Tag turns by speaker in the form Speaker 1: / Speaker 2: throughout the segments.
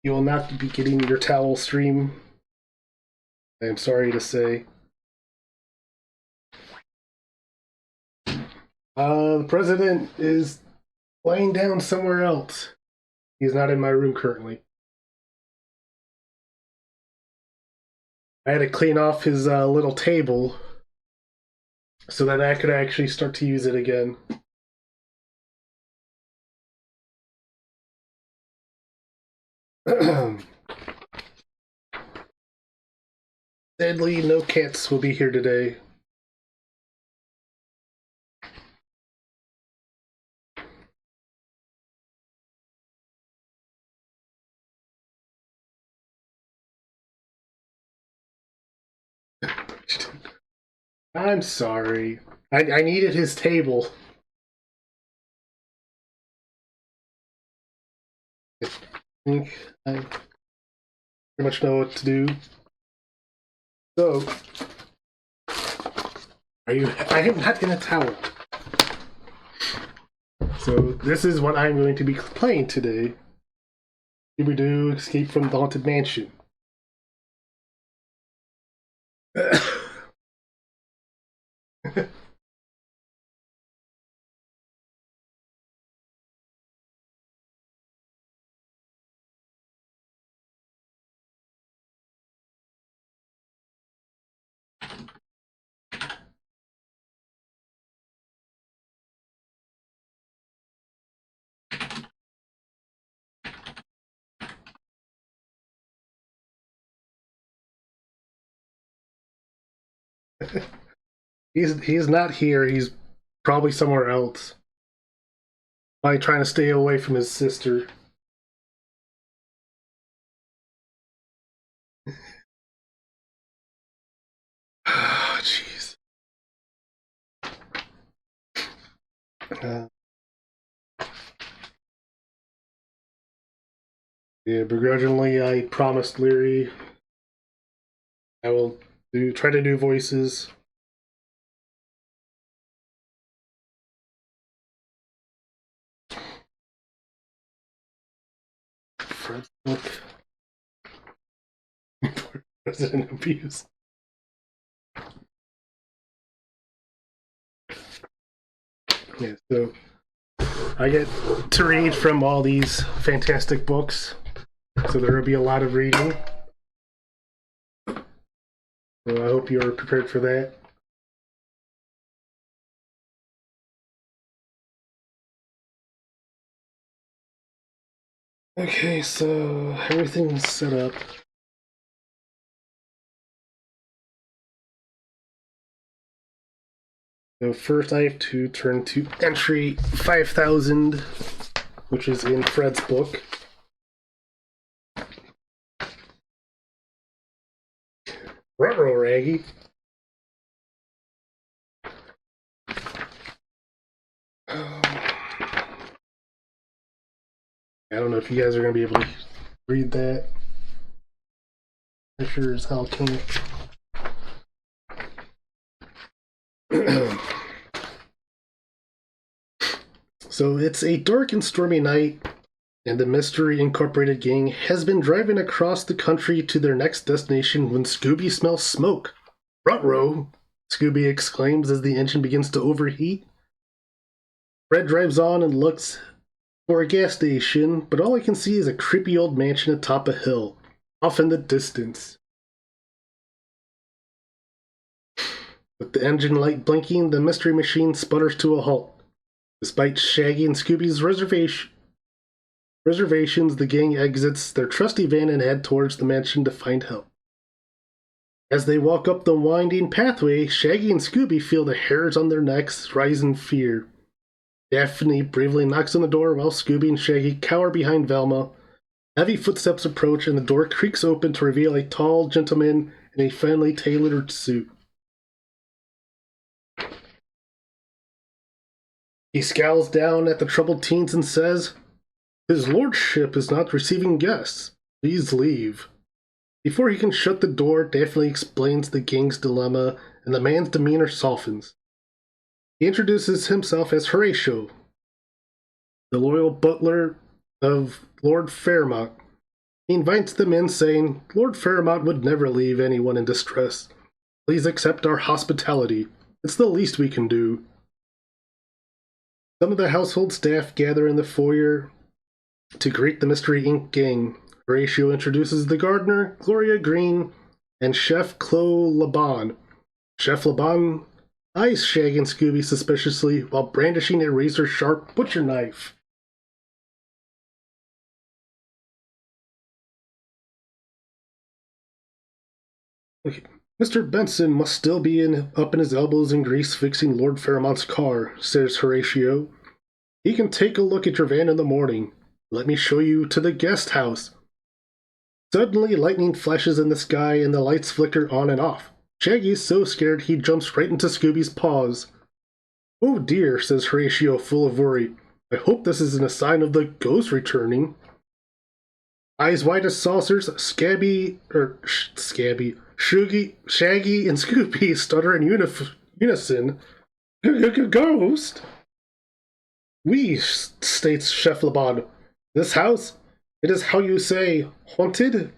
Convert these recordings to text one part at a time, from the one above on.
Speaker 1: You will not be getting your towel stream. I am sorry to say. The president is laying down somewhere else. He's not in my room currently. I had to clean off his little table so that I could actually start to use it again. Sadly, no cats will be here today. I'm sorry. I needed his table. I think I pretty much know what to do. So, I am not in a tower. So, this is what I'm going to be playing today. Scooby-Doo Escape from the Haunted Mansion. He's not here. He's probably somewhere else. Probably trying to stay away from his sister. Jeez. Yeah, begrudgingly, I promised Leary I will try to do voices. Fred's book. President abuse. Yeah, so I get to read from all these fantastic books, so there will be a lot of reading. So I hope you're prepared for that. Okay, so everything's set up. So first I have to turn to entry 5000, which is in Fred's book. Ruh-roh, Raggy. I don't know if you guys are going to be able to read that. I sure as hell can't. So it's a dark and stormy night, and the Mystery Incorporated gang has been driving across the country to their next destination when Scooby smells smoke. Ruh-roh! Scooby exclaims as the engine begins to overheat. Fred drives on and looks for a gas station, but all I can see is a creepy old mansion atop a hill, off in the distance. With the engine light blinking, the mystery machine sputters to a halt. Despite Shaggy and Scooby's reservations, the gang exits their trusty van and head towards the mansion to find help. As they walk up the winding pathway, Shaggy and Scooby feel the hairs on their necks rise in fear. Daphne bravely knocks on the door while Scooby and Shaggy cower behind Velma. Heavy footsteps approach and the door creaks open to reveal a tall gentleman in a finely tailored suit. He scowls down at the troubled teens and says, "His lordship is not receiving guests. Please leave." Before he can shut the door, Daphne explains the gang's dilemma, and the man's demeanor softens. He introduces himself as Horatio, the loyal butler of Lord Fairmont. He invites them in, saying, Lord Fairmont would never leave anyone in distress. Please accept our hospitality. It's the least we can do. Some of the household staff gather in the foyer to greet the Mystery Inc. gang. Horatio introduces the gardener, Gloria Green, and Chef Chloe Laban. Chef Laban eyes Shaggy and Scooby suspiciously while brandishing a razor-sharp butcher knife. Okay. Mr. Benson must still be up in his elbows in grease fixing Lord Fairmont's car, says Horatio. He can take a look at your van in the morning. Let me show you to the guest house. Suddenly, lightning flashes in the sky and the lights flicker on and off. Shaggy is so scared he jumps right into Scooby's paws. Oh dear, says Horatio, full of worry. I hope this isn't a sign of the ghost returning. Eyes wide as saucers, Shaggy and Scooby stutter in unison. Ghost? We, states Chef Laban. This house? It is how you say, haunted?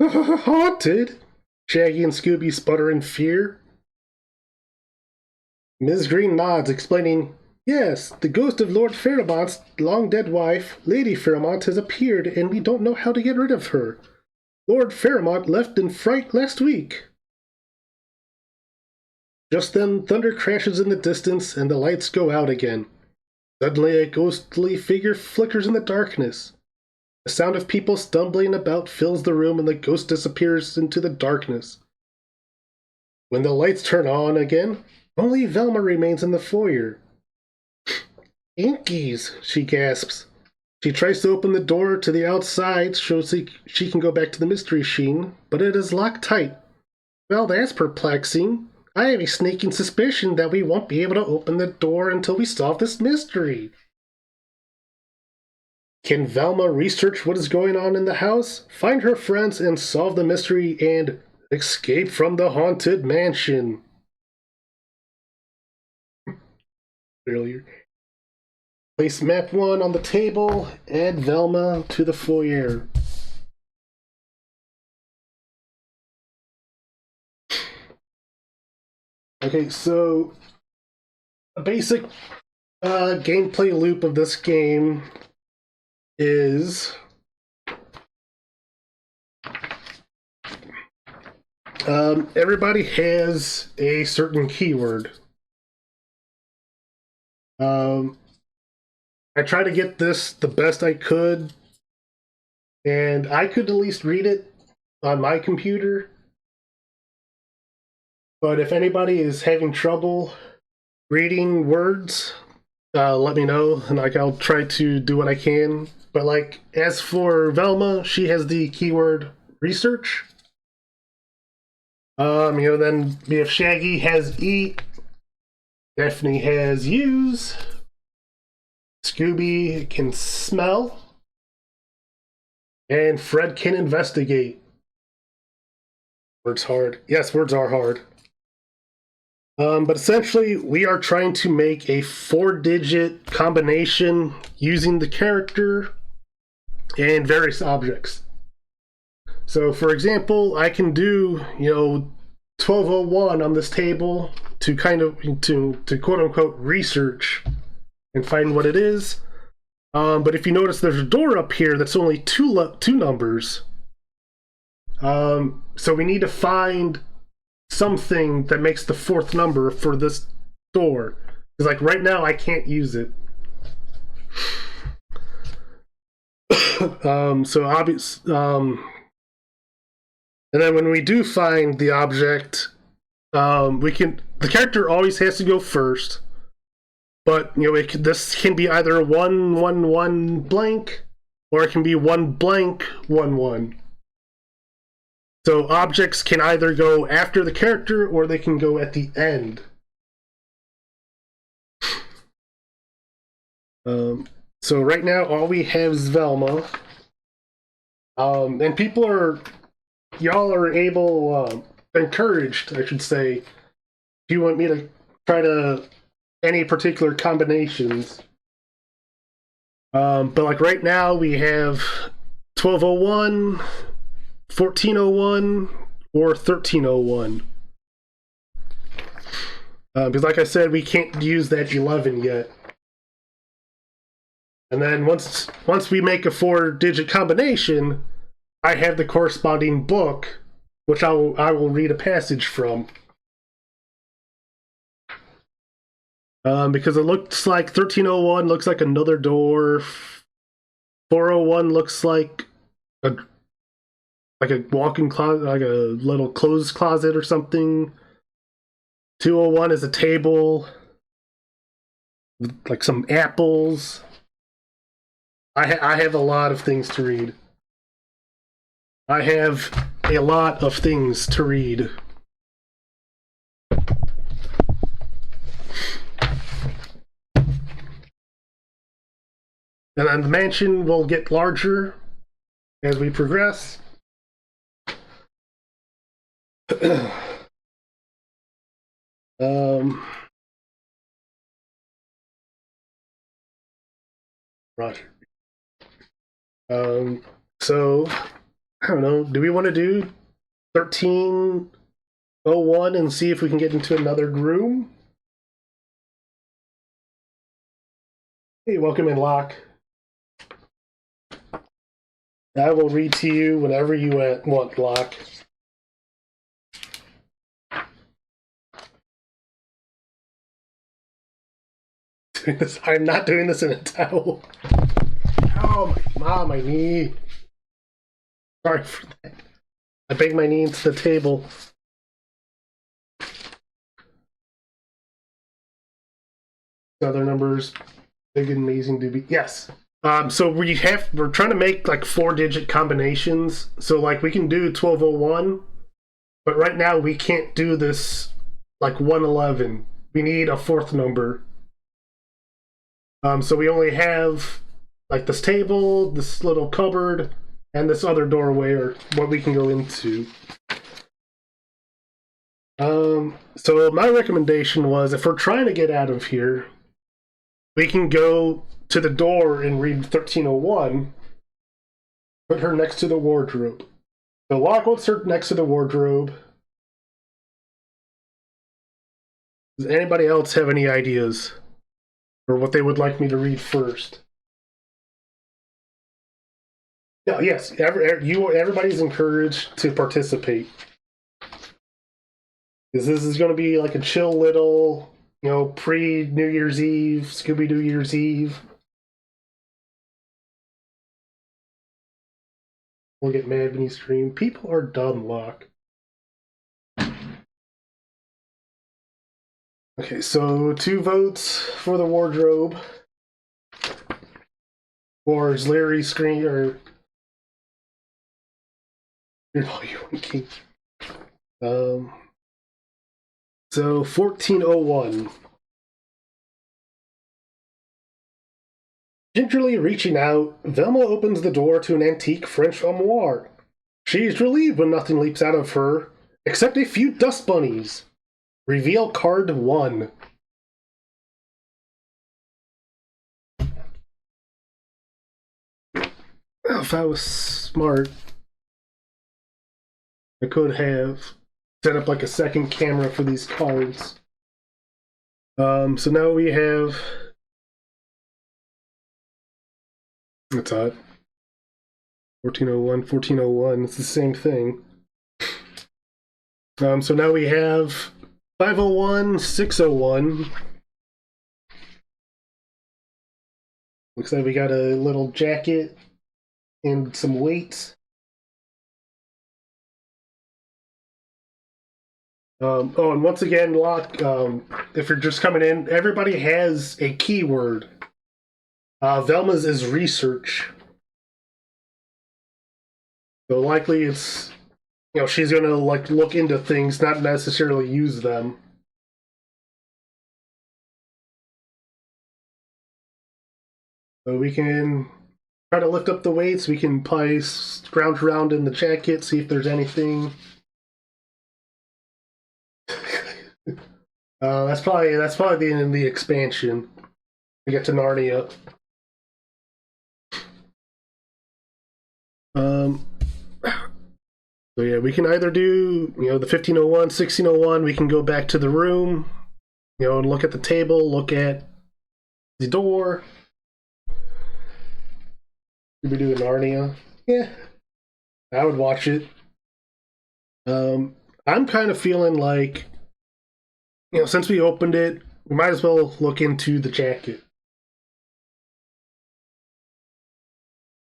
Speaker 1: Haunted? Shaggy and Scooby sputter in fear. Ms. Green nods, explaining, Yes, the ghost of Lord Fairmont's long-dead wife, Lady Fairmont, has appeared, and we don't know how to get rid of her. Lord Fairmont left in fright last week. Just then, thunder crashes in the distance, and the lights go out again. Suddenly, a ghostly figure flickers in the darkness. The sound of people stumbling about fills the room, and the ghost disappears into the darkness. When the lights turn on again, only Velma remains in the foyer. Inkies, she gasps. She tries to open the door to the outside so she can go back to the mystery machine, but it is locked tight. Well, that's perplexing. I have a sneaking suspicion that we won't be able to open the door until we solve this mystery. Can Velma research what is going on in the house, find her friends, and solve the mystery and escape from the haunted mansion? Earlier. Place map 1 on the table, add Velma to the foyer. Okay, so a basic gameplay loop of this game is everybody has a certain keyword. I try to get this the best I could, and I could at least read it on my computer. But if anybody is having trouble reading words, let me know, and I'll try to do what I can. But as for Velma, she has the keyword research. Then if Shaggy has eat, Daphne has use, Scooby can smell, and Fred can investigate. Words hard. Yes, words are hard. But essentially, we are trying to make a 4-digit combination using the character and various objects. So, for example, I can do, 1201 on this table to to quote unquote research and find what it is. But if you notice, there's a door up here that's only two numbers. So we need to find something that makes the 4th number for this door. Because right now I can't use it. So obvious. And then when we do find the object, the character always has to go first. But this can be either 111 blank, or it can be 1 blank 11. So objects can either go after the character, or they can go at the end. So right now, all we have is Velma. And y'all are encouraged, I should say, if you want me to try to any particular combinations. But right now we have 1201, 1401, or 1301. Because like I said, we can't use that 11 yet. And then once we make a 4-digit combination, I have the corresponding book, which I will read a passage from. Because it looks like 1301 looks like another door. 401 looks like a walk-in closet, like a little clothes closet or something. 201 is a table, like some apples. I have a lot of things to read. I have a lot of things to read. And then the mansion will get larger as we progress. Roger. So, I don't know. Do we want to do 1301 and see if we can get into another room? Hey, welcome in, Locke. I will read to you whenever you want, Locke. I'm not doing this in a towel. Oh, my knee. Sorry for that. I banged my knee into the table. Other numbers, big and amazing doobie. Yes. So we're trying to make like 4-digit combinations. So like we can do 1201, but right now we can't do this like 111. We need a 4th number. So we only have like this table, this little cupboard, and this other doorway, or what we can go into. So my recommendation was, if we're trying to get out of here, we can go to the door and read 1301. Put her next to the wardrobe. So Locke wants her next to the wardrobe. Does anybody else have any ideas? Or what they would like me to read first? Yeah, yes, everybody's encouraged to participate. Because this is going to be like a chill little, pre-New Year's Eve, Scooby-Doo Year's Eve. We'll get mad when you scream. People are dumb, Locke. Okay, so 2 votes for the wardrobe. Or is Larry scream, or... You're all yoinking. So 1401. Gingerly reaching out, Velma opens the door to an antique French armoire. She is relieved when nothing leaps out of her, except a few dust bunnies. Reveal card 1. Well, if I was smart, I could have set up like a second camera for these cards. So now we have... That's odd. 1401, 1401, it's the same thing. So now we have 501, 601. Looks like we got a little jacket and some weights. Oh, and once again, Locke, if you're just coming in, everybody has a keyword. Velma's is research. So likely it's, she's going to like look into things, not necessarily use them. So we can try to lift up the weights. We can probably scrounge around in the jacket, see if there's anything. That's probably the end of the expansion. We get to Narnia. So yeah, we can either do, the 1501, 1601, we can go back to the room, and look at the table, look at the door. Scooby-Doo and Narnia. Yeah, I would watch it. I'm kind of feeling like, since we opened it, we might as well look into the jacket.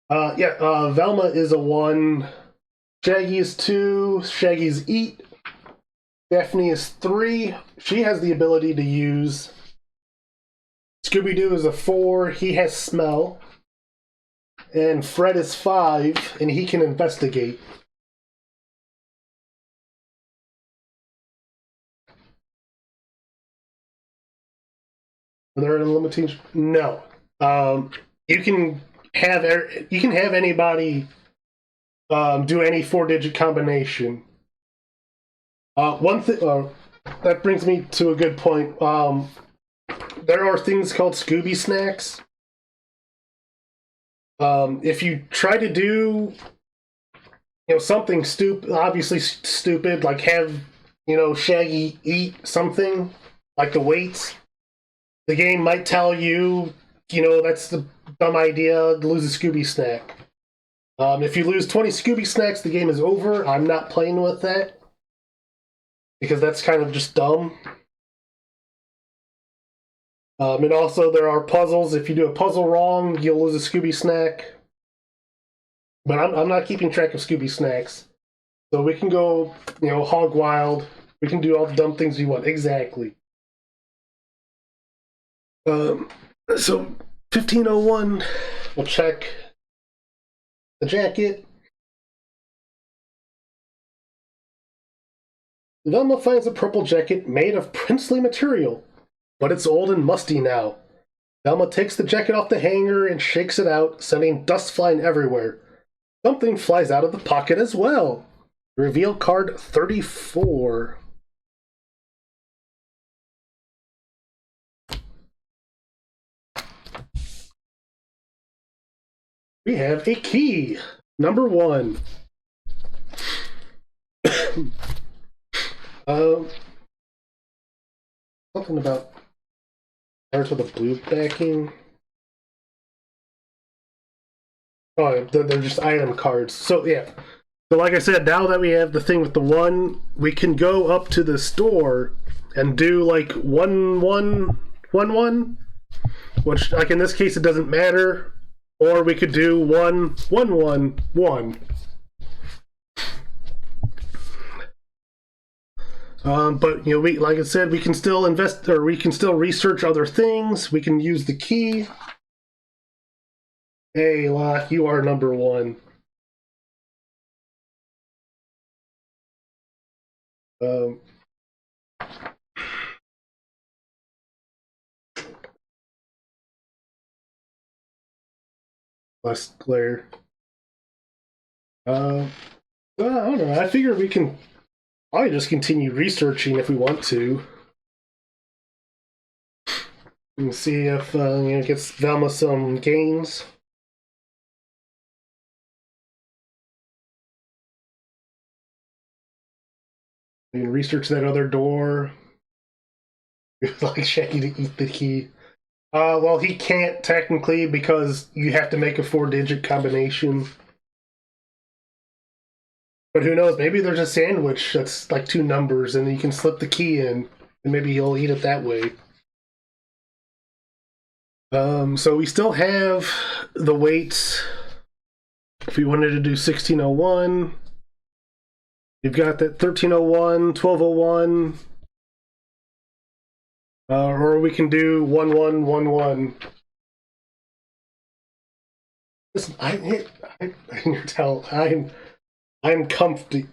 Speaker 1: Velma is a 1. Shaggy is 2. Shaggy's Eat. Daphne is 3. She has the ability to use. Scooby-Doo is a 4. He has Smell. And Fred is 5, and he can investigate. Are there any limitations? No. You can have anybody do any 4-digit combination. One thing that brings me to a good point. There are things called Scooby snacks. If you try to do, something stupid, obviously stupid, like have, Shaggy eat something, like the weights, the game might tell you, that's the dumb idea, to lose a Scooby snack. If you lose 20 Scooby snacks, the game is over. I'm not playing with that, because that's kind of just dumb. And also, there are puzzles. If you do a puzzle wrong, you'll lose a Scooby snack. But I'm not keeping track of Scooby snacks. So we can go, hog wild. We can do all the dumb things we want. Exactly. So 1501, we'll check the jacket. Velma finds a purple jacket made of princely material, but it's old and musty now. Velma takes the jacket off the hanger and shakes it out, sending dust flying everywhere. Something flies out of the pocket as well. Reveal card 34. We have a key. Number 1. Something about cards with a blue backing. Oh, they're just item cards. So yeah. So like I said, now that we have the thing with the 1, we can go up to the store and do like 1-1-1-1, which like in this case it doesn't matter. Or we could do 1-1-1-1. But we, like I said, we can still invest, or we can still research other things. We can use the key. Hey, Locke, you are number 1. Last player. I don't know. I figure we can probably just continue researching if we want to. And see if it gets Velma some gains. We can research that other door. We'd like Shaggy to eat the key. Well, he can't technically because you have to make a 4-digit combination. But who knows? Maybe there's a sandwich that's like 2 numbers, and you can slip the key in, and maybe he'll eat it that way. So we still have the weights. If we wanted to do 1601, you've got that 1301, 1201, or we can do 1111. Listen, I can tell I'm comfy.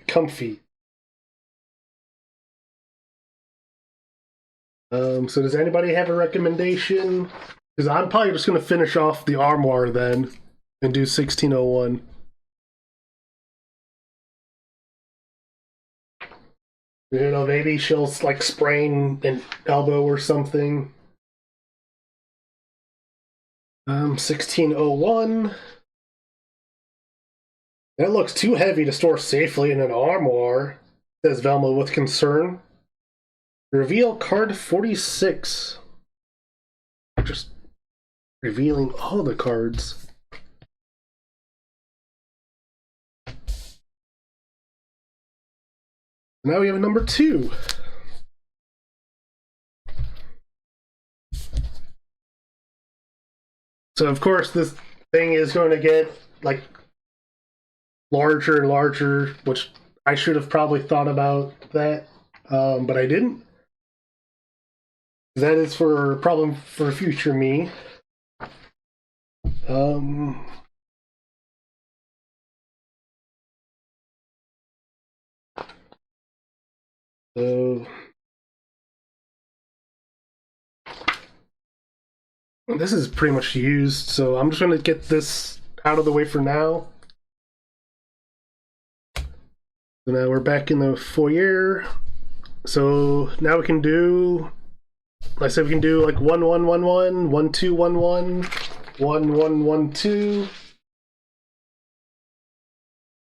Speaker 1: So does anybody have a recommendation? Because I'm probably just going to finish off the armoire then and do 1601. Maybe she'll like sprain an elbow or something. 1601. That looks too heavy to store safely in an armoire, says Velma with concern. Reveal card 46. Just revealing all the cards. Now we have a number 2. So of course this thing is going to get like larger and larger, which I should have probably thought about that, but I didn't. That is for a problem for future me. So this is pretty much used, so I'm just going to get this out of the way for now. So now we're back in the foyer. So now we can do, like I said, we can do like 1 1 1 1, 1 2 1 1, 1 1 1 2.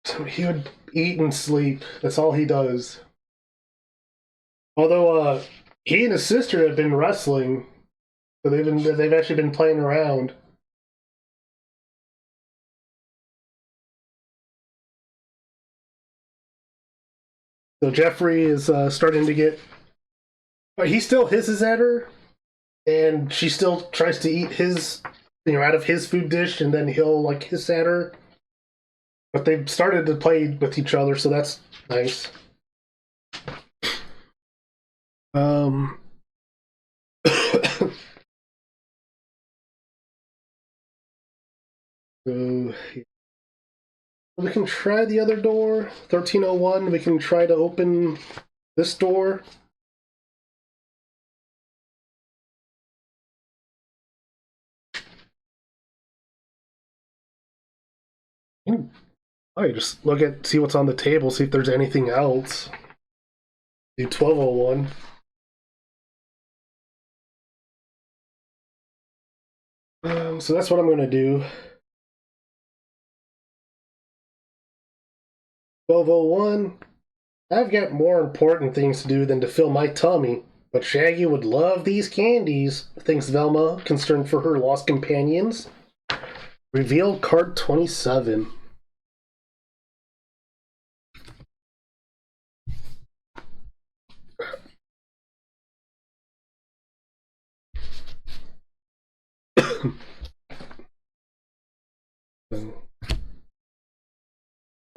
Speaker 1: So he would eat and sleep. That's all he does. Although he and his sister have been wrestling, so they've actually been playing around. So Jeffrey is starting to get. He still hisses at her, and she still tries to eat his, out of his food dish, and then he'll like hiss at her. But they've started to play with each other, so that's nice. So we can try the other door, 1301. We can try to open this door. Oh, just see what's on the table, see if there's anything else. Do 1201. So that's what I'm going to do. 1201. I've got more important things to do than to fill my tummy, but Shaggy would love these candies, thinks Velma, concerned for her lost companions. Reveal card 27.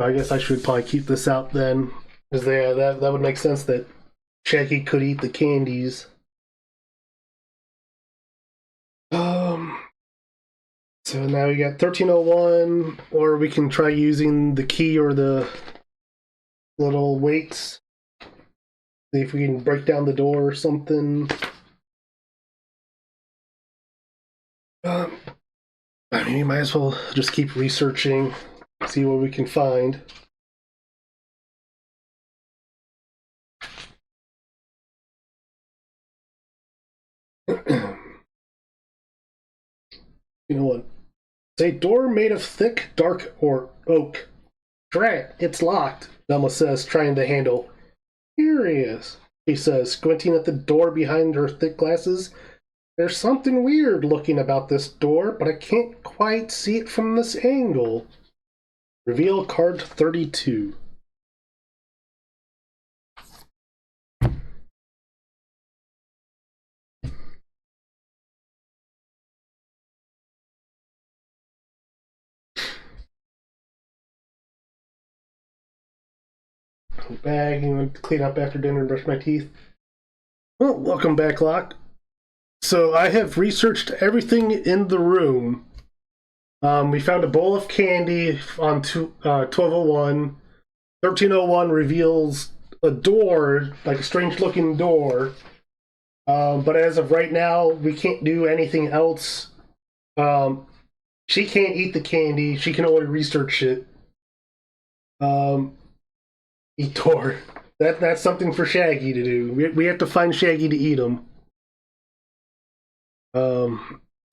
Speaker 1: I guess I should probably keep this out then, because that would make sense that Shaggy could eat the candies. So now we got 1301, or we can try using the key or the little weights. See if we can break down the door or something. I mean, you might as well just keep researching, see what we can find. You know what? It's a door made of thick, dark oak. Drat, it's locked, Velma says, trying the handle. Curious, he says, squinting at the door behind her thick glasses. There's something weird looking about this door, but I can't quite see it from this angle. Reveal card 32. Bag, you want to clean up after dinner and brush my teeth. Well, welcome back, Locke. So I have researched everything in the room. We found a bowl of candy on 1201. 1301 reveals a door, like a strange looking door. But as of right now, we can't do anything else. She can't eat the candy. She can only research it. Eat door. That's something for Shaggy to do. We have to find Shaggy to eat them.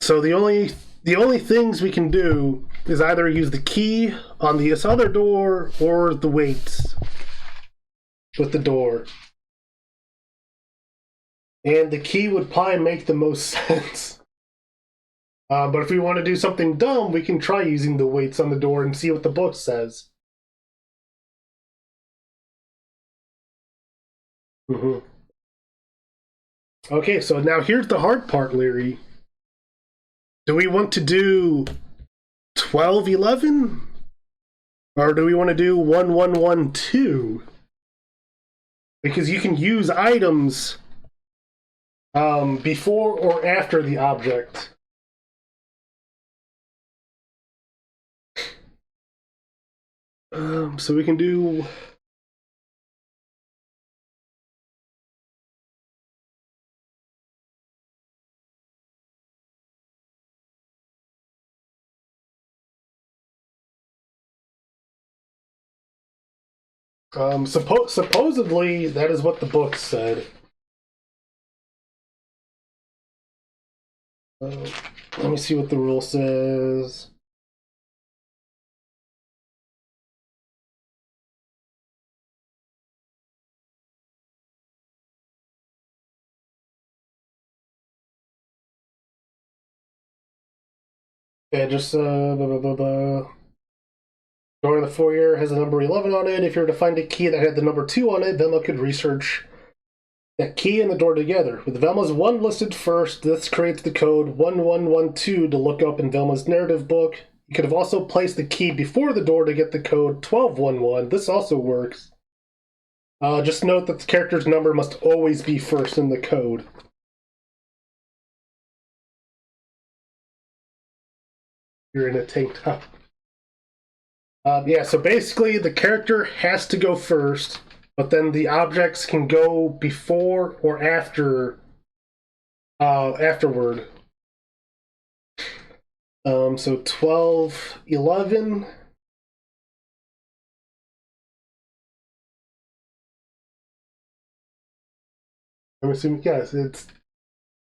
Speaker 1: So the only things we can do is either use the key on this other door or the weights with the door. And the key would probably make the most sense. But if we want to do something dumb, we can try using the weights on the door and see what the book says. Mm-hmm. Okay, so now here's the hard part, Leary. Do we want to do 1211? Or do we want to do 1112? Because you can use items before or after the object. So we can do. Supposedly, that is what the book said. Let me see what the rule says. Yeah, just blah, blah, blah, blah. Door in the foyer has a number 11 on it. If you were to find a key that had the number 2 on it, Velma could research that key and the door together. With Velma's 1 listed first, this creates the code 1112 to look up in Velma's narrative book. You could have also placed the key before the door to get the code 1211. This also works. Just note that the character's number must always be first in the code. You're in a tank top. Yeah, so basically the character has to go first, but then the objects can go before or afterward. So 1211. I'm assuming, yes,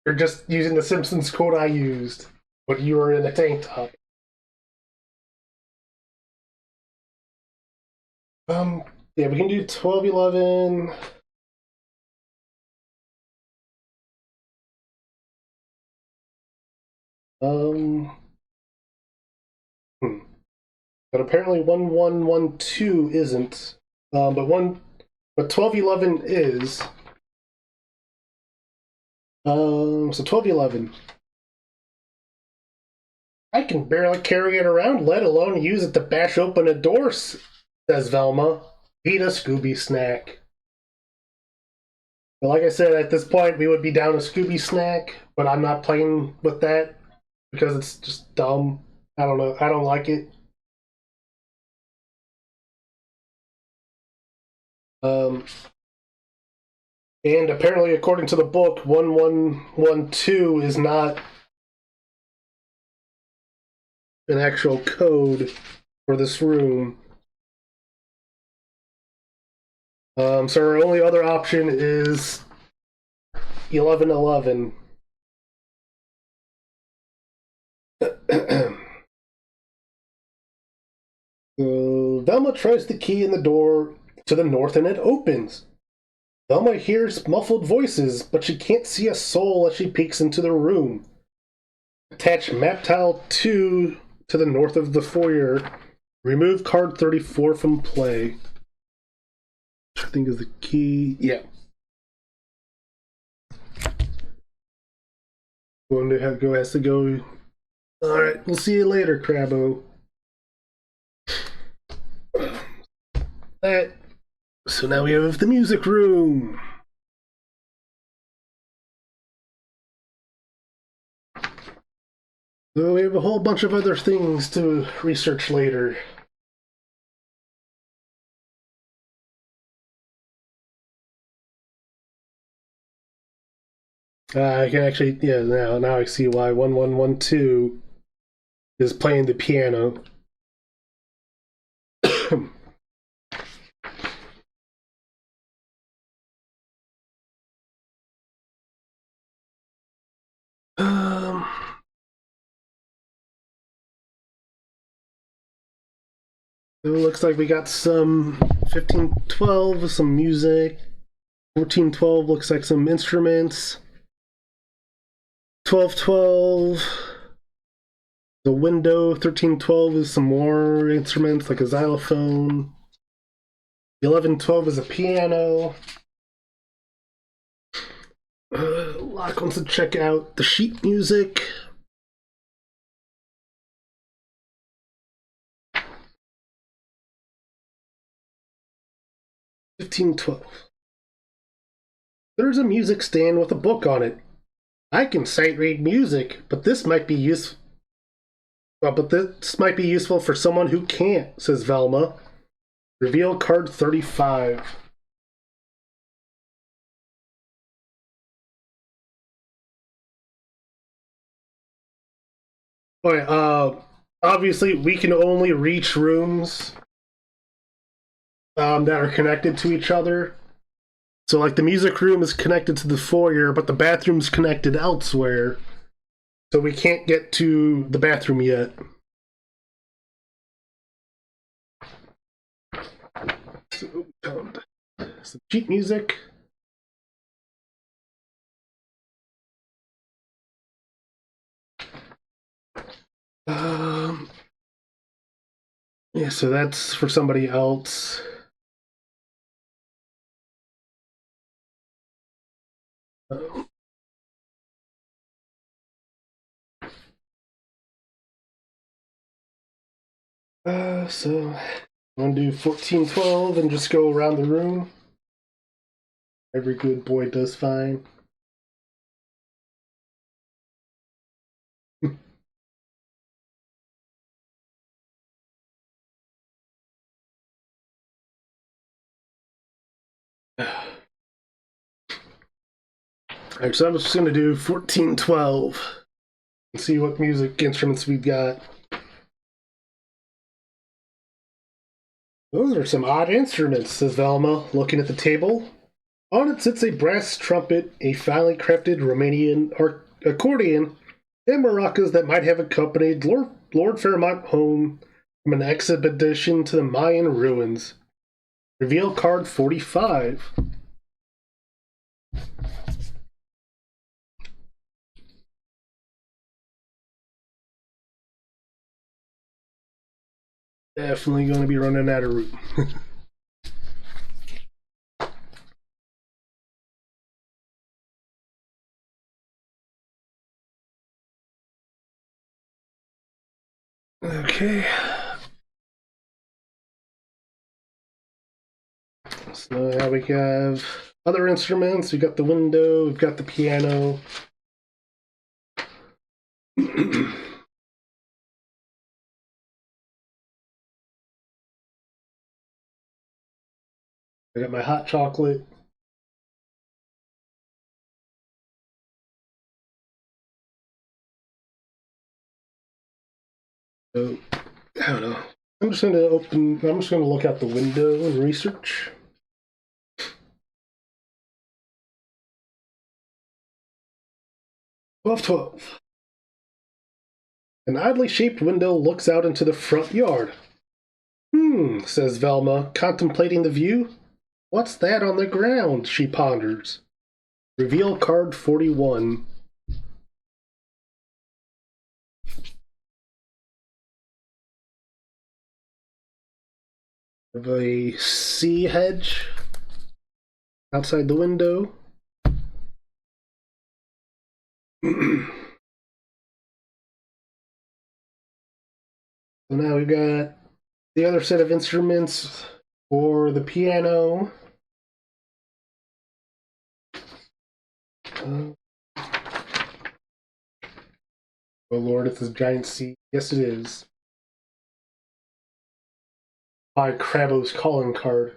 Speaker 1: you're just using the Simpsons code I used, but you were in a tank top. Yeah, we can do 1211. Um, but apparently 1112 isn't. But 1211 is. So 1211. I can barely carry it around, let alone use it to bash open a door, says Velma. Eat a Scooby snack. But like I said, at this point, we would be down a Scooby snack, but I'm not playing with that because it's just dumb. I don't know. I don't like it. And apparently, according to the book, 1112 is not an actual code for this room. So our only other option is 1111. So Velma tries the key in the door to the north and it opens. Velma hears muffled voices, but she can't see a soul as she peeks into the room. Attach map tile 2 to the north of the foyer. Remove card 34 from play. Which I think is the key. Yeah. Going to have go has to go. Alright, we'll see you later, Crabbo. That. So now we have the music room. So we have a whole bunch of other things to research later. I can actually, yeah, now I see why 1112 is playing the piano. It looks like we got some 1512, some music. 1412 looks like some instruments. 1212, the window. 1312 is some more instruments like a xylophone. 1112 is a piano. Locke wants to check out the sheet music. $15.12. There's a music stand with a book on it. I can sight read music, but this might be useful. But this might be useful for someone who can't, says Velma. Reveal card 35. Okay, obviously we can only reach rooms that are connected to each other. So, like, the music room is connected to the foyer, but the bathroom's connected elsewhere. So we can't get to the bathroom yet. So, some cheap music. Um, yeah, so that's for somebody else. So I'm gonna do 1412 and just go around the room. Every good boy does fine. Alright, so I'm just gonna do 1412 and see what music instruments we've got. Those are some odd instruments, says Velma, looking at the table. On it sits a brass trumpet, a finely crafted Romanian accordion, and maracas that might have accompanied Lord Fairmont home from an expedition to the Mayan ruins. Reveal card 45. Definitely going to be running out of room. Okay. So now we have other instruments. We've got the window, we've got the piano. I got my hot chocolate. So, I don't know. I'm just going to look out the window and research. $12.12. An oddly shaped window looks out into the front yard. Says Velma, contemplating the view. What's that on the ground? She ponders. Reveal card 41. Of a sea hedge outside the window. So now we've got the other set of instruments for the piano. Oh Lord, it's a giant sea. Yes, it is. By Crabo's calling card.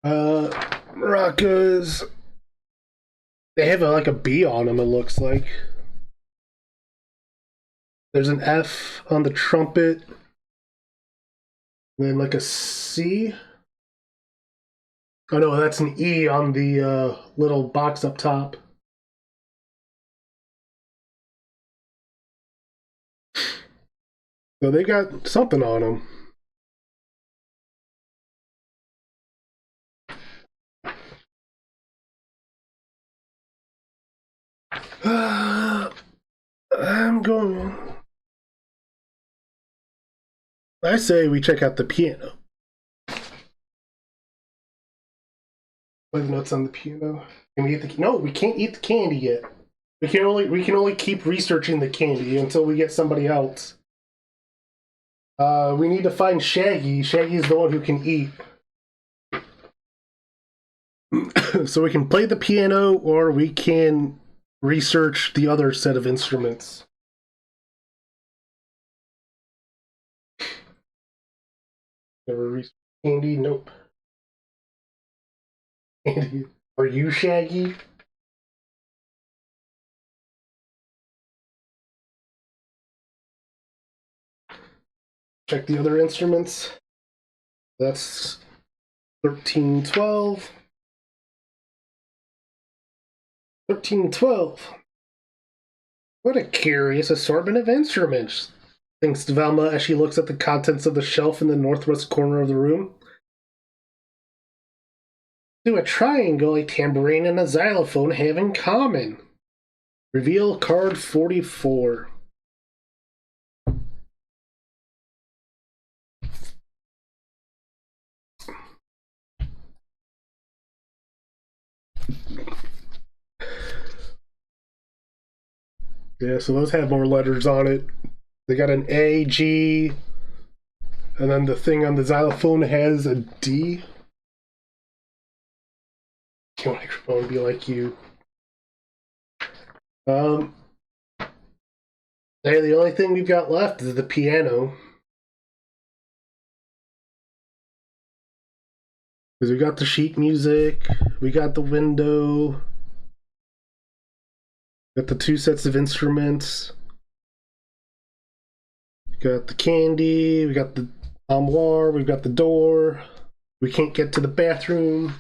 Speaker 1: Maracas. They have like a B on them, it looks like. There's an F on the trumpet. And then like a C. Oh no, that's an E on the little box up top. So they got something on them. I'm going. I say we check out the piano. What are the notes on the piano? Can we eat the? No, we can't eat the candy yet. We can only keep researching the candy until we get somebody else. We need to find Shaggy. Shaggy's the one who can eat. So we can play the piano, or we can research the other set of instruments. Never research candy. Nope. Candy. Are you Shaggy? Check the other instruments. That's 1312. 1312. What a curious assortment of instruments, thinks Velma as she looks at the contents of the shelf in the northwest corner of the room. Do a triangle, a tambourine, and a xylophone have in common? Reveal card 44. Yeah, so those have more letters on it. They got an A, G, and then the thing on the xylophone has a D. Your microphone be like you. Hey, the only thing we've got left is the piano. Because we got the sheet music, we got the window, got the two sets of instruments, we got the candy, we got the armoire, we've got the door, we can't get to the bathroom.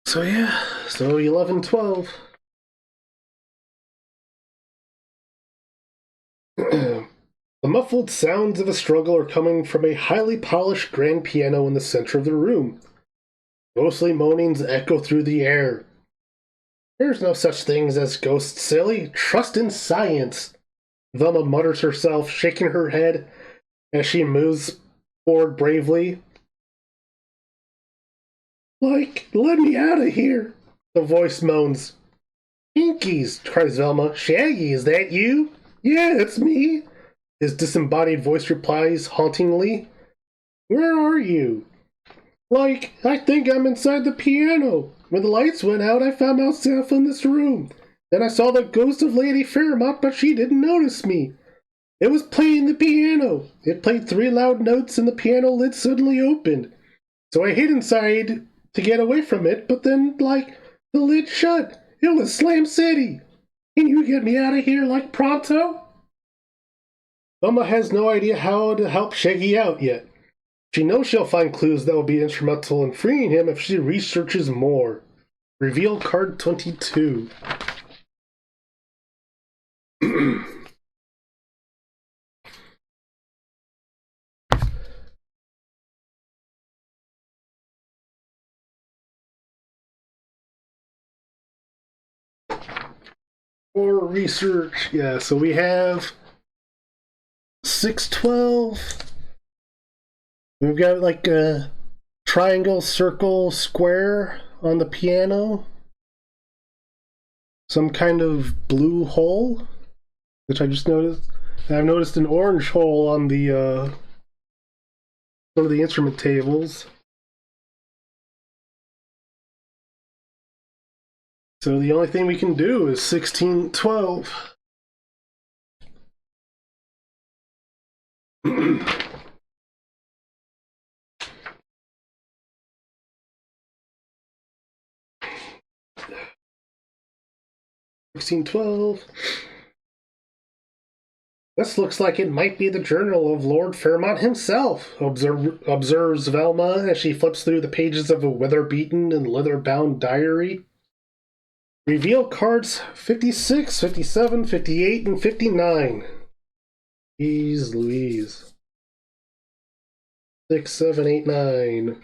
Speaker 1: So yeah, so 11, 12. The muffled sounds of a struggle are coming from a highly polished grand piano in the center of the room. Ghostly moanings echo through the air. There's no such things as ghosts, silly. Trust in science. Velma mutters herself, shaking her head as she moves forward bravely. Like, let me out of here, the voice moans. Pinkies, cries Velma. Shaggy, is that you? Yeah, it's me. His disembodied voice replies hauntingly. Where are you? Like, I think I'm inside the piano. When the lights went out, I found myself in this room. Then I saw the ghost of Lady Fairmont, but she didn't notice me. It was playing the piano. It played 3 loud notes and the piano lid suddenly opened. So I hid inside to get away from it, but then, the lid shut. It was Slam City. Can you get me out of here, pronto? Velma has no idea how to help Shaggy out yet. She knows she'll find clues that will be instrumental in freeing him if she researches more. Reveal card 22. More research. Yeah, so we have 612. We've got a triangle, circle, square on the piano. Some kind of blue hole, which I just noticed. And I've noticed an orange hole on the one of the instrument tables. So the only thing we can do is 1612. This looks like it might be the journal of Lord Fairmont himself, observes Velma as she flips through the pages of a weather-beaten and leather-bound diary. Reveal cards 56, 57, 58, and 59. Jeez Louise. 6, 7, 8, 9.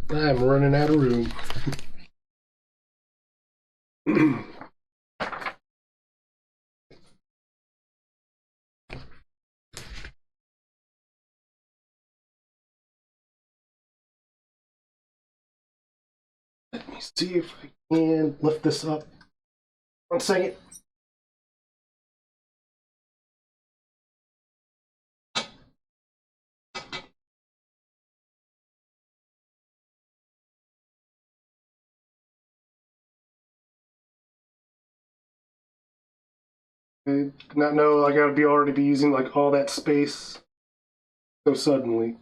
Speaker 1: I'm running out of room. Let me see if I can lift this up. 1 second. I did not know I gotta already be using like all that space so suddenly.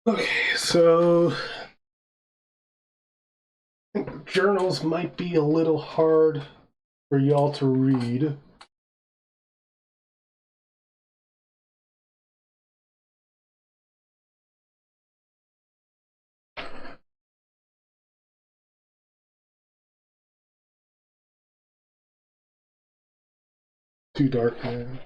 Speaker 1: Okay, so I think journals might be a little hard for y'all to read. Too dark, man.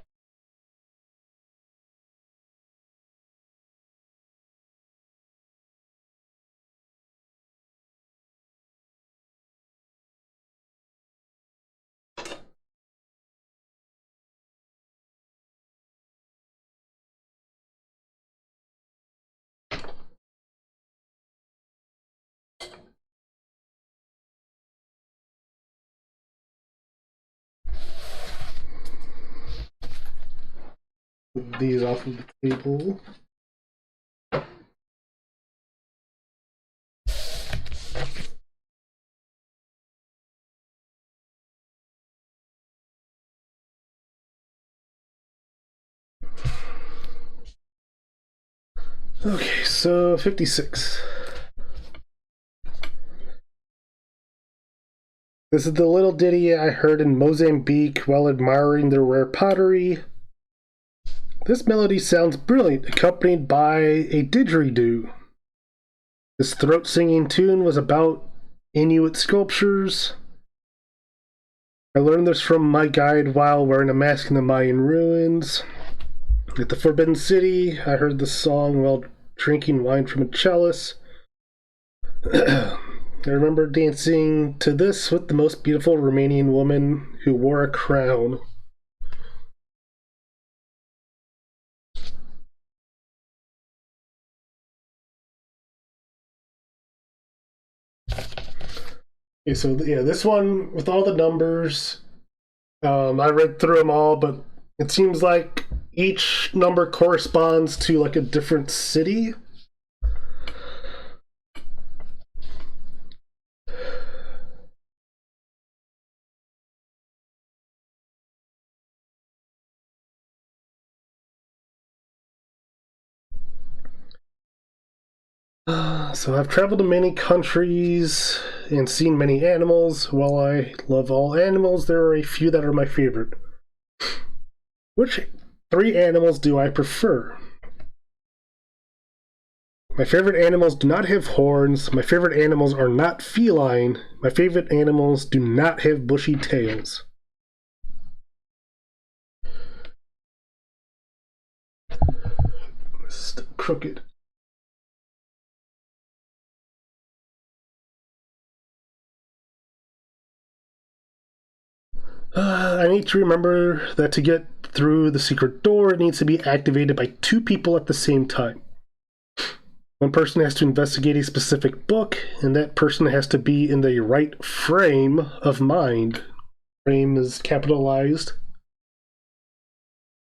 Speaker 1: Move these off of the table. Okay, so 56. This is the little ditty I heard in Mozambique while admiring their rare pottery. This melody sounds brilliant, accompanied by a didgeridoo. This throat-singing tune was about Inuit sculptures. I learned this from my guide while wearing a mask in the Mayan ruins. At the Forbidden City, I heard this song while drinking wine from a chalice. I remember dancing to this with the most beautiful Romanian woman who wore a crown. Okay, so yeah, this one with all the numbers, I read through them all, but it seems like each number corresponds to like a different city. So I've traveled to many countries and seen many animals. While I love all animals, there are a few that are my favorite. Which 3 animals do I prefer? My favorite animals do not have horns. My favorite animals are not feline. My favorite animals do not have bushy tails. This is crooked. I need to remember that to get through the secret door, it needs to be activated by 2 people at the same time. One person has to investigate a specific book, and that person has to be in the right frame of mind. Frame is capitalized.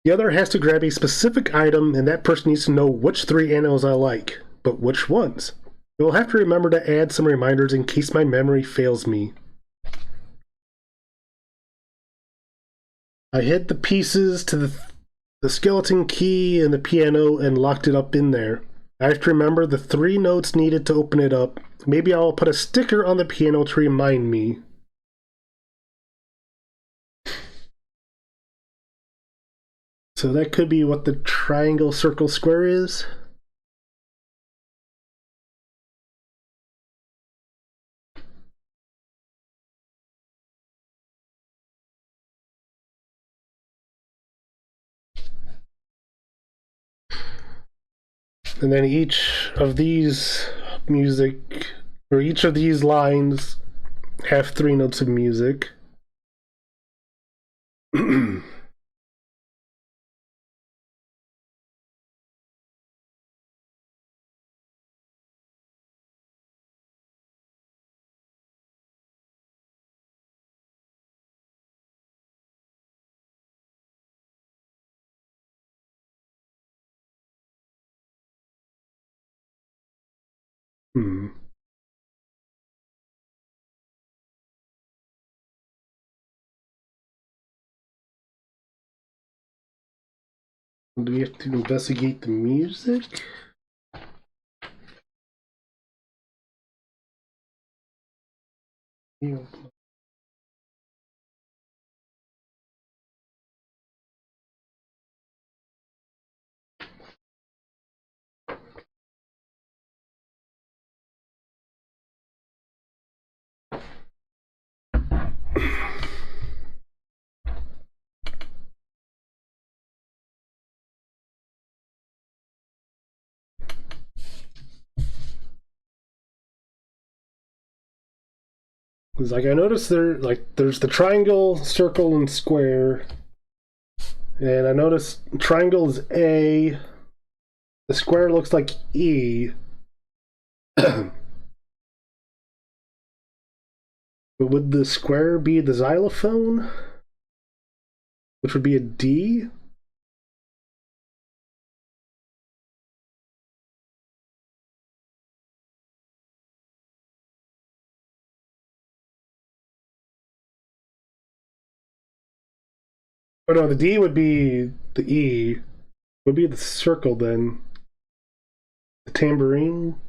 Speaker 1: The other has to grab a specific item, and that person needs to know which 3 animals I like, but which ones. I will have to remember to add some reminders in case my memory fails me. I hid the pieces to the the skeleton key and the piano and locked it up in there. I have to remember the 3 notes needed to open it up. Maybe I'll put a sticker on the piano to remind me. So that could be what the triangle, circle, square is. And then each of these music, or each of these lines have 3 notes of music. Do we have to investigate the music? Yeah. Because like I noticed there's the triangle, circle, and square. And I noticed triangle is A, the square looks like E. But would the square be the xylophone? Which would be a D? Oh no, the D would be the E. Would be the circle then. The tambourine.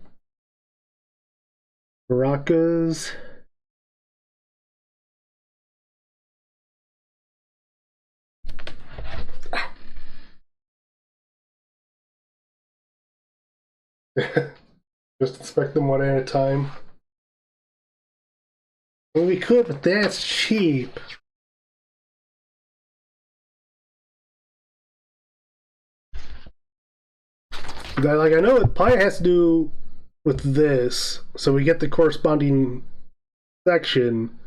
Speaker 1: Maracas. Just inspect them one at a time. Well, we could, but that's cheap. Like I know it probably has to do with this, so we get the corresponding section,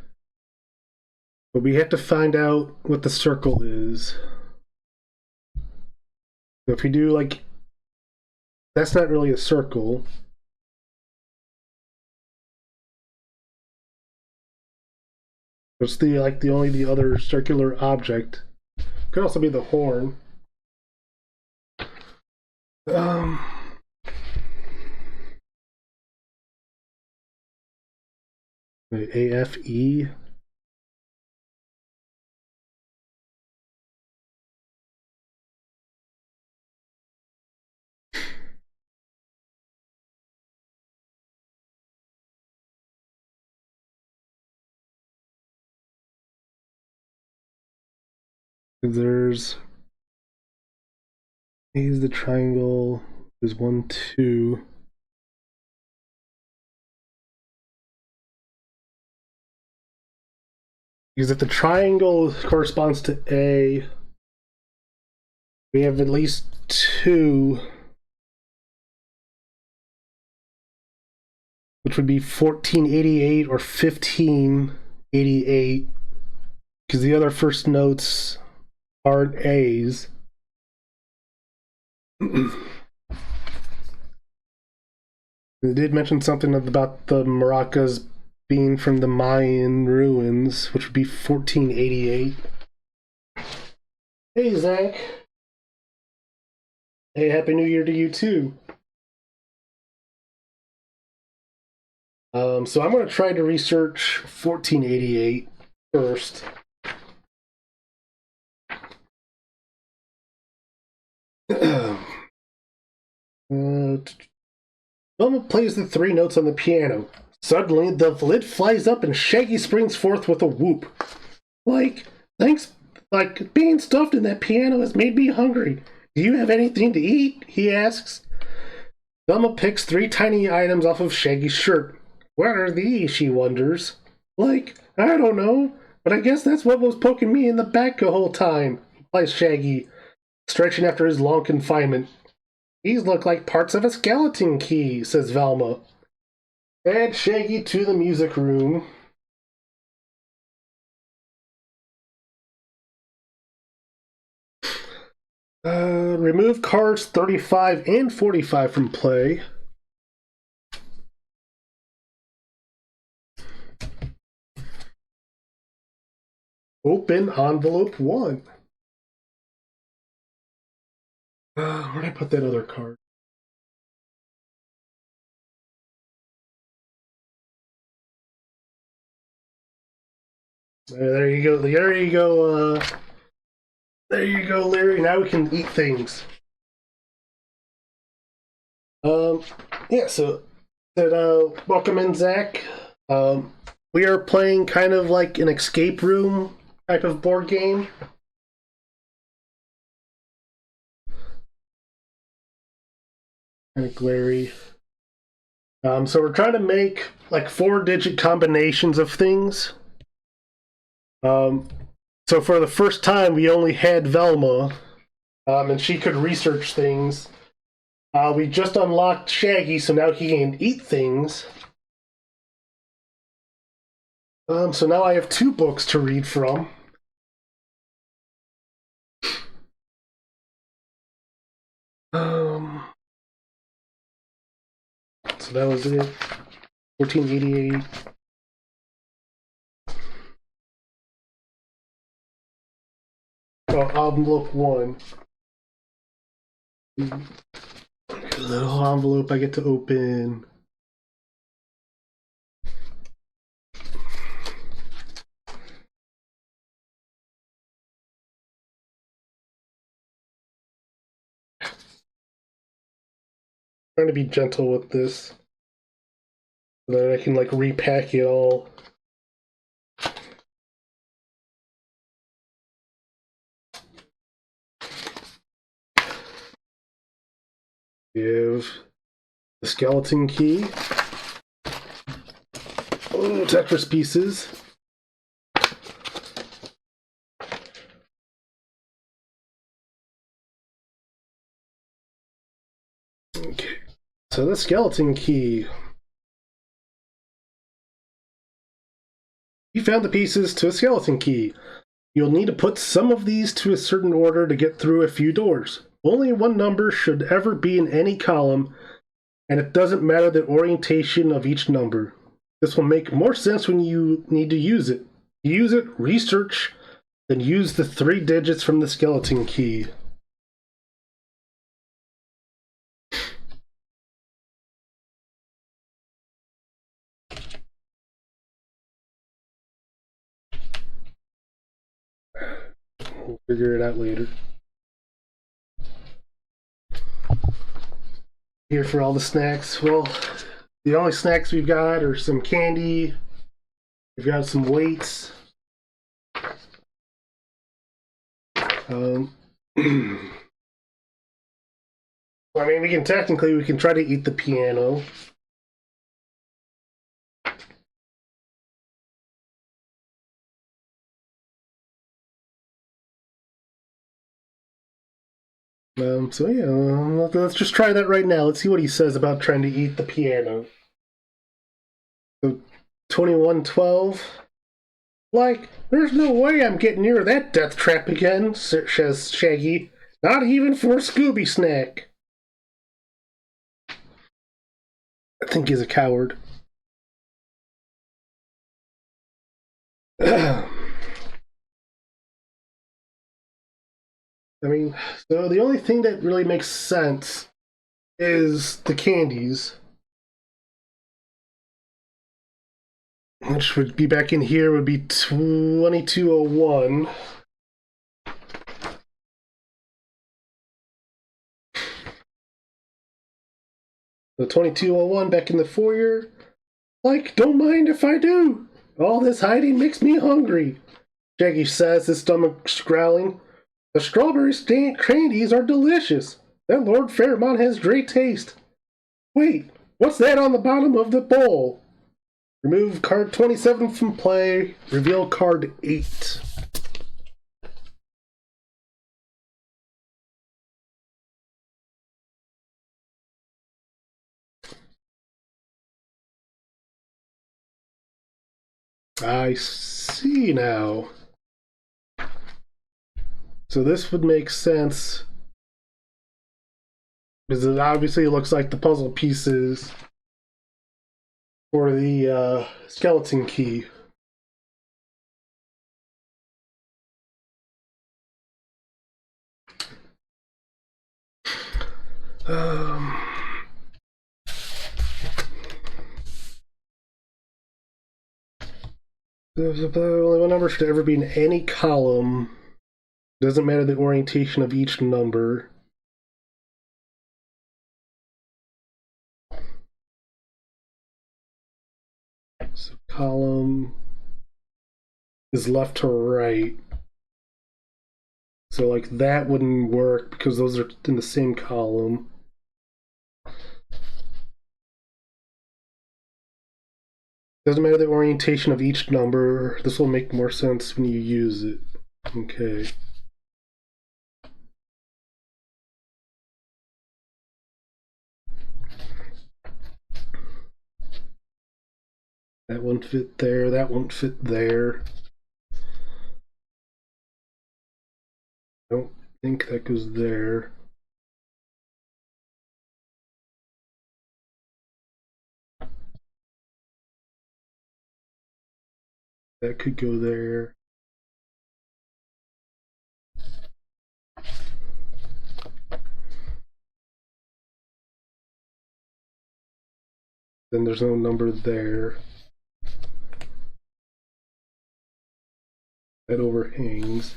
Speaker 1: but we have to find out what the circle is. So if we do like, that's not really a circle. It's the only the other circular object. Could also be the horn. Um. AFE. There's A is the triangle. There's 1, 2. Because if the triangle corresponds to A, we have at least 2, which would be 1488 or 1588, because the other first notes aren't A's. They did mention something about the maracas being from the Mayan ruins, which would be 1488. Hey, Zach. Hey, Happy New Year to you, too. So I'm going to try to research 1488 first. Velma plays the 3 notes on the piano. Suddenly, the lid flies up and Shaggy springs forth with a whoop. Thanks, being stuffed in that piano has made me hungry. Do you have anything to eat? He asks. Velma picks 3 tiny items off of Shaggy's shirt. What are these? She wonders. I don't know, but I guess that's what was poking me in the back the whole time, replies Shaggy, stretching after his long confinement. These look like parts of a skeleton key, says Velma. Add Shaggy to the music room. Remove cards 35 and 45 from play. Open envelope 1. Where'd I put that other card? There you go. There you go. There you go, Larry. Now we can eat things. Yeah. So, welcome in, Zach. We are playing kind of like an escape room type of board game. Kind of glary. So we're trying to make like 4-digit combinations of things. So for the first time, we only had Velma, and she could research things. We just unlocked Shaggy, so now he can eat things. So now I have 2 books to read from. So that was it. 1488. Oh, envelope 1. Little envelope I get to open. Trying to be gentle with this so that I can like repack it all. Give the skeleton key. Oh, Tetris pieces. Okay, so the skeleton key. You found the pieces to a skeleton key. You'll need to put some of these to a certain order to get through a few doors. Only 1 number should ever be in any column, and it doesn't matter the orientation of each number. This will make more sense when you need to use it. Use it, research, then use the 3 digits from the skeleton key. We'll figure it out later. Here for all the snacks. Well, the only snacks we've got are some candy. We've got some weights. I mean, we can try to eat the piano. So yeah, let's just try that right now. Let's see what he says about trying to eat the piano. So, 2112. There's no way I'm getting near that death trap again, says Shaggy. Not even for a Scooby snack. I think he's a coward. I mean, so the only thing that really makes sense is the candies. Which would be back in here, would be 2201. The 2201 back in the foyer. Like, don't mind if I do. All this hiding makes me hungry, Shaggy says, his stomach growling. The strawberry candies are delicious. That Lord Fairmont has great taste. Wait, what's that on the bottom of the bowl? Remove card 27 from play. Reveal card 8. I see now. So this would make sense. Because it obviously looks like the puzzle pieces for the skeleton key. There's only one number should ever be in any column. Doesn't matter the orientation of each number. So column is left to right. So like that wouldn't work because those are in the same column. Doesn't matter the orientation of each number. This will make more sense when you use it. Okay. That won't fit there. That won't fit there. I don't think that goes there. That could go there. Then there's no number there. That overhangs.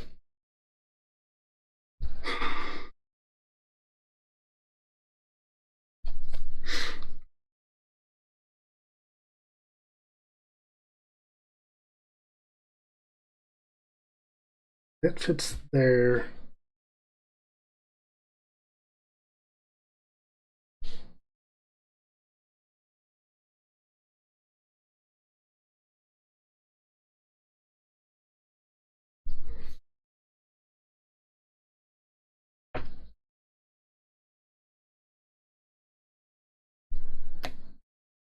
Speaker 1: That fits there.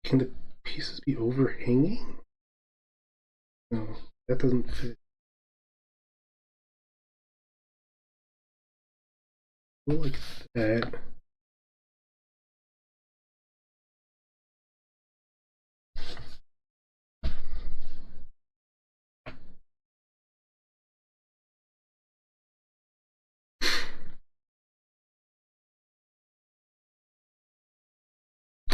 Speaker 1: Can the pieces be overhanging? No, that doesn't fit. Go like that.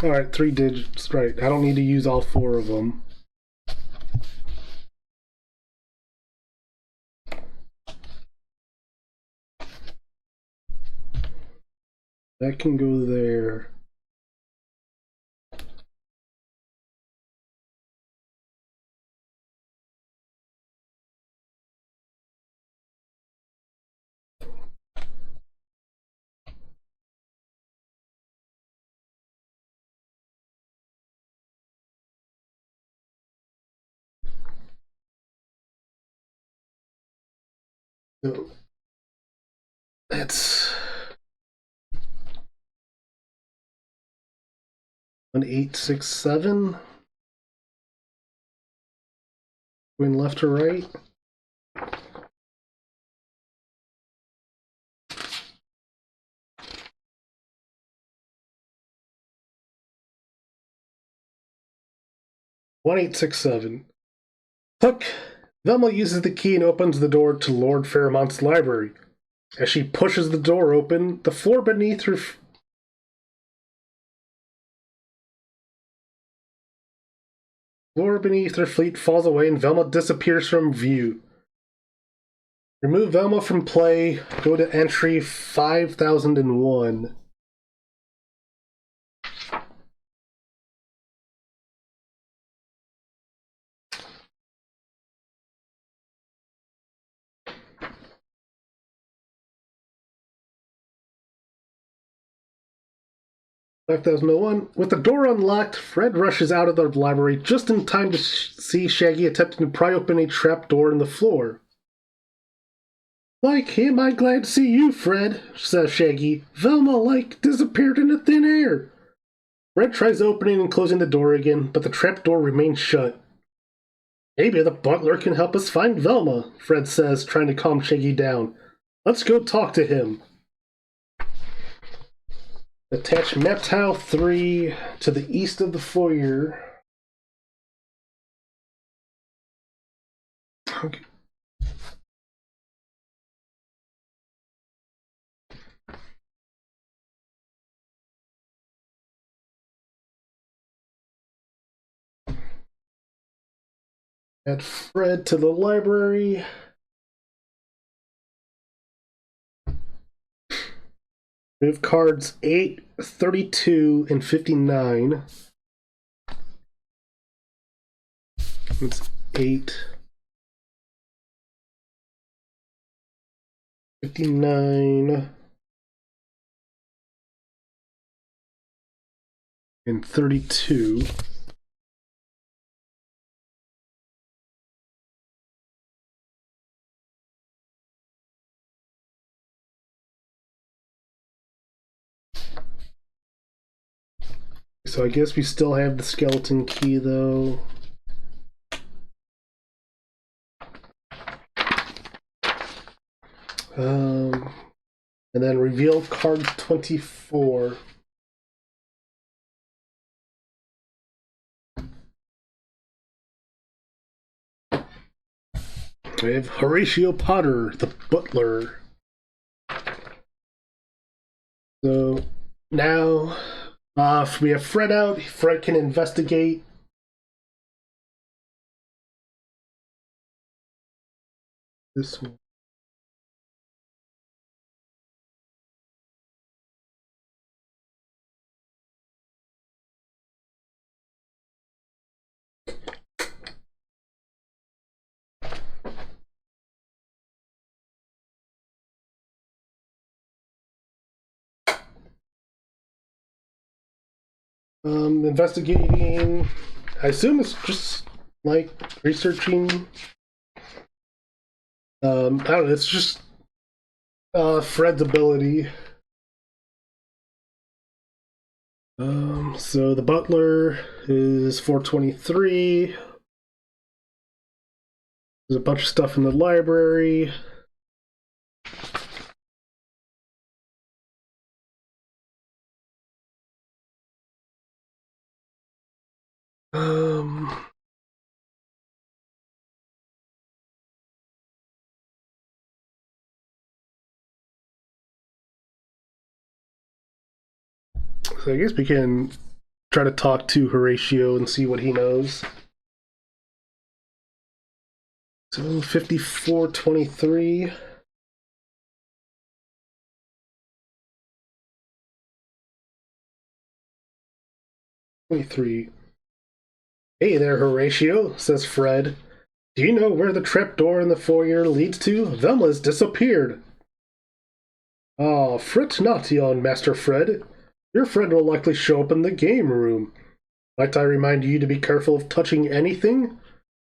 Speaker 1: Alright, 3 digits, right. I don't need to use all 4 of them. That can go there. So that's 1867. Going left to right. One 1867. Hook. Velma uses the key and opens the door to Lord Fairmont's library. As she pushes the door open, the floor beneath her feet falls away and Velma disappears from view. Remove Velma from play. Go to entry 5001. 5001. With the door unlocked, Fred rushes out of the library just in time to see Shaggy attempting to pry open a trap door in the floor. Like, am I glad to see you, Fred, says Shaggy. Velma, disappeared into thin air. Fred tries opening and closing the door again, but the trap door remains shut. Maybe the butler can help us find Velma, Fred says, trying to calm Shaggy down. Let's go talk to him. Attach map tile 3 to the east of the foyer. Okay. Add Fred to the library. We have cards 8, 32, and 59. It's 8, 59, and 32. So I guess we still have the skeleton key, though. And then reveal card 24. We have Horatio Potter, the butler. So now if we have Fred out, Fred can investigate. This one. Investigating. I assume it's just like researching. I don't know. It's just Fred's ability. So the butler is 423. There's a bunch of stuff in the library. So I guess we can try to talk to Horatio and see what he knows. So 5423. Hey there, Horatio, says Fred. Do you know where the trapdoor in the foyer leads to? Velma's disappeared. Oh, fret not, young Master Fred. Your friend will likely show up in the game room. Might I remind you to be careful of touching anything?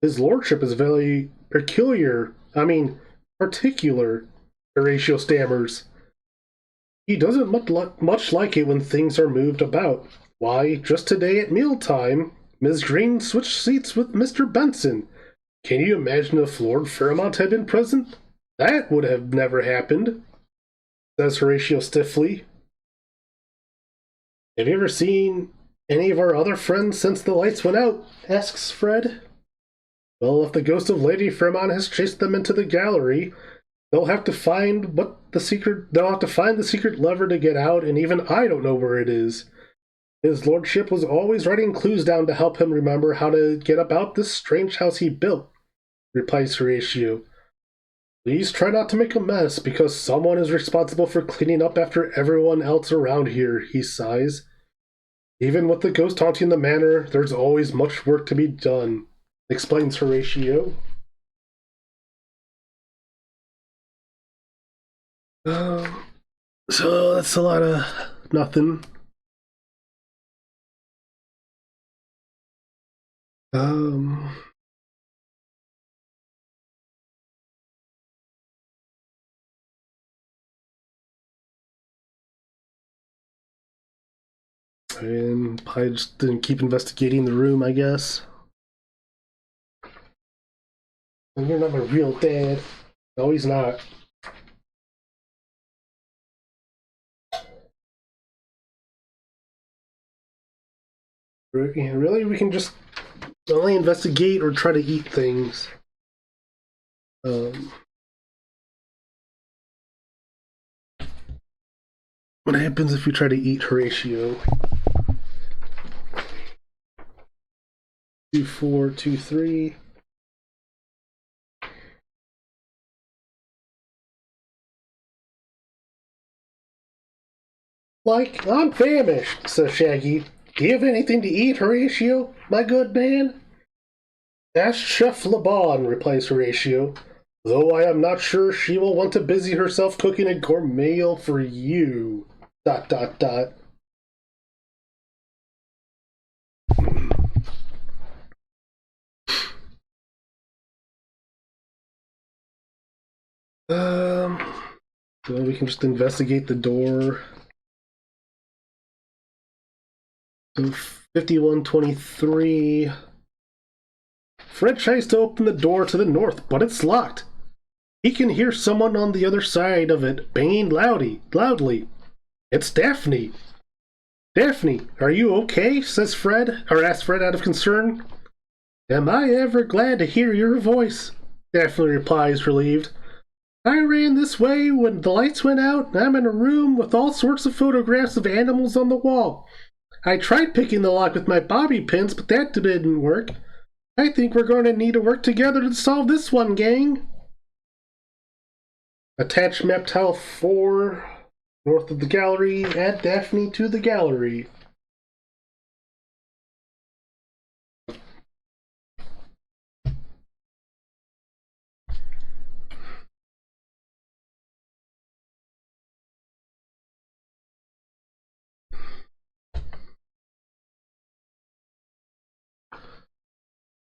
Speaker 1: His lordship is very particular, Horatio stammers. He doesn't much like it when things are moved about. Why, just today at mealtime, Ms. Green switched seats with Mr. Benson. Can you imagine if Lord Fairmont had been present? That would have never happened, says Horatio stiffly. Have you ever seen any of our other friends since the lights went out? Asks Fred. Well, if the ghost of Lady Fairmont has chased them into the gallery, they'll have to find the secret lever to get out, and even I don't know where it is. His lordship was always writing clues down to help him remember how to get about this strange house he built, replies Horatio. Please try not to make a mess, because someone is responsible for cleaning up after everyone else around here, he sighs. Even with the ghost haunting the manor, there's always much work to be done, explains Horatio. So that's a lot of nothing. Um, and I just didn't keep investigating the room, I guess. And you're not my real dad. No, he's not. Really? We can just only investigate or try to eat things. Um, what happens if we try to eat Horatio? 2, 4, 2, 3. Like, I'm famished, says Shaggy. Do you have anything to eat, Horatio, my good man? Ask Chef LeBon, replies Horatio, though I am not sure she will want to busy herself cooking a gourmet meal for you. ... Um, so we can just investigate the door. So 5123. Fred tries to open the door to the north, but it's locked. He can hear someone on the other side of it banging loudly. It's Daphne. Daphne, are you okay? Says Fred, or asks Fred out of concern. Am I ever glad to hear your voice? Daphne replies, relieved. I ran this way when the lights went out. I'm in a room with all sorts of photographs of animals on the wall. I tried picking the lock with my bobby pins, but that didn't work. I think we're going to need to work together to solve this one, gang. Attach map tile 4 north of the gallery. Add Daphne to the gallery.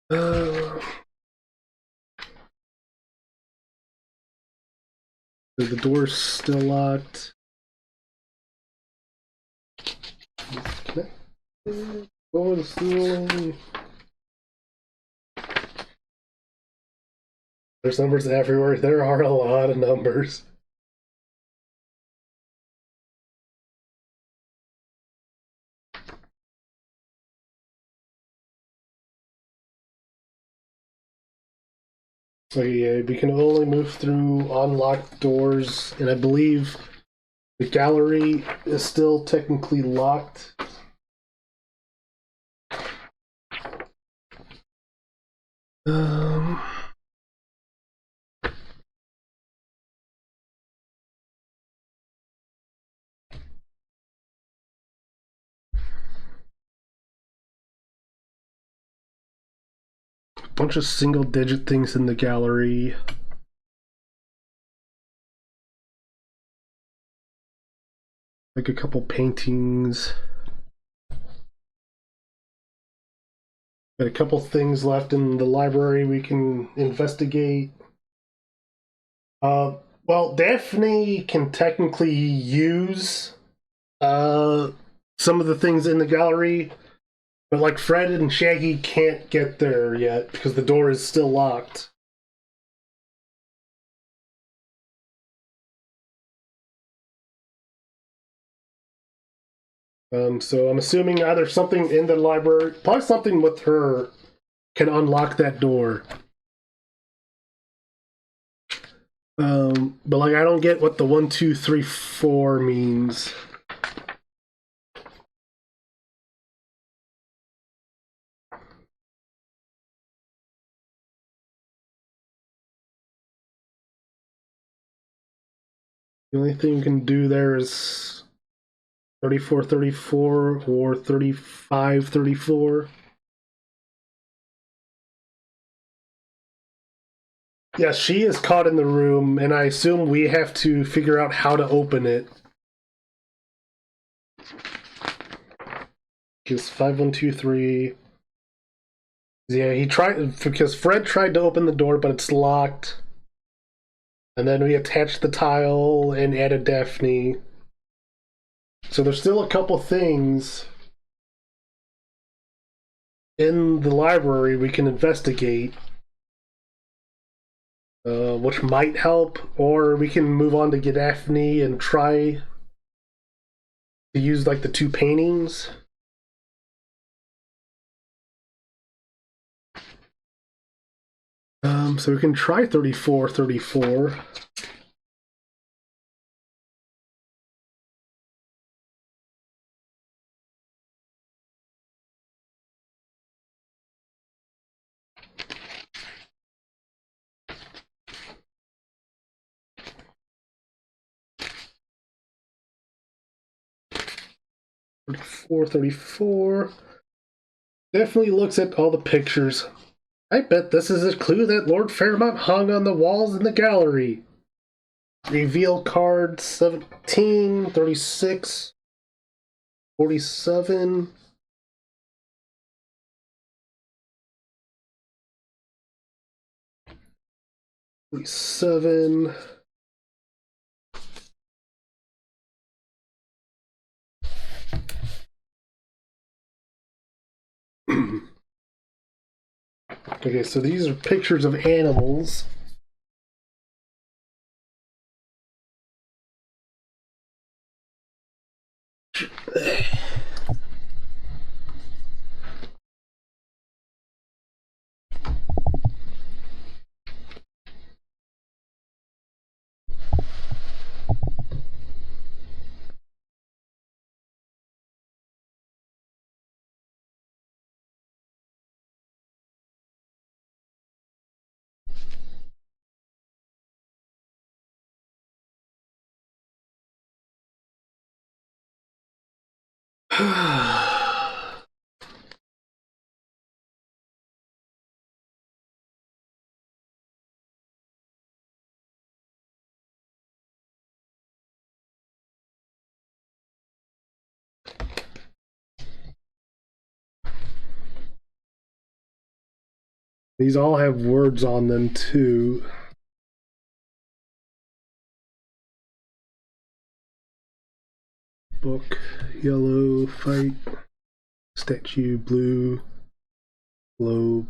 Speaker 1: Uh, the door's still locked. Going slowly. There's numbers everywhere. There are a lot of numbers. So yeah, we can only move through unlocked doors, and I believe the gallery is still technically locked. Um, bunch of single-digit things in the gallery. Like a couple paintings. Got a couple things left in the library we can investigate. Well, Daphne can technically use some of the things in the gallery, but like Fred and Shaggy can't get there yet because the door is still locked. So I'm assuming either something in the library, probably something with her, can unlock that door. But like I don't get what the 1, 2, 3, 4 means. The only thing you can do there is 34, 34 or 35, 34. Yeah, she is caught in the room, and I assume we have to figure out how to open it. Because 5123. Yeah, he tried because Fred tried to open the door, but it's locked. And then we attached the tile and added Daphne. So there's still a couple things in the library we can investigate, which might help, or we can move on to get Daphne and try to use like the two paintings. So we can try 34, 34. Thirty-four, 34. Definitely looks at all the pictures. I bet this is a clue that Lord Fairmont hung on the walls in the gallery. Reveal card 17, 36, 47. Seven. Okay, so these are pictures of animals. These all have words on them too. Book, yellow, fight, statue, blue, globe.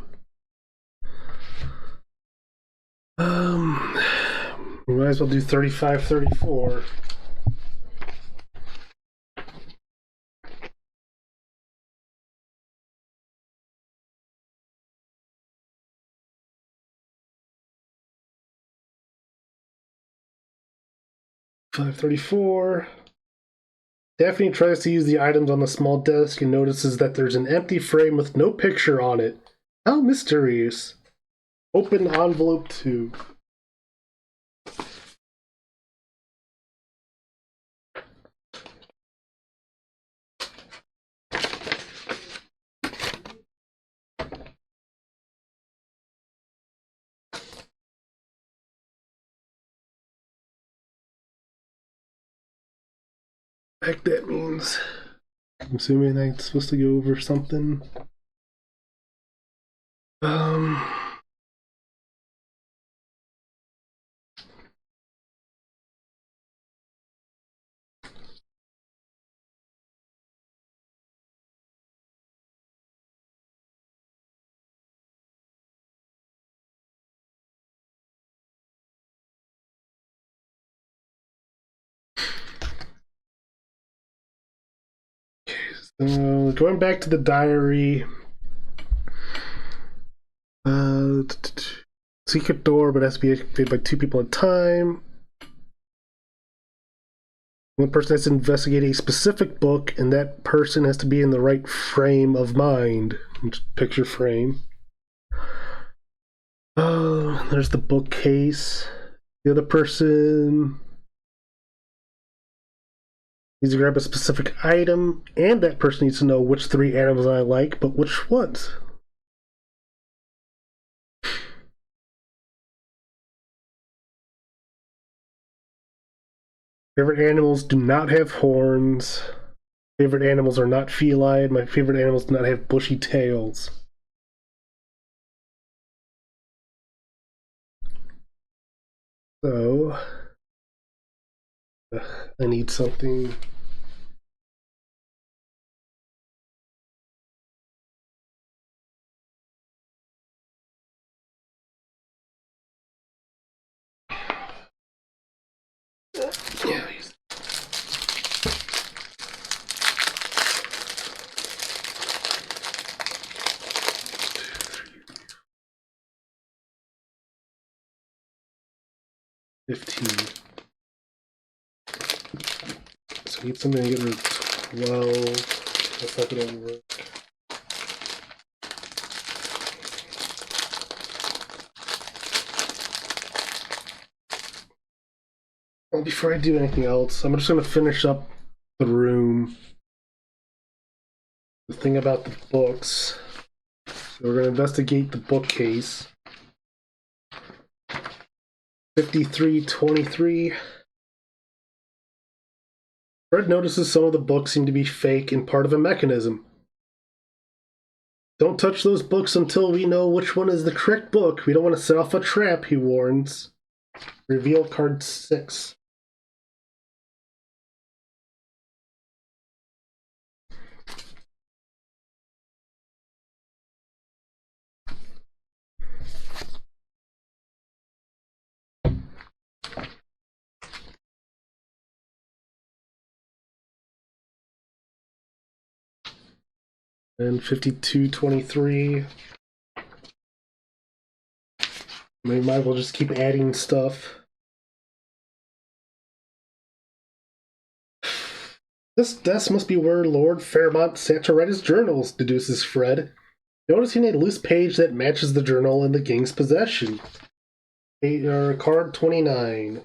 Speaker 1: We might as well do 35, 34. $5.34. Daphne tries to use the items on the small desk and notices that there's an empty frame with no picture on it. How mysterious. Open envelope 2. Heck that means. I'm assuming I'm supposed to go over something. Going back to the diary. Secret door, but it has to be activated by 2 people at a time. One person has to investigate a specific book, and that person has to be in the right frame of mind. Picture frame. There's the bookcase. The other person needs to grab a specific item, and that person needs to know which 3 animals I like, but which ones? Favorite animals do not have horns. Favorite animals are not feline. My favorite animals do not have bushy tails. So, I need something. Yeah. 15. So I need something to get rid of 12. That's not gonna work. Well, before I do anything else, I'm just gonna finish up the room. The thing about the books. So we're gonna investigate the bookcase. 5323. Fred notices some of the books seem to be fake and part of a mechanism. Don't touch those books until we know which one is the correct book. We don't want to set off a trap, he warns. Reveal card 6. And 5223. We might as well just keep adding stuff. This desk must be where Lord Fairmont sat to write his journals, deduces Fred, noticing a loose page that matches the journal in the gang's possession. Card 29.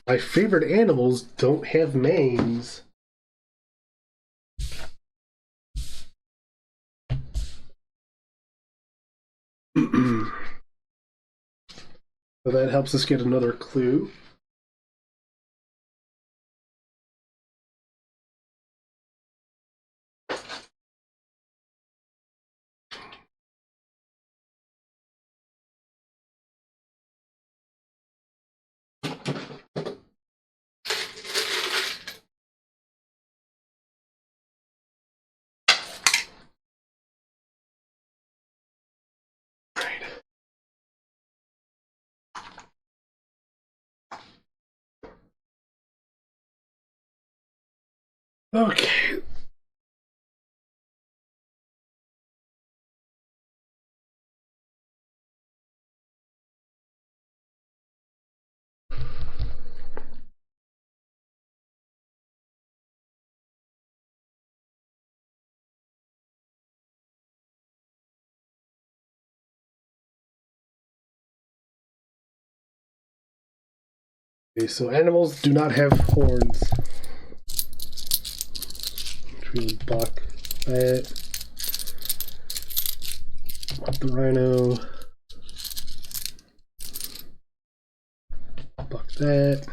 Speaker 1: My favorite animals don't have names. So that helps us get another clue. Okay. Okay, so animals do not have horns. Really buck that. Want the rhino. Buck that.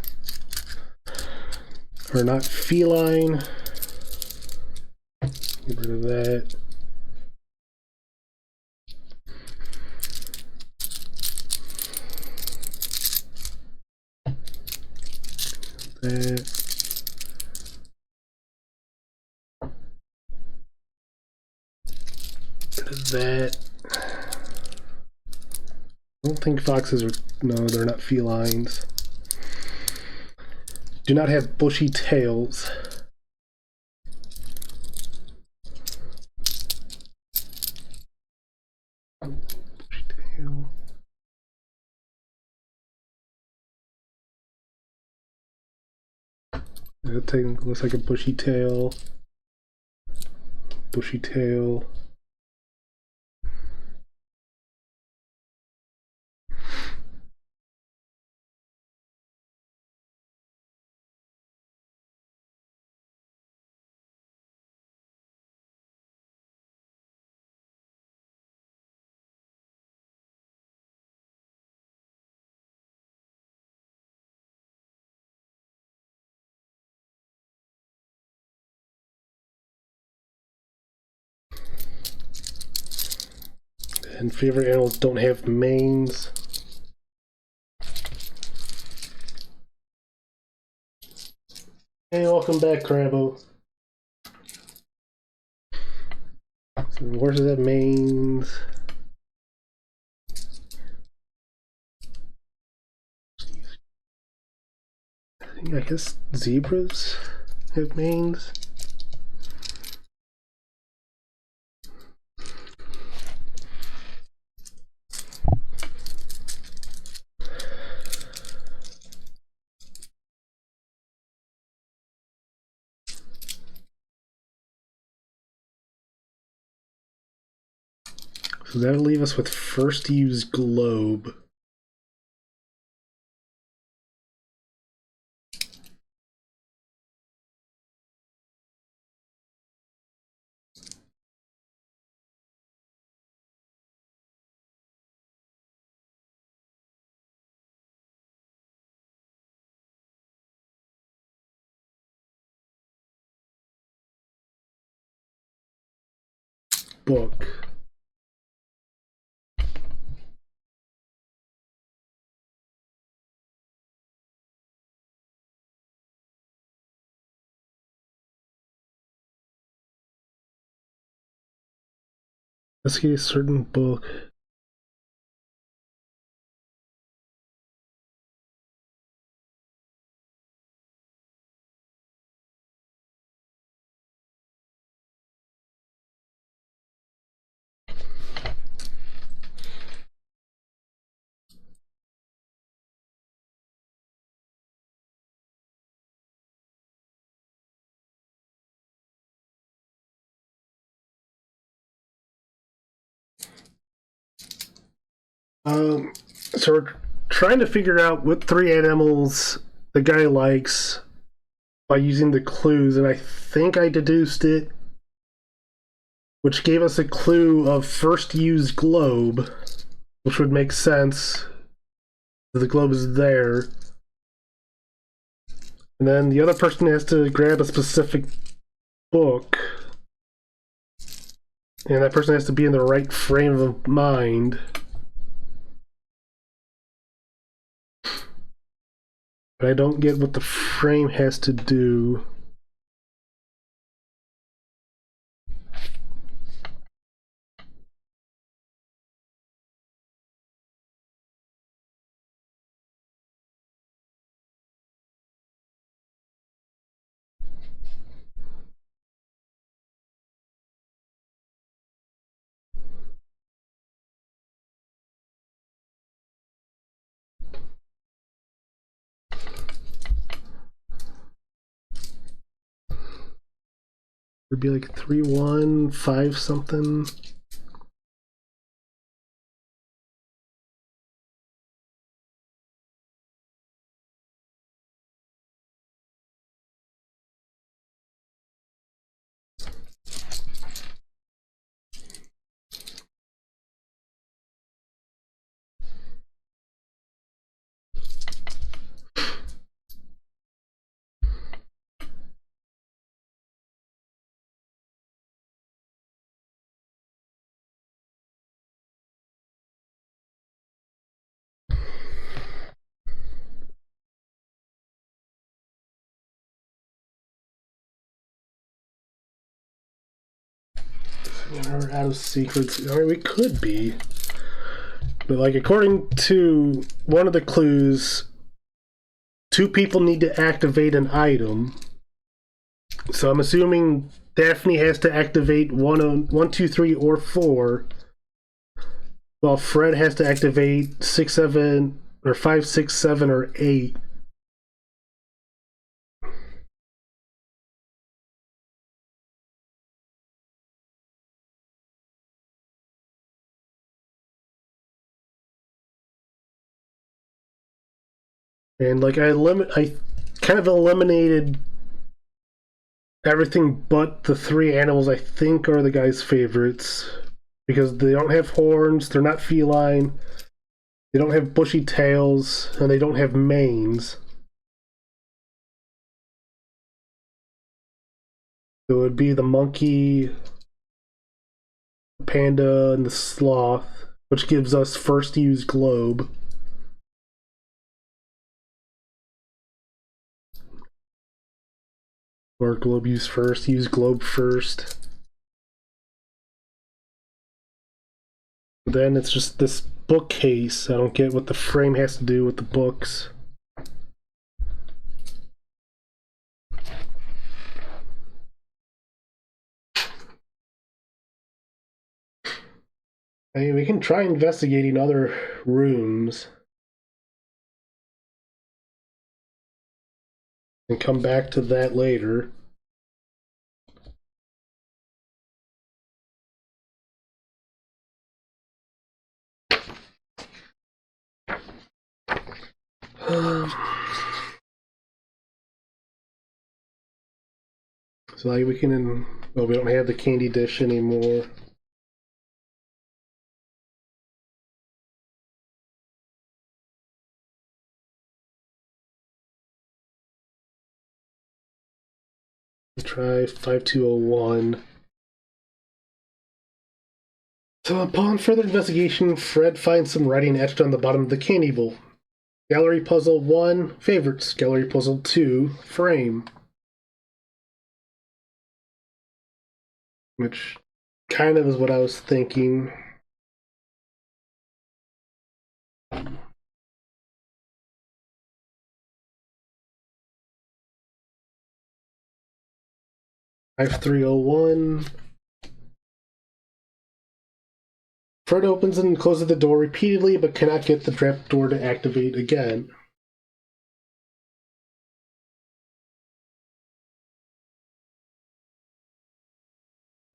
Speaker 1: Are not feline. Get rid of that. That. That. I don't think foxes are. No, they're not felines. Do not have bushy tails. Bushy tail. That looks like a bushy tail. Bushy tail. And favorite animals don't have manes. Hey, welcome back, Crabbo. So where's that manes? I guess zebras have manes. So that'll leave us with first use globe. Book. Let's get a certain book. So we're trying to figure out what 3 animals the guy likes by using the clues, and I think I deduced it, which gave us a clue of first use globe, which would make sense. The globe is there. And then the other person has to grab a specific book. And that person has to be in the right frame of mind. But I don't get what the frame has to do. It'd be like 3-1, 5 something. We're out of secrets. I mean, we could be. But, like, according to one of the clues, 2 people need to activate an item. So I'm assuming Daphne has to activate 1, 2, 3, or 4. While Fred has to activate 6, 7, or 5, 6, 7, or 8. And like I kind of eliminated everything but the 3 animals I think are the guy's favorites, because they don't have horns, they're not feline, they don't have bushy tails, and they don't have manes. So it would be the monkey, panda, and the sloth. which gives us first use globe. Or globe use globe first. Then it's just this bookcase. I don't get what the frame has to do with the books. I mean, we can try investigating other rooms and come back to that later. So like we can, well, we don't have the candy dish anymore. Let's try 5201. So upon further investigation, Fred finds some writing etched on the bottom of the candy bowl. Gallery Puzzle 1, Favorites. Gallery Puzzle 2, Frame. Which kind of is what I was thinking. F301. Fred opens and closes the door repeatedly, but cannot get the trap door to activate again.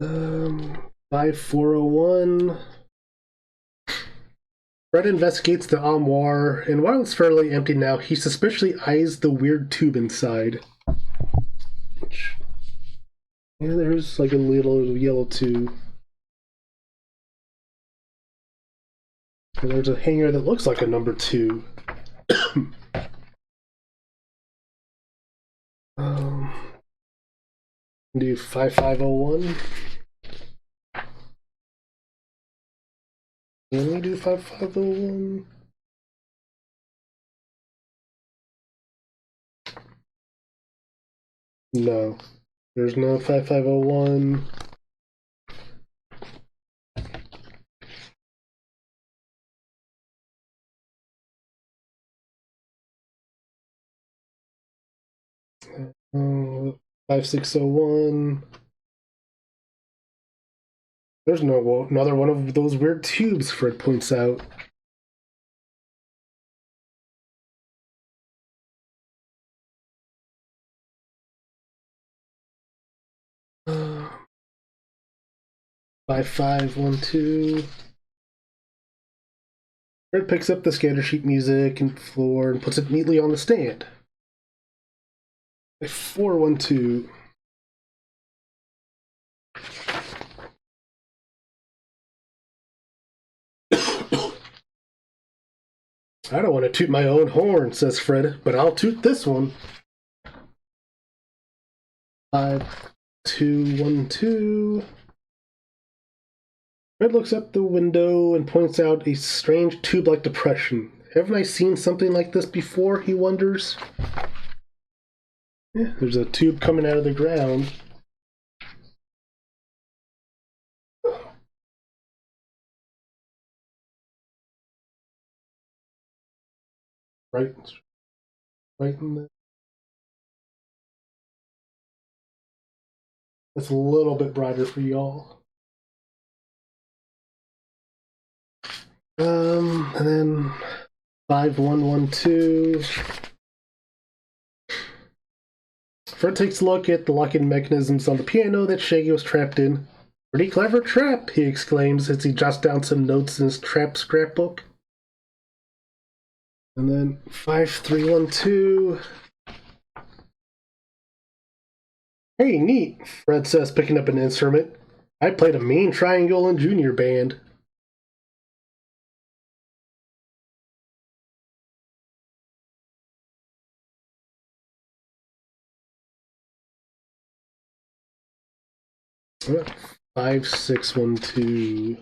Speaker 1: Um, 5401. Fred investigates the armoire, and while it's fairly empty now, he suspiciously eyes the weird tube inside. Yeah, there's like a little yellow tube. And there's a hanger that looks like a number 2. Do 5501. Can we do 5501? No. There's no 5501. Oh, 5601. There's no another one of those weird tubes, Fred points out. Uh, 5512. Fred picks up the scatter sheet music and floor and puts it neatly on the stand. 412. I don't want to toot my own horn, says Fred, but I'll toot this one. 5212. Fred looks up the window and points out a strange tube-like depression. Haven't I seen something like this before, he wonders. Yeah, there's a tube coming out of the ground. Right in there. It's a little bit brighter for y'all. And then 5112. Fred takes a look at the locking mechanisms on the piano that Shaggy was trapped in. Pretty clever trap, he exclaims as he jots down some notes in his trap scrapbook. And then 5312. Hey, neat, Fred says, picking up an instrument. I played a mean triangle in junior band. Oh, 5612.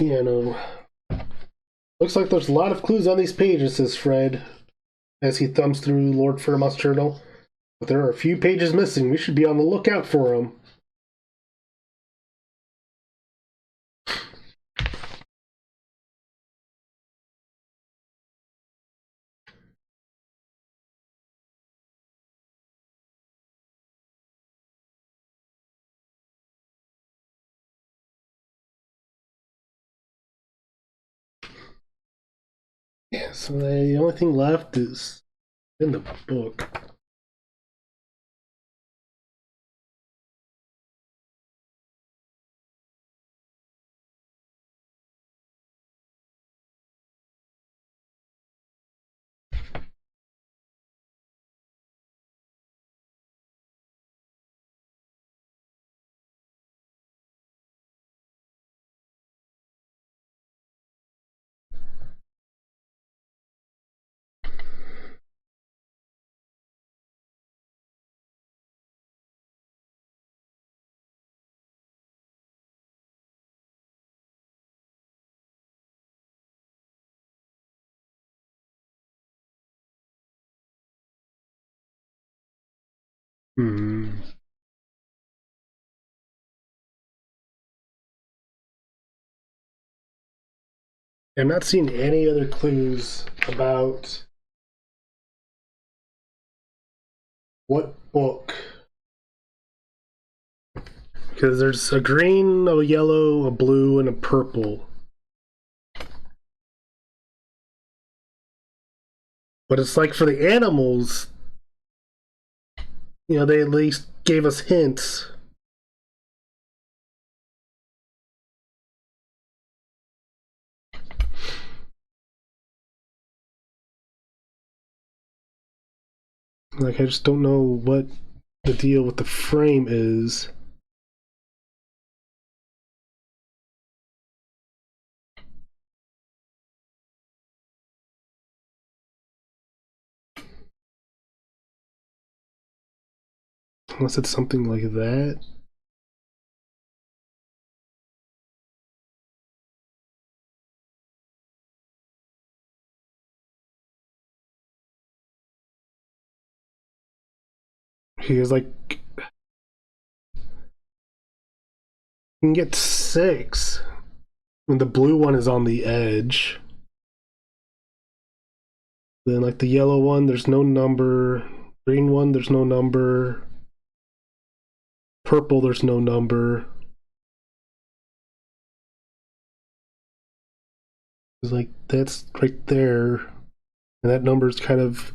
Speaker 1: piano. Looks like there's a lot of clues on these pages, says Fred, as he thumbs through Lord Fairmont's journal. But there are a few pages missing. We should be on the lookout for them. Yeah, so the only thing left is in the book. Hmm. I'm not seeing any other clues about what book. Because there's a green, a yellow, a blue, and a purple. But it's like for the animals, they at least gave us hints. Like, I just don't know what the deal with the frame is. Unless it's something like that. He was like, you can get 6. And the blue one is on the edge. Then, like, the yellow one, there's no number. Green one, there's no number. Purple, there's no number. It's like, that's right there. And that number's kind of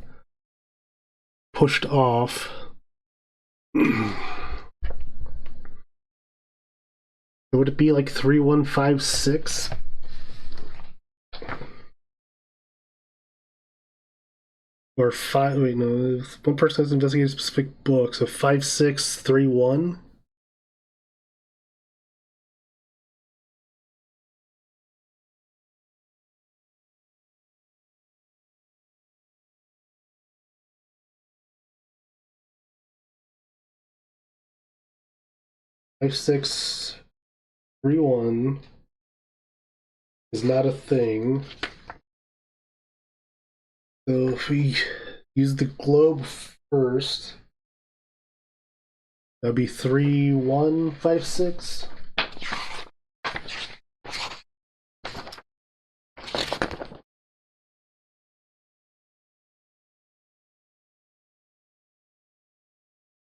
Speaker 1: pushed off. Would it be like 3156? Or 5, wait, no. One person has investigated a specific book, so 5631? Five, 631 is not a thing. So if we use the globe first, that'd be 3156.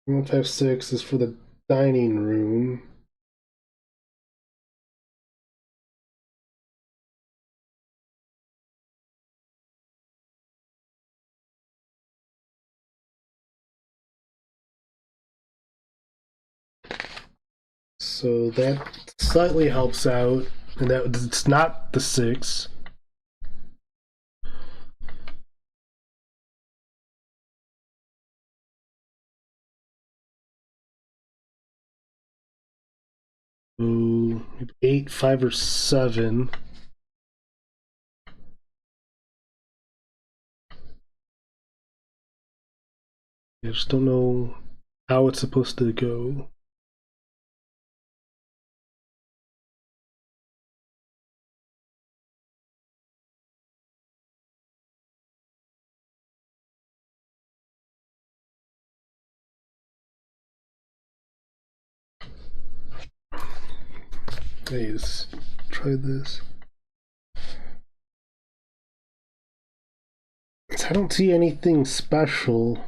Speaker 1: One five six is for the dining room. So that slightly helps out, and that it's not the 6. So 8, 5, or 7. I just don't know how it's supposed to go. Hey, let's try this. I don't see anything special.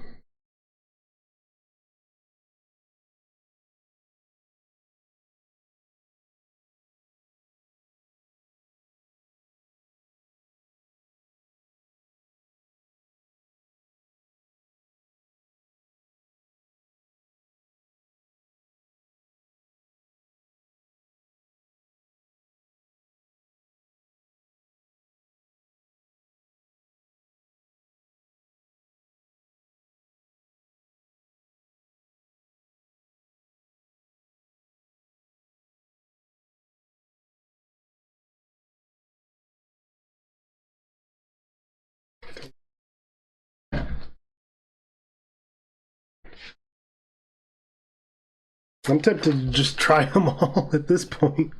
Speaker 1: I'm tempted to just try them all at this point.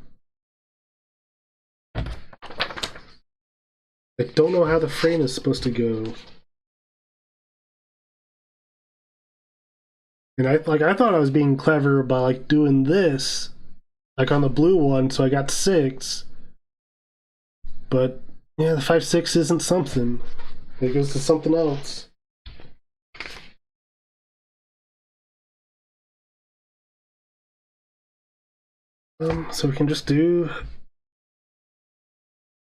Speaker 1: I don't know how the frame is supposed to go. And I thought I was being clever by like doing this, like on the blue one, so I got 6. But yeah, the 5-6 isn't something. It goes to something else. So we can just do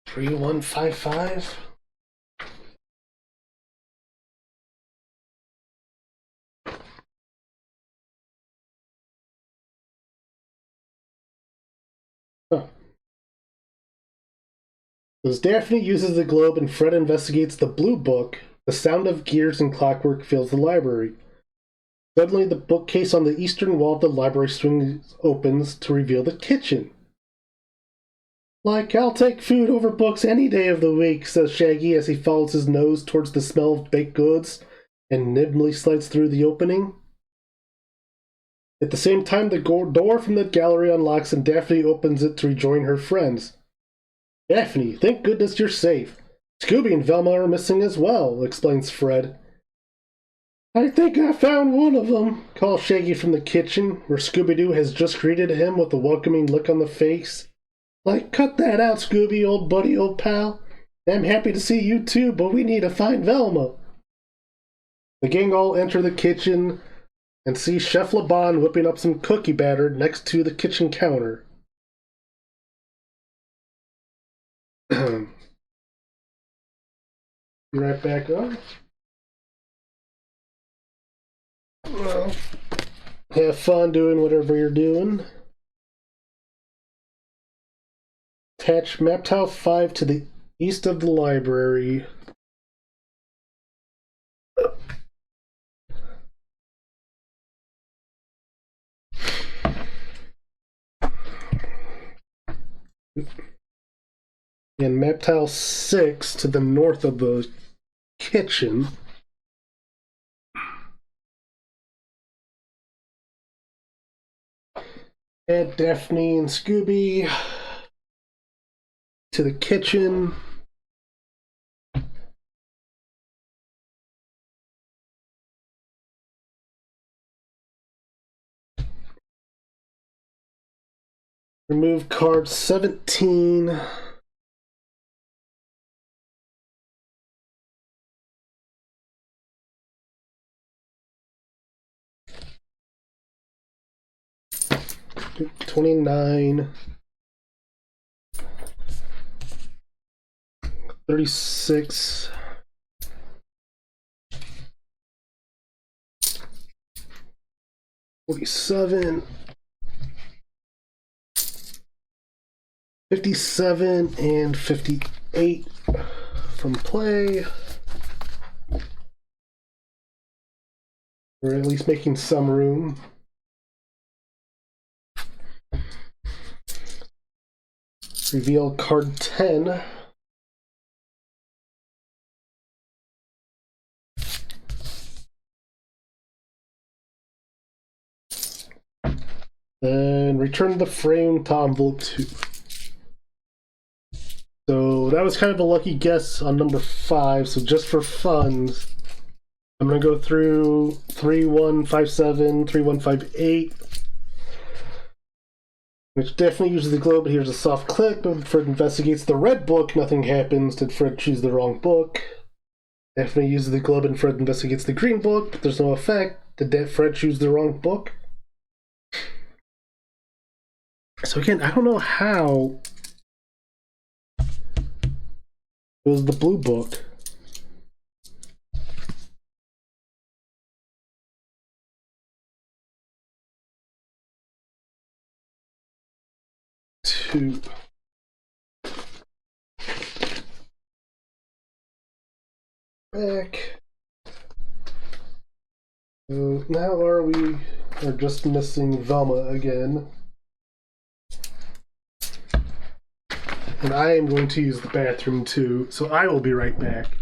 Speaker 1: 3155. Huh. As Daphne uses the globe and Fred investigates the blue book, the sound of gears and clockwork fills the library. Suddenly, the bookcase on the eastern wall of the library swings opens to reveal the kitchen. Like, I'll take food over books any day of the week, says Shaggy as he follows his nose towards the smell of baked goods and nimbly slides through the opening. At the same time, the door from the gallery unlocks and Daphne opens it to rejoin her friends. Daphne, thank goodness you're safe. Scooby and Velma are missing as well, explains Fred. I think I found one of them, calls Shaggy from the kitchen, where Scooby-Doo has just greeted him with a welcoming look on the face. Like, cut that out, Scooby, old buddy, old pal. I'm happy to see you too, but we need to find Velma. The gang all enter the kitchen and see Chef LeBon whipping up some cookie batter next to the kitchen counter. Right back up. Well, have fun doing whatever you're doing. Attach map tile 5 to the east of the library. And map tile 6 to the north of the kitchen. Add Daphne and Scooby to the kitchen. Remove card 17. $29. 36. 47. 57 and 58 from play. We're at least making some room. Reveal card 10. Then return the frame to envelope 2. So that was kind of a lucky guess on number 5. So just for fun, I'm going to go through 3157, 3158. Which definitely uses the globe, but here's a soft click. But Fred investigates the red book, nothing happens. Did Fred choose the wrong book? Definitely uses the globe and Fred investigates the green book, but there's no effect. Did Fred choose the wrong book? So again, I don't know how it was the blue book. Two. Back. So now we are just missing Velma again. And I am going to use the bathroom too, so I will be right back.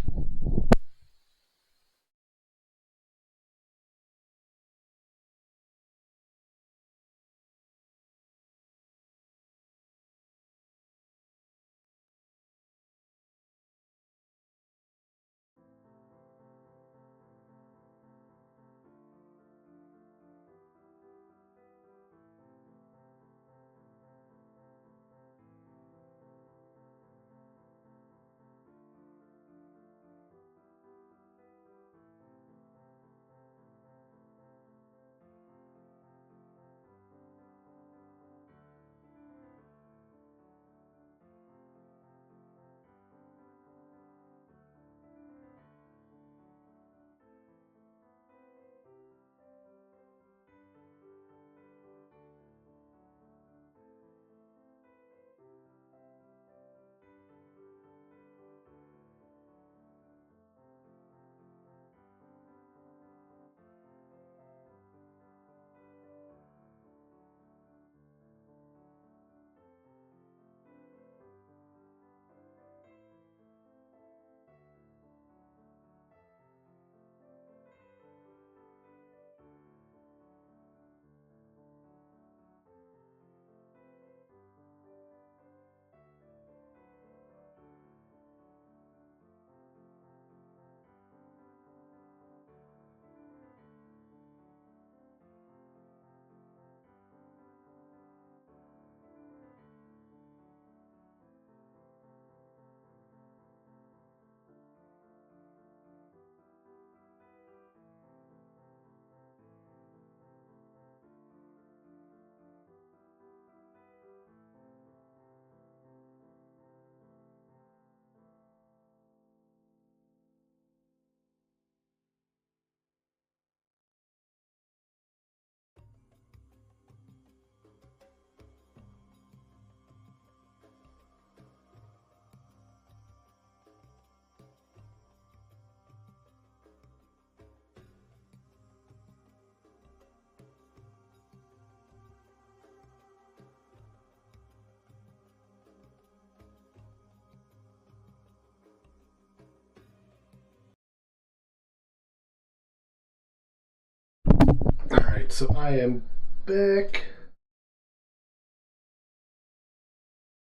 Speaker 1: Alright, so I am back.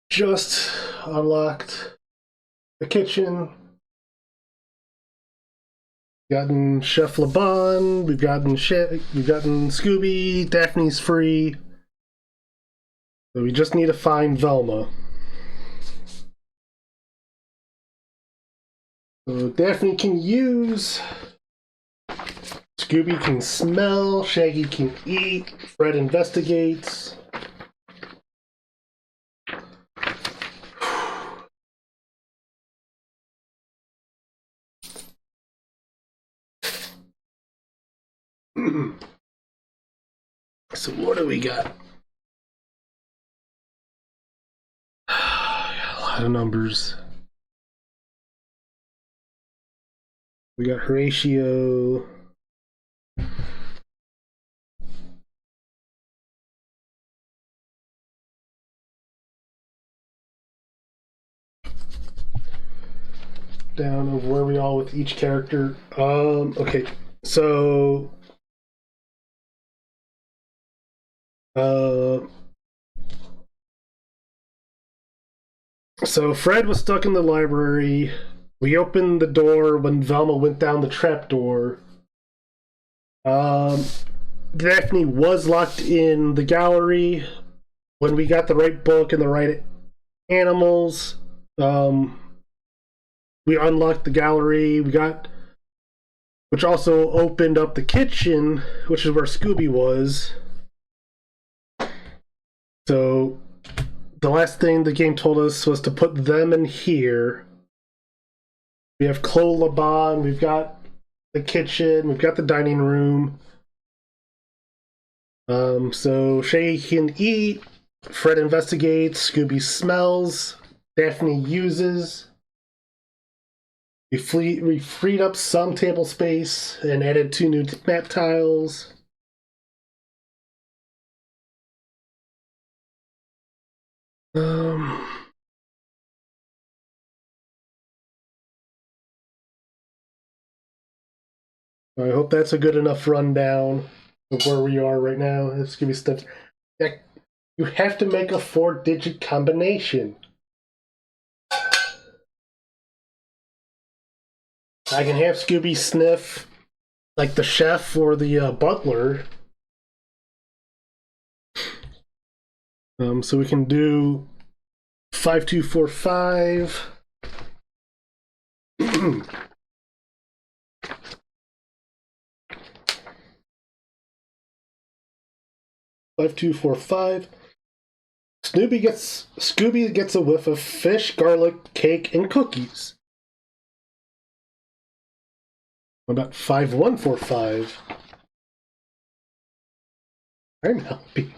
Speaker 1: Just unlocked the kitchen. We've gotten Chef Laban, we've gotten Scooby, Daphne's free. So we just need to find Velma. So Daphne can use, Scooby can smell, Shaggy can eat, Fred investigates. So what do we got? Got a lot of numbers. We got Horatio. Down of where we all with each character. Okay, so so Fred was stuck in the library. We opened the door when Velma went down the trapdoor. Daphne was locked in the gallery, when we got the right book and the right animals, we unlocked the gallery. Which also opened up the kitchen, which is where Scooby was. So the last thing the game told us was to put them in here. We have Clo Laban, we've got the kitchen, we've got the dining room. So Shay can eat, Fred investigates, Scooby smells, Daphne uses. We freed up some table space and added 2 new map tiles. I hope that's a good enough rundown of where we are right now. It's gonna be stuff. You have to make a 4-digit combination. I can have Scooby sniff like the chef or the butler. So we can do 5245. 5245. Scooby gets a whiff of fish, garlic, cake, and cookies. What about 5145? I'm happy.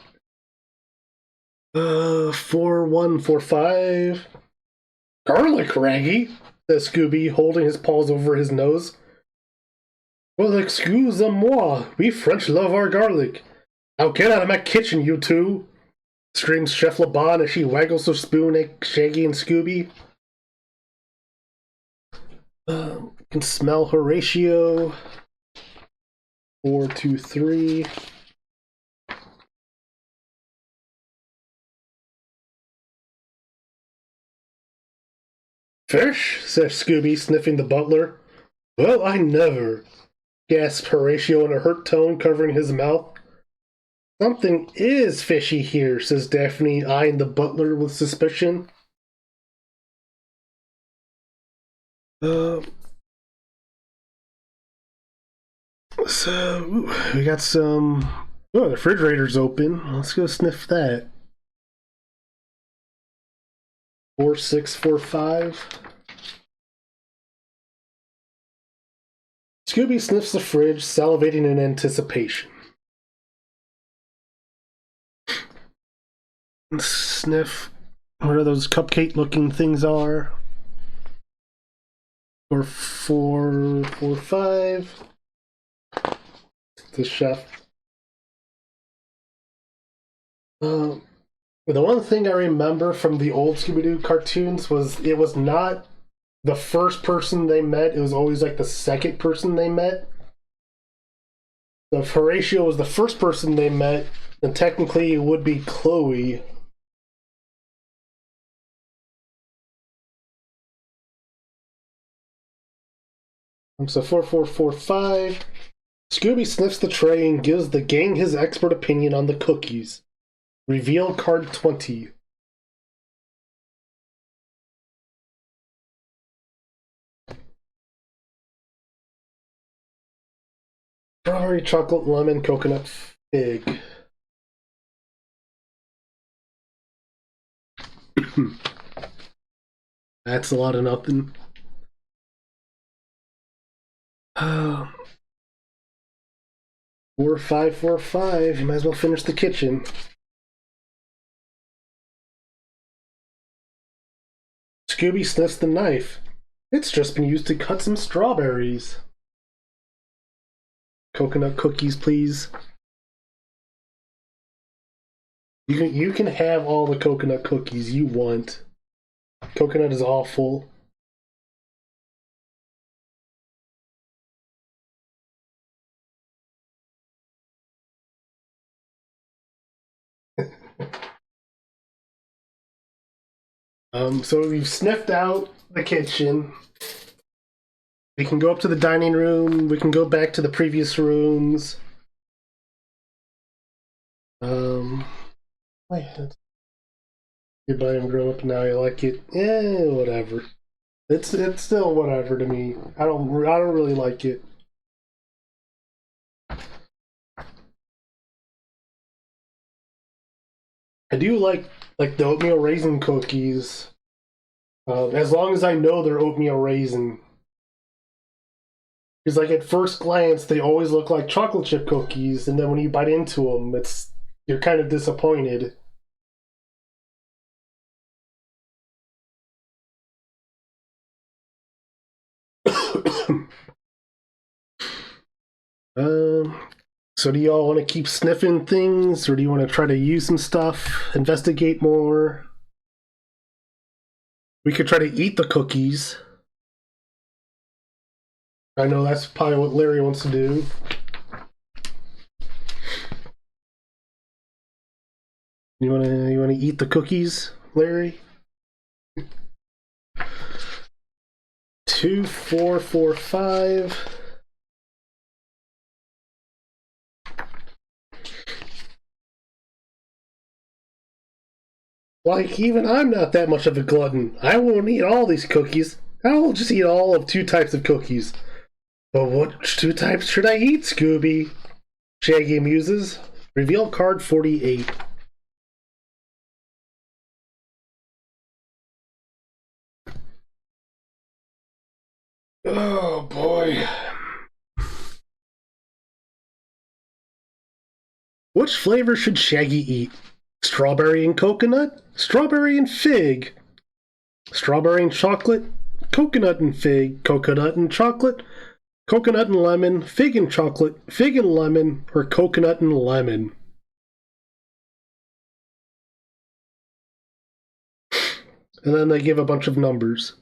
Speaker 1: 4145. Garlic Raggy, says Scooby, holding his paws over his nose. Well, excuse-moi, we French love our garlic. Now get out of my kitchen, you two! Screams Chef Laban as she waggles her spoon at Shaggy and Scooby. You can smell Horatio. 423. Fish? Says Scooby, sniffing the butler. Well, I never, gasped Horatio in a hurt tone, covering his mouth. Something is fishy here, says Daphne, eyeing the butler with suspicion. So, we got some... Oh, the refrigerator's open. Let's go sniff that. 4645. Scooby sniffs the fridge, salivating in anticipation. Sniff where those cupcake-looking things are. 4445. The chef. The one thing I remember from the old Scooby-Doo cartoons was it was not the first person they met, it was always like the second person they met. So if Horatio was the first person they met, then technically it would be Chloe. So 4445. Scooby sniffs the tray and gives the gang his expert opinion on the cookies. Reveal card 20. Strawberry, chocolate, lemon, coconut, fig. That's a lot of nothing. 4545. You might as well finish the kitchen. Scooby sniffs the knife. It's just been used to cut some strawberries. Coconut cookies, please. You can have all the coconut cookies you want. Coconut is awful. So we've sniffed out the kitchen. We can go up to the dining room. We can go back to the previous rooms. You buy them grow up and now you like it. Whatever. It's still whatever to me. I don't really like it. I do like the oatmeal raisin cookies. As long as I know they're oatmeal raisin. Because like at first glance, they always look like chocolate chip cookies, and then when you bite into them, you're kind of disappointed. um, so do y'all want to keep sniffing things, or do you want to try to use some stuff, investigate more? We could try to eat the cookies. I know that's probably what Larry wants to do. You wanna eat the cookies, Larry? 2445. Like, even I'm not that much of a glutton. I won't eat all these cookies. I will just eat all of 2 types of cookies. But which 2 types should I eat, Scooby? Shaggy muses. Reveal card 48. Oh boy. Which flavor should Shaggy eat? Strawberry and coconut? Strawberry and fig? Strawberry and chocolate? Coconut and fig? Coconut and chocolate? Coconut and lemon? Fig and chocolate? Fig and lemon? Or coconut and lemon? And then they give a bunch of numbers.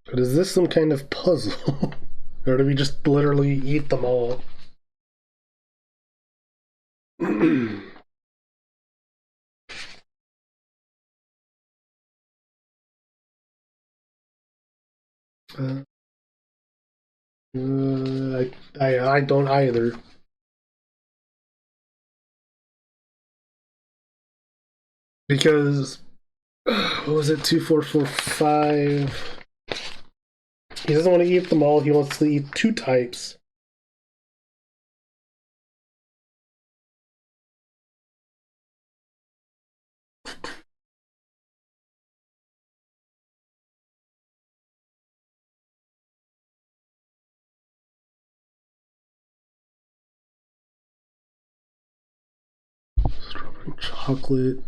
Speaker 1: But is this some kind of puzzle? Or do we just literally eat them all? uh, I don't either. Because what was it? 2445. He doesn't want to eat them all. He wants to eat 2 types. Strawberry chocolate.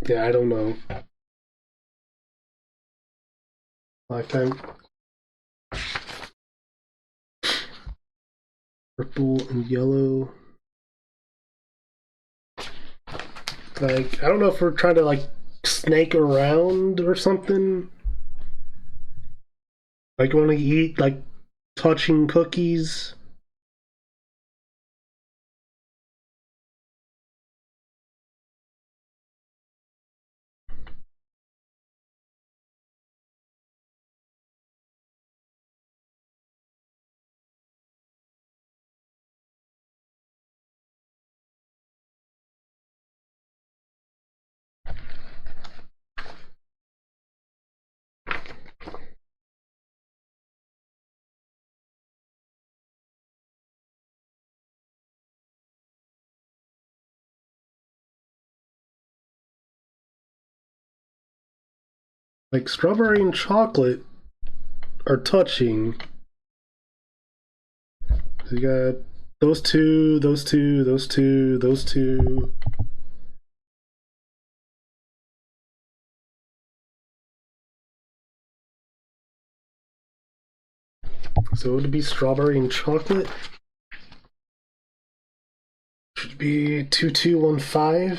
Speaker 1: Yeah, I don't know. Lifetime. Purple and yellow. Like, I don't know if we're trying to like snake around or something. Like, want to eat like touching cookies. Like strawberry and chocolate are touching. So you got those two, those two, those two, those two. So it would be strawberry and chocolate. Should be 2215.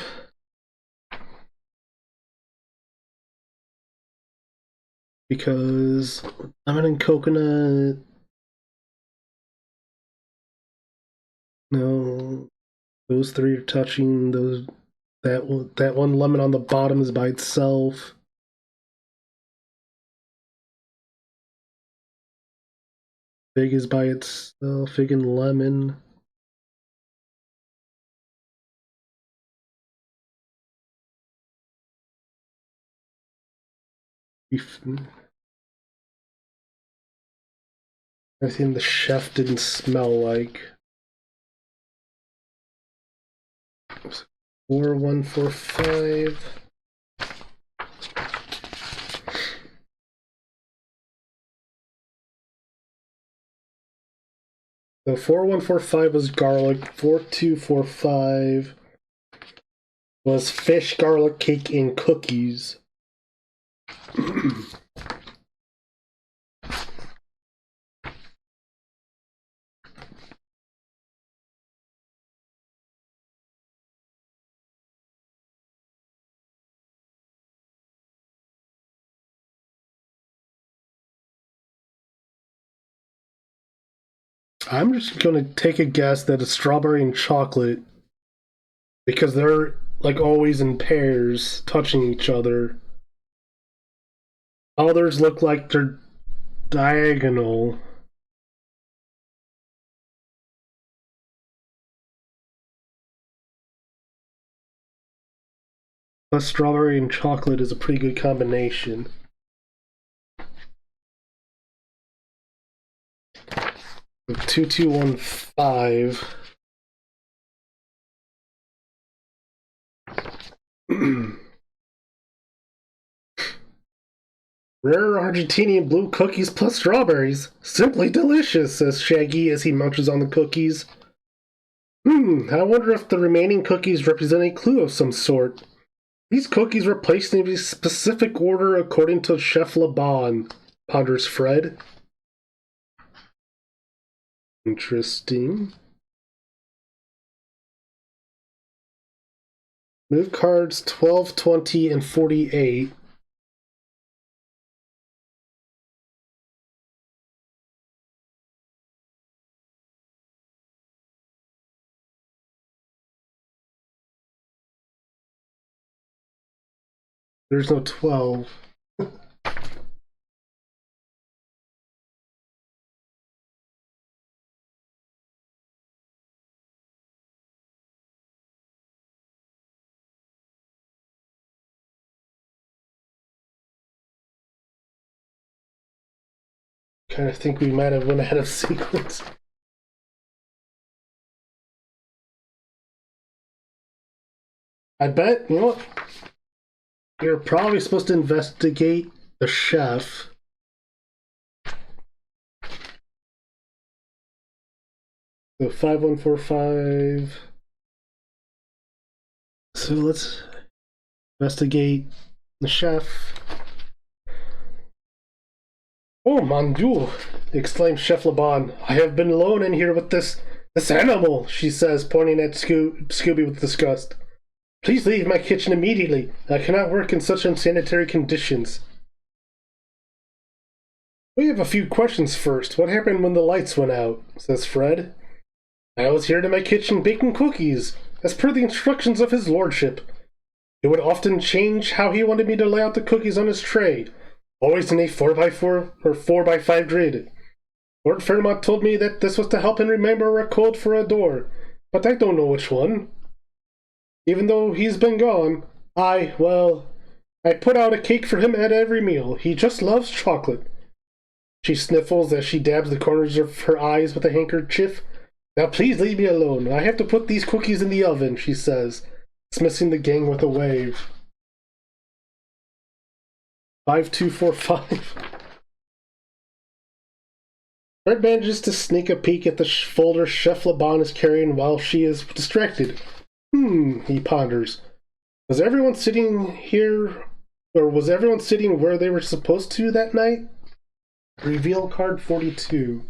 Speaker 1: Because lemon and coconut. No. Those three are touching. That one lemon on the bottom is by itself. Fig is by itself. Fig and lemon. Everything the chef didn't smell like. 4145. So 4145 was garlic. 4245 was fish, garlic, cake, and cookies. I'm just gonna take a guess that it's strawberry and chocolate because they're like always in pairs, touching each other. Others look like they're diagonal. Plus, strawberry and chocolate is a pretty good combination. With 2215. Rare Argentinian blue cookies plus strawberries. Simply delicious, says Shaggy as he munches on the cookies. I wonder if the remaining cookies represent a clue of some sort. These cookies were placed in a specific order according to Chef Laban, ponders Fred. Interesting. Move cards 12, 20, and 48. There's no 12. Kind of think we might have went ahead of sequence. I bet, you know what? You're probably supposed to investigate the chef. So 5145. So let's investigate the chef. Oh, mon Dieu, exclaims Chef Laban. I have been alone in here with this animal, she says, pointing at Scooby with disgust. Please leave my kitchen immediately. I cannot work in such unsanitary conditions. We have a few questions first. What happened when the lights went out? Says Fred. I was here in my kitchen baking cookies, as per the instructions of his lordship. He would often change how he wanted me to lay out the cookies on his tray, always in a 4x4 or 4x5 grid. Lord Fairmont told me that this was to help him remember a code for a door, but I don't know which one. Even though he's been gone, I put out a cake for him at every meal. He just loves chocolate. She sniffles as she dabs the corners of her eyes with a handkerchief. Now please leave me alone. I have to put these cookies in the oven, she says, dismissing the gang with a wave. 5245. Fred manages to sneak a peek at the folder Chef Laban is carrying while she is distracted. He ponders. Was everyone sitting here, or was everyone sitting where they were supposed to that night? Reveal card 42.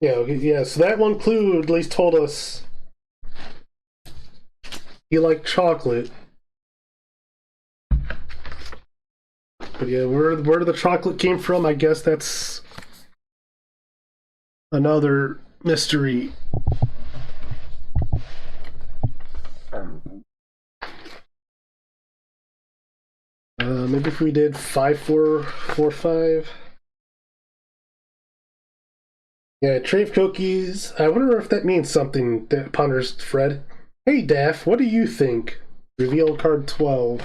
Speaker 1: Yeah, so that one clue at least told us he liked chocolate. But yeah, where the chocolate came from, I guess that's another mystery. Maybe if we did 5445. Yeah, Trave cookies. I wonder if that means something, ponders Fred. Hey, Daff, what do you think? Reveal card 12.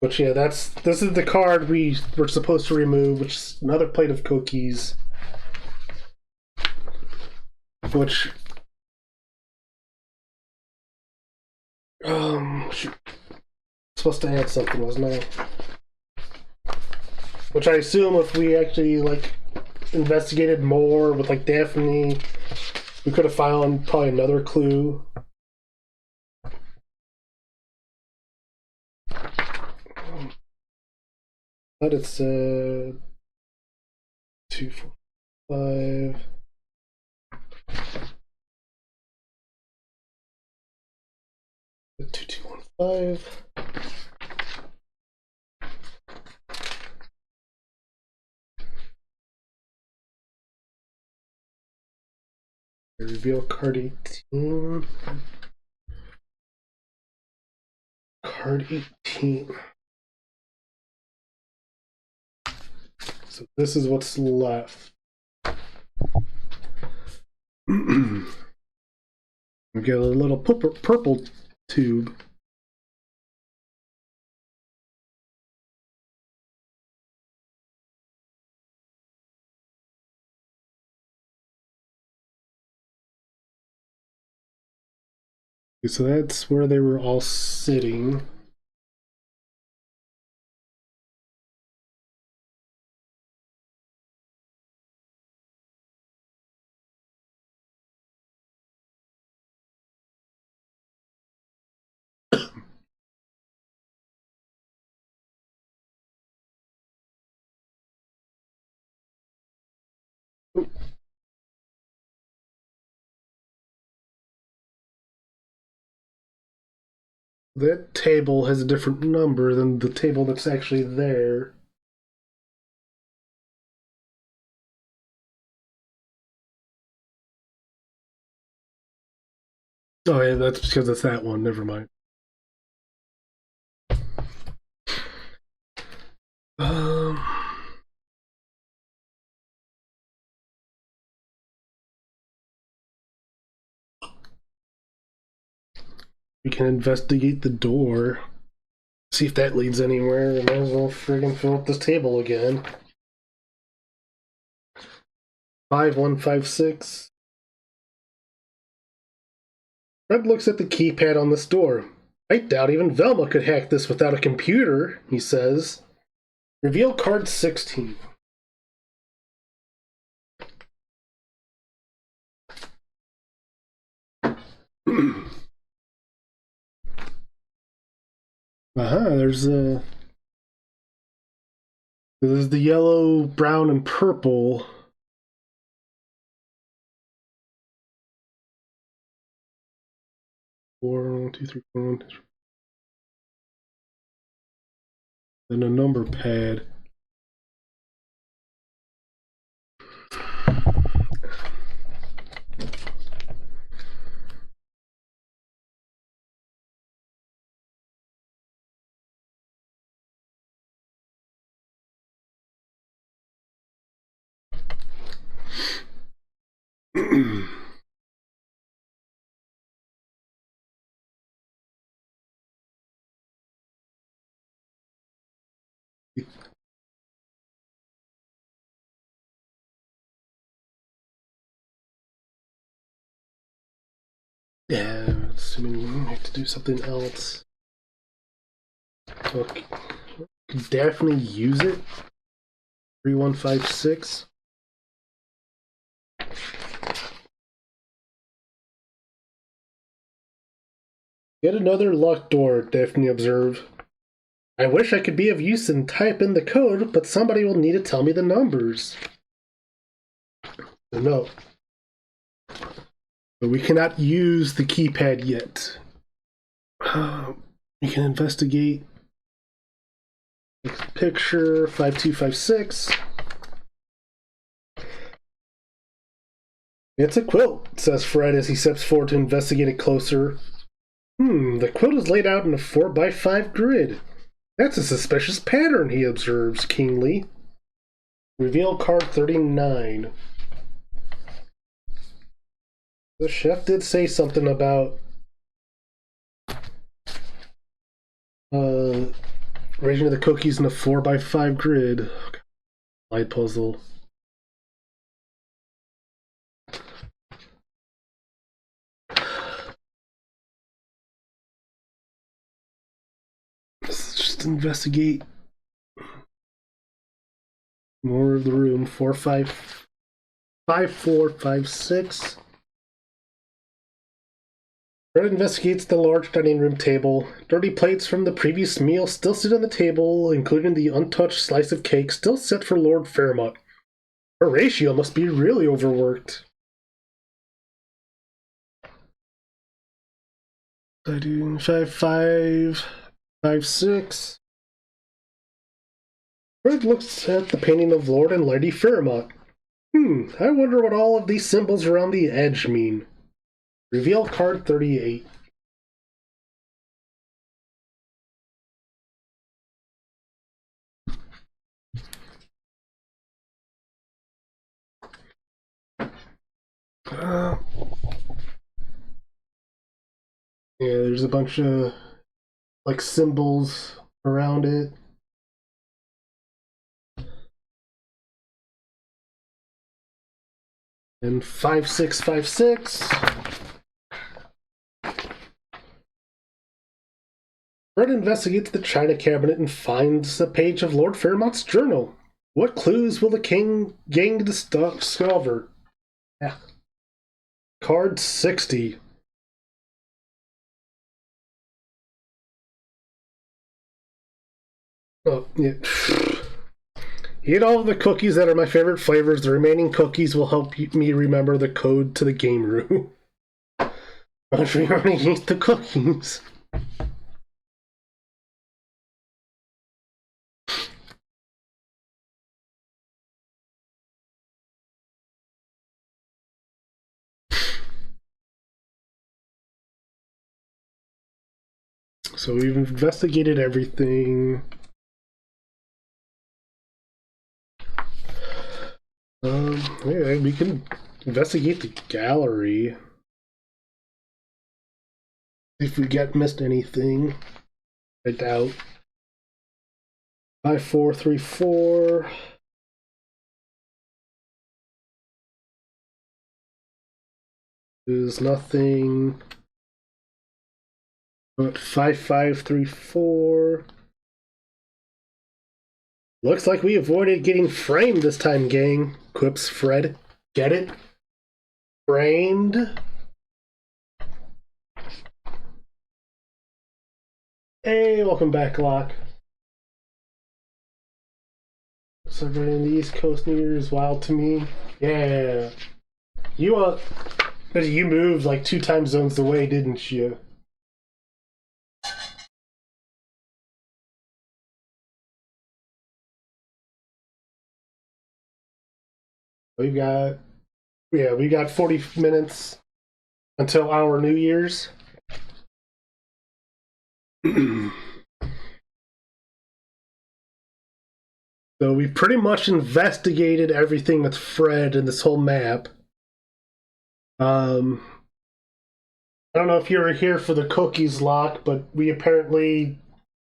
Speaker 1: Which, yeah, this is the card we were supposed to remove, which is another plate of cookies. Which, shoot. Supposed to add something, wasn't I? Which I assume if we actually, like, investigated more with, like, Daphne, we could have found probably another clue. But it's 2, 4, 5. The 2215. Reveal card 18. Card 18. So this is what's left. We get a little purple tube. Okay, so that's where they were all sitting. That table has a different number than the table that's actually there. Oh yeah, that's because it's that one. Never mind. Um, we can investigate the door. See if that leads anywhere. We might as well friggin' fill up this table again. 5156. Fred looks at the keypad on this door. I doubt even Velma could hack this without a computer, he says. Reveal card 16. There's the yellow, brown, and purple. One, two, three, 4, 1, 2, 3. Then a number pad. Yeah, assuming we have to do something else. Okay. Could definitely use it. 3156. Yet another locked door, Daphne observed. I wish I could be of use and type in the code, but somebody will need to tell me the numbers. No. But we cannot use the keypad yet. We can investigate. Picture 5256. It's a quilt, says Fred as he steps forward to investigate it closer. The quilt is laid out in a 4x5 grid. That's a suspicious pattern, he observes keenly. Reveal card 39. The chef did say something about arranging the cookies in a 4x5 grid. Light puzzle. Let's just investigate more of the room. 4, 5, 5, 4, 5, 6. Fred investigates the large dining room table. Dirty plates from the previous meal still sit on the table, including the untouched slice of cake still set for Lord Fairmont. Horatio must be really overworked. I do 5, 5, 5, 6. Fred looks at the painting of Lord and Lady Fairmont. I wonder what all of these symbols around the edge mean. Reveal card 38. Yeah, there's a bunch of like symbols around it. And 5, 6, 5, 6. Fred investigates the china cabinet and finds a page of Lord Fairmont's journal. What clues will the gang discover? Yeah. Card 60. Oh, yeah. Eat all of the cookies that are my favorite flavors. The remaining cookies will help me remember the code to the game room. Don't remember to eat the cookies. So we've investigated everything. Yeah, we can investigate the gallery. If we missed anything. I doubt. 5, 4, 3, 4. There's nothing. But 5, 5, 3, 4. Looks like we avoided getting framed this time, gang, quips Fred. Get it? Framed? Hey, welcome back, Locke. Celebrating the East Coast New Year is wild to me. Yeah. You moved like 2 time zones away, didn't you? We got 40 minutes until our New Year's. So we pretty much investigated everything with Fred and this whole map. I don't know if you were here for the cookies, Lock, but we apparently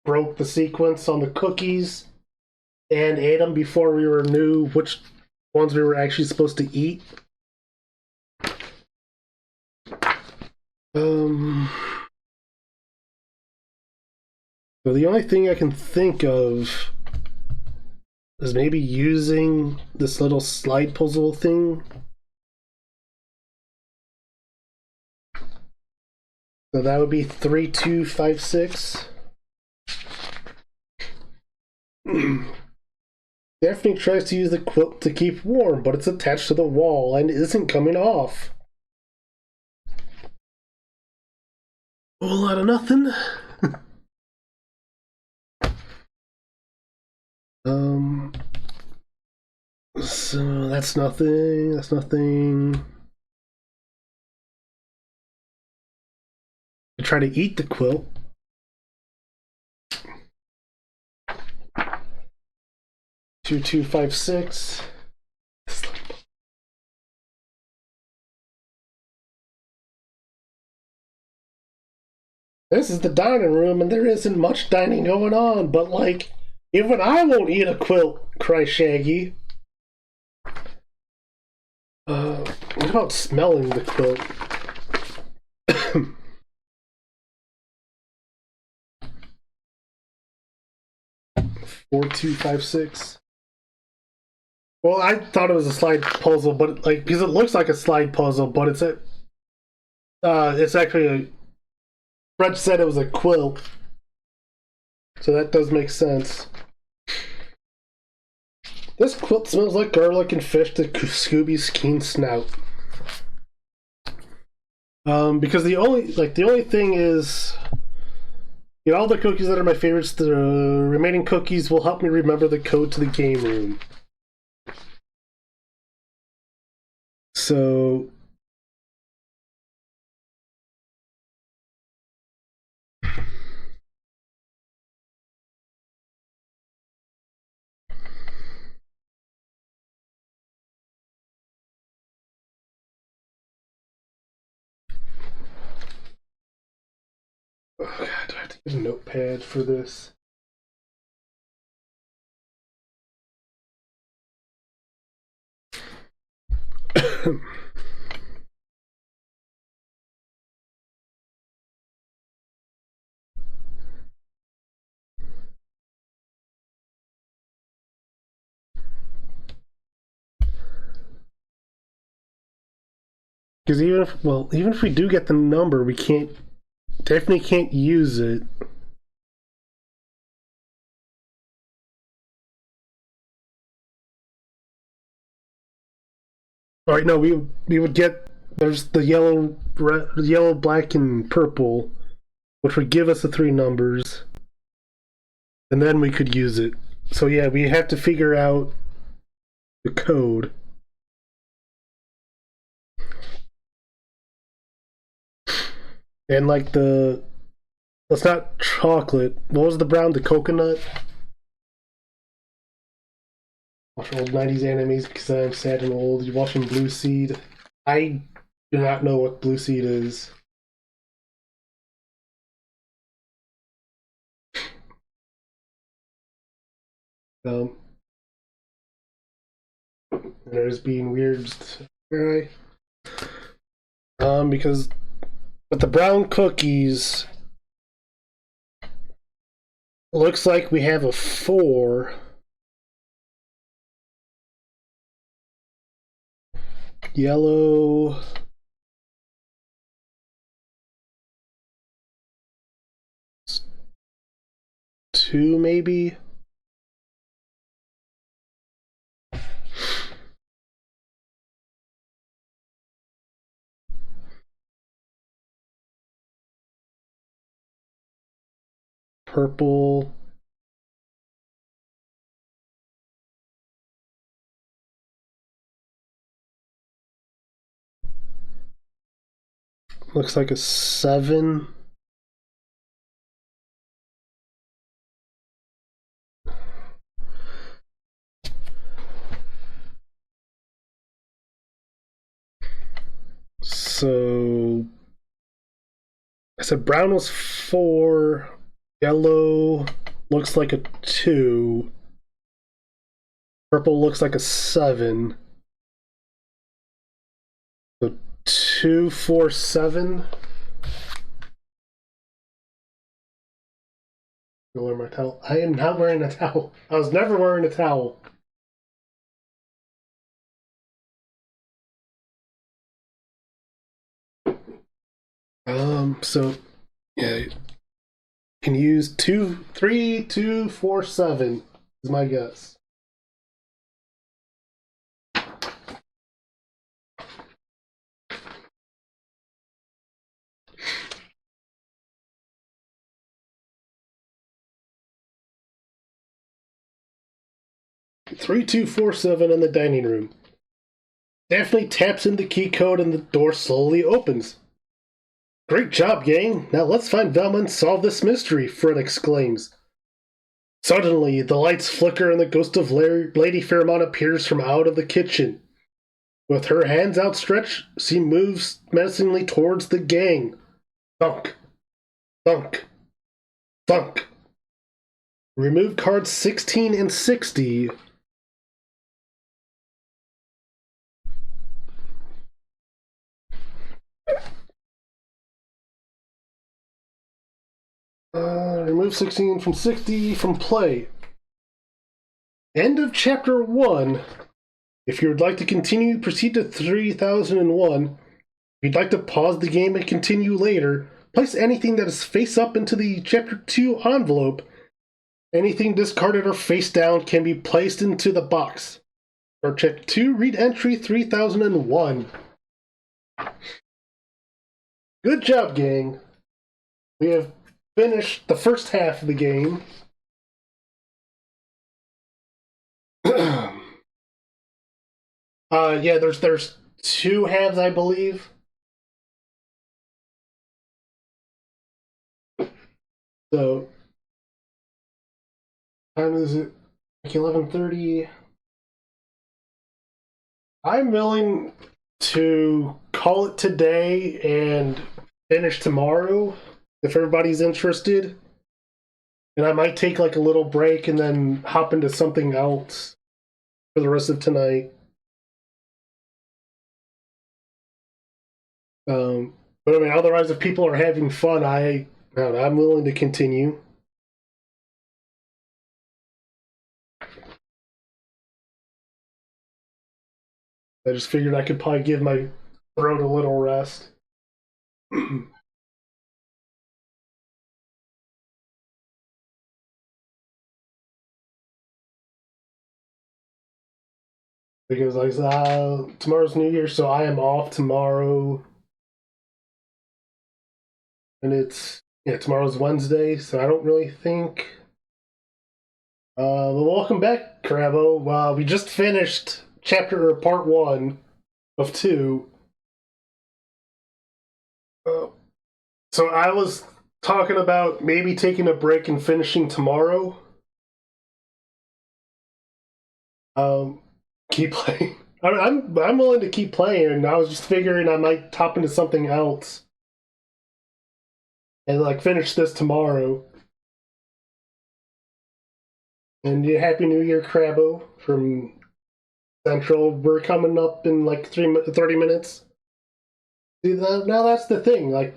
Speaker 1: broke the sequence on the cookies and ate them before we knew which ones we were actually supposed to eat. So the only thing I can think of is maybe using this little slide puzzle thing. So that would be 3, 2, 5, 6. Daphne tries to use the quilt to keep warm, but it's attached to the wall and isn't coming off. A whole lot of nothing. So that's nothing. That's nothing. try to eat the quilt. Two, 2, 5, 6. This is the dining room, and there isn't much dining going on, but like, even I won't eat a quilt, cries Shaggy. What about smelling the quilt? 4, 2, 5, 6. Well, I thought it was a slide puzzle, but like because it looks like a slide puzzle, but it's actually a. Fred said it was a quilt, so that does make sense. This quilt smells like garlic and fish to Scooby's keen snout. Because the only thing is, all the cookies that are my favorites, the remaining cookies will help me remember the code to the game room. So oh God, do I have to get a notepad for this? Because even if we do get the number, we definitely can't use it. All right, no, we would get there's the yellow, black, and purple, which would give us the 3 numbers, and then we could use it. So yeah, we have to figure out the code. And like it's not chocolate. What was the brown? The coconut? Watch old 90s animes because I'm sad and old. You're watching Blue Seed. I do not know what Blue Seed is. There's being weird. Right. Because with the brown cookies, looks like we have a 4. Yellow. Two, maybe? Purple. Looks like a 7. So I said brown was 4. Yellow looks like a 2. Purple looks like a 7. So 2, 4, 7. I wear my towel. I am not wearing a towel. I was never wearing a towel. So yeah, you can use 2, 3, 2, 4, 7 is my guess. Three, 2, 4, 7 in the dining room. Daphne taps in the key code and the door slowly opens. Great job, gang! Now let's find Velma and solve this mystery, Fred exclaims. Suddenly, the lights flicker and the ghost of Lady Fairmont appears from out of the kitchen. With her hands outstretched, she moves menacingly towards the gang. Thunk. Thunk. Thunk. Remove cards 16 and 60. Remove 16 from 60 from play. End of chapter 1. If you would like to continue, proceed to 3001. If you'd like to pause the game and continue later, place anything that is face up into the chapter 2 envelope. Anything discarded or face down can be placed into the box. For chapter 2, read entry 3001. Good job, gang. We have finished the first half of the game. Yeah, there's two halves, I believe. So, time is it? Like 11:30. I'm willing to call it today and finish tomorrow if everybody's interested. And I might take like a little break and then hop into something else for the rest of tonight. But I mean, otherwise, if people are having fun, I'm willing to continue. I just figured I could probably give my throat a little rest. Because like tomorrow's New Year, so I am off tomorrow. And tomorrow's Wednesday, so I don't really think. But welcome back, Crabo. We just finished part 1 of 2. So I was talking about maybe taking a break and finishing tomorrow. Keep playing. I'm willing to keep playing. I was just figuring I might hop into something else and like finish this tomorrow. And Happy New Year, Crabo from Central. We're coming up in like 30 minutes. See, now that's the thing. Like,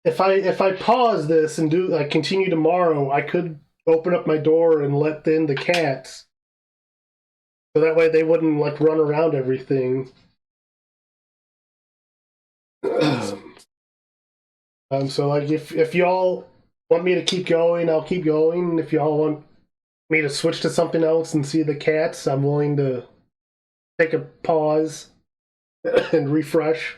Speaker 1: if I pause this and do like continue tomorrow, I could open up my door and let in the cats. So that way they wouldn't like run around everything. So like if y'all want me to keep going, I'll keep going. If y'all want me to switch to something else and see the cats, I'm willing to take a pause and refresh.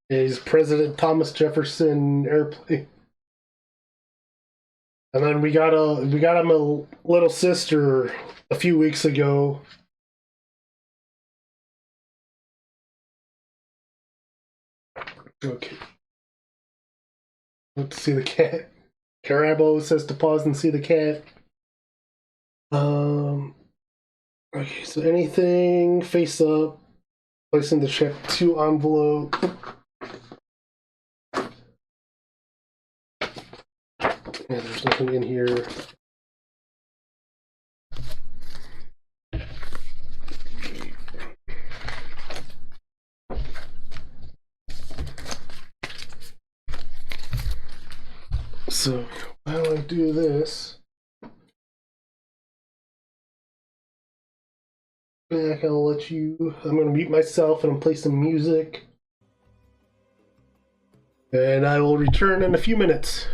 Speaker 1: Is President Thomas Jefferson airplane. And then we got him a little sister a few weeks ago. Okay. Let's see the cat. Carabo says to pause and see the cat. Okay, so anything face up, place in the check 2 envelope. Yeah, there's nothing in here. So, how do I do this? Back, I'll let you. I'm going to mute myself and I'm play some music. And I will return in a few minutes.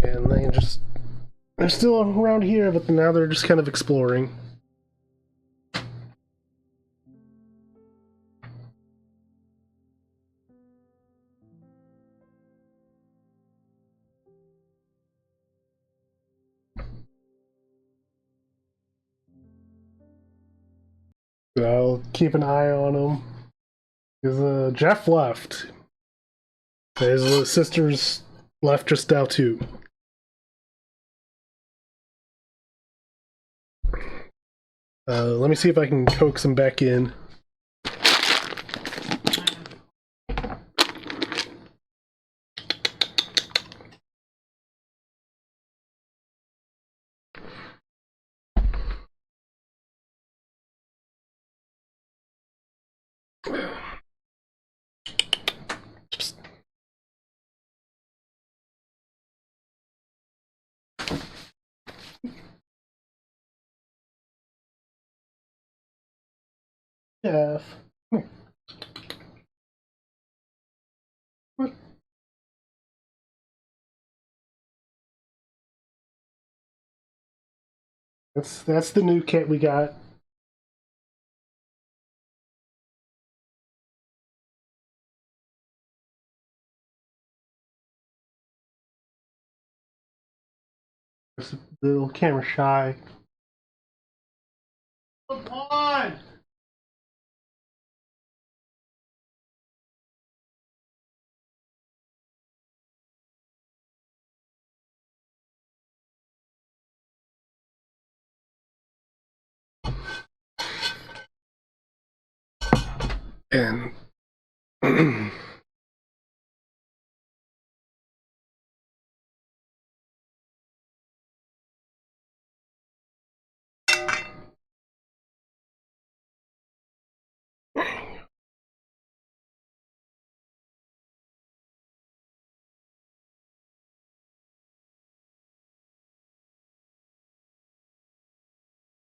Speaker 1: And they're still around here, but now they're just kind of exploring. So I'll keep an eye on them. Because Jeff left. His sisters left just now too. Let me see if I can coax him back in. Jeff. What? That's the new cat we got. It's a little camera shy. Come on! And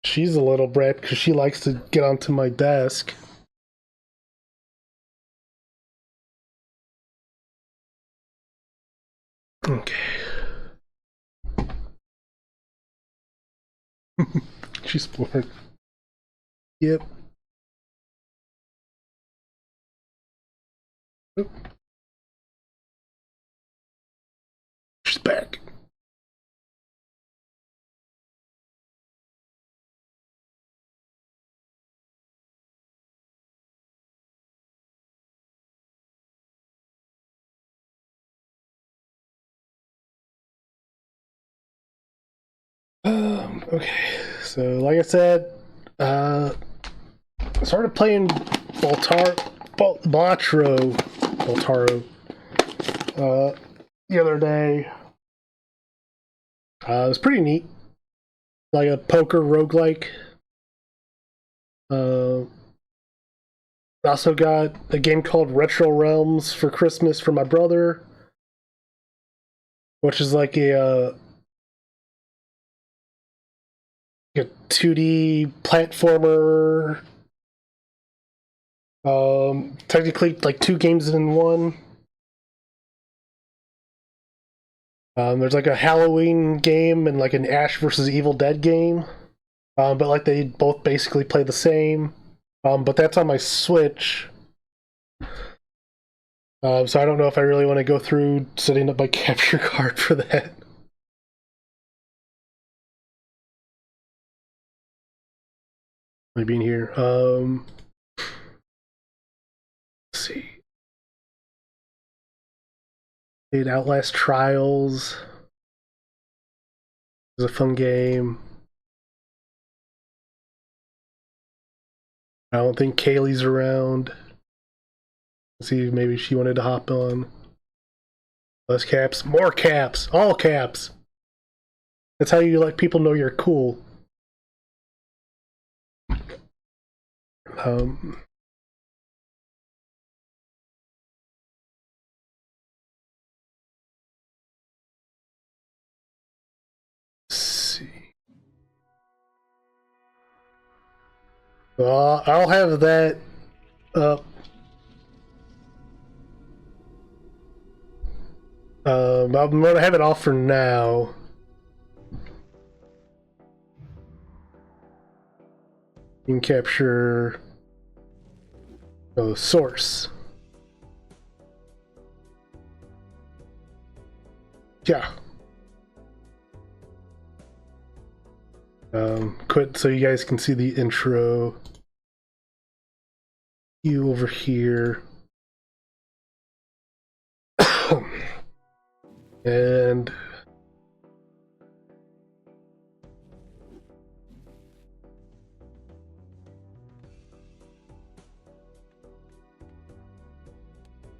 Speaker 1: she's a little brat because she likes to get onto my desk. Okay. She's bored. Yep. Oh. She's back. Okay, so like I said, I started playing Balatro, the other day. It was pretty neat, like a poker roguelike. I also got a game called Retro Realms for Christmas for my brother, which is like a 2D platformer. Technically, like two games in one. There's like a Halloween game and like an Ash versus Evil Dead game, but like they both basically play the same. But that's on my Switch, so I don't know if I really want to go through setting up my capture card for that. Maybe in here. Let's see. It Outlast Trials is a fun game. I don't think Kaylee's around. Let's see, maybe she wanted to hop on. Less caps, more caps, all caps. That's how you let people know you're cool. Um, let's see. I'll have that up. I'm gonna have it off for now. You can capture source. Yeah. Quit so you guys can see the intro. You over here. And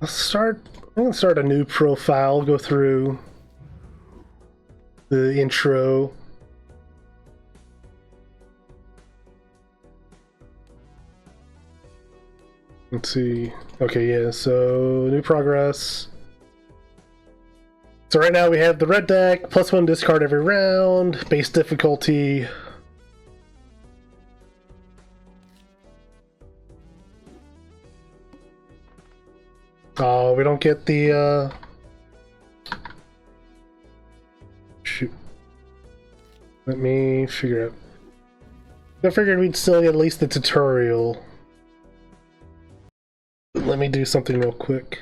Speaker 1: I'm gonna start a new profile, go through the intro. Let's see. Okay, yeah, so new progress. So right now we have the red deck, +1 discard every round, base difficulty. Oh, we don't get the, shoot. Let me figure out. I figured we'd still get at least the tutorial. Let me do something real quick.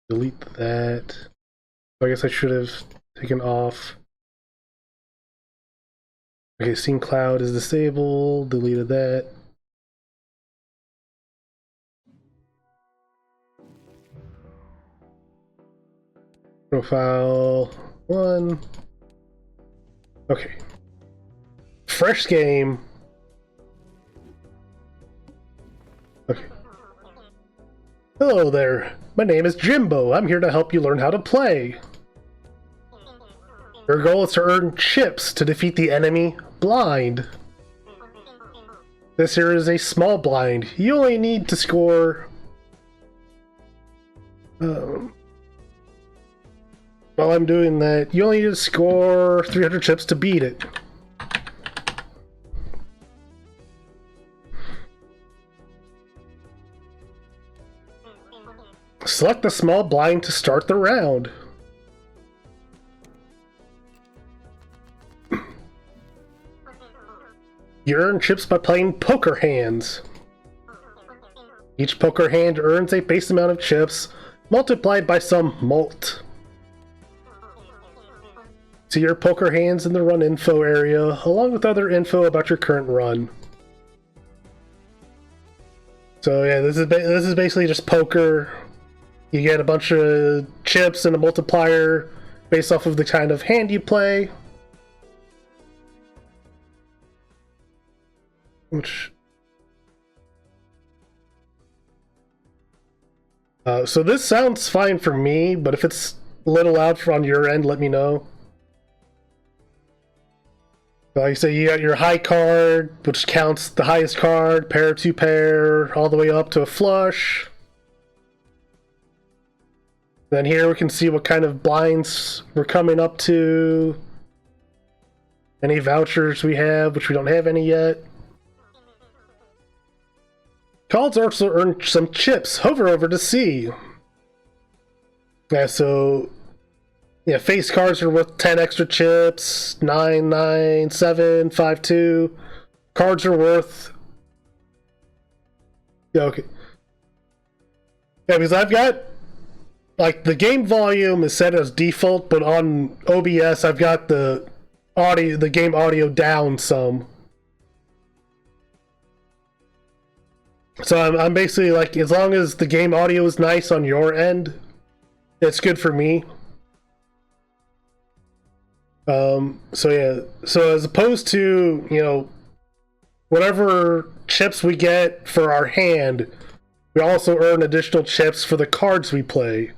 Speaker 1: Delete that. I guess I should have taken off. Okay, scene cloud is disabled, deleted that. Profile 1. Okay. Fresh game. Okay. Hello there. My name is Jimbo. I'm here to help you learn how to play. Your goal is to earn chips to defeat the enemy blind. This here is a small blind. You only need to score... while I'm doing that, you only need to score 300 chips to beat it. Select the small blind to start the round. You earn chips by playing poker hands. Each poker hand earns a base amount of chips, multiplied by some mult. See your poker hands in the run info area, along with other info about your current run. So yeah, this is basically just poker. You get a bunch of chips and a multiplier based off of the kind of hand you play. So this sounds fine for me, but if it's a little loud on your end, let me know. Like I say, you got your high card, which counts the highest card, pair, two pair, all the way up to a flush. Then here we can see what kind of blinds we're coming up to. Any vouchers we have, which we don't have any yet. Cards also earn some chips. Hover over to see. Yeah, so... yeah, face cards are worth 10 extra chips. 9, 9, 7, 5, 2. Cards are worth... yeah, okay. Yeah, because I've got... like, the game volume is set as default, but on OBS I've got the game audio down some. So I'm basically like, as long as the game audio is nice on your end, it's good for me. So yeah, so as opposed to, you know, whatever chips we get for our hand, we also earn additional chips for the cards we play.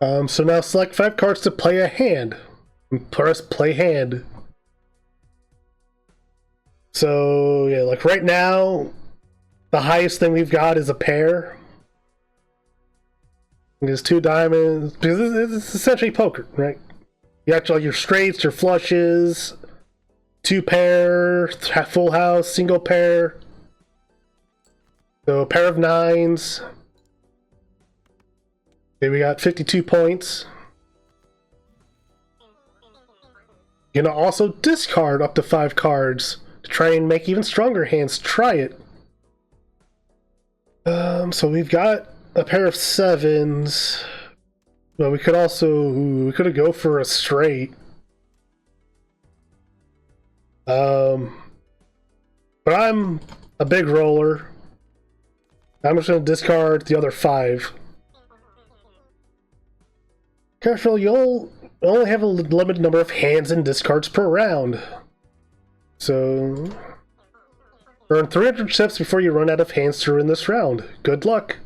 Speaker 1: So now select 5 cards to play a hand. And press play hand. So yeah, like right now, the highest thing we've got is a pair. There's 2 diamonds, because it's essentially poker, right? You got all your straights, your flushes, 2 pair, full house, single pair. So a pair of 9s. Okay, we got 52 points. You're gonna also discard up to 5 cards to try and make even stronger hands. Try it. So we've got a pair of 7s. Well, we could go for a straight. But I'm a big roller. I'm just gonna discard the other 5. Careful, you'll only have a limited number of hands and discards per round. So earn 300 chips before you run out of hands to win this round. Good luck.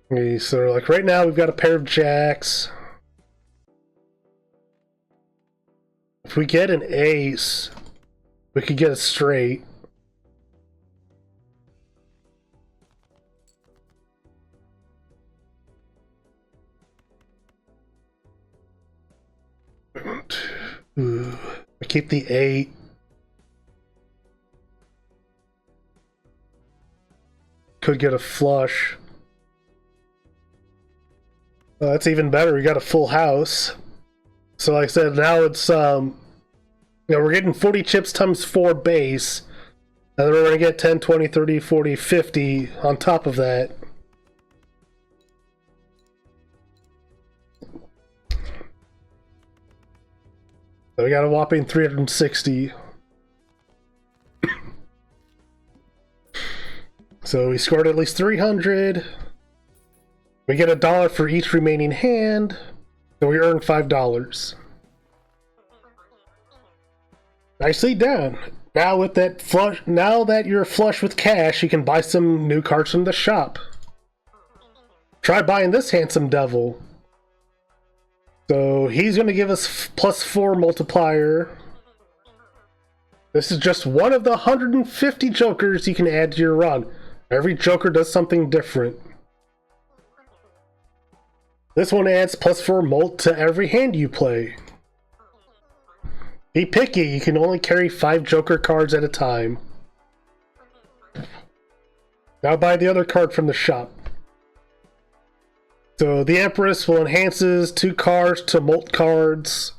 Speaker 1: Okay, so like right now we've got a pair of jacks. If we get an ace, we could get a straight. Ooh, I keep the 8. Could get a flush. That's even better. We got a full house. So like I said, now it's we're getting 40 chips times 4 base. And then we're going to get 10, 20, 30, 40, 50 on top of that. So we got a whopping 360. So we scored at least 300. We get $1 for each remaining hand. So we earn $5. Nicely done. Now with that flush, now that you're flush with cash, you can buy some new cards from the shop. Try buying this handsome devil. So he's going to give us +4 multiplier. This is just one of the 150 jokers you can add to your run. Every joker does something different. This one adds +4 mult to every hand you play. Be picky, you can only carry 5 joker cards at a time. Now buy the other card from the shop. So the Empress will enhances 2 cards to mult cards.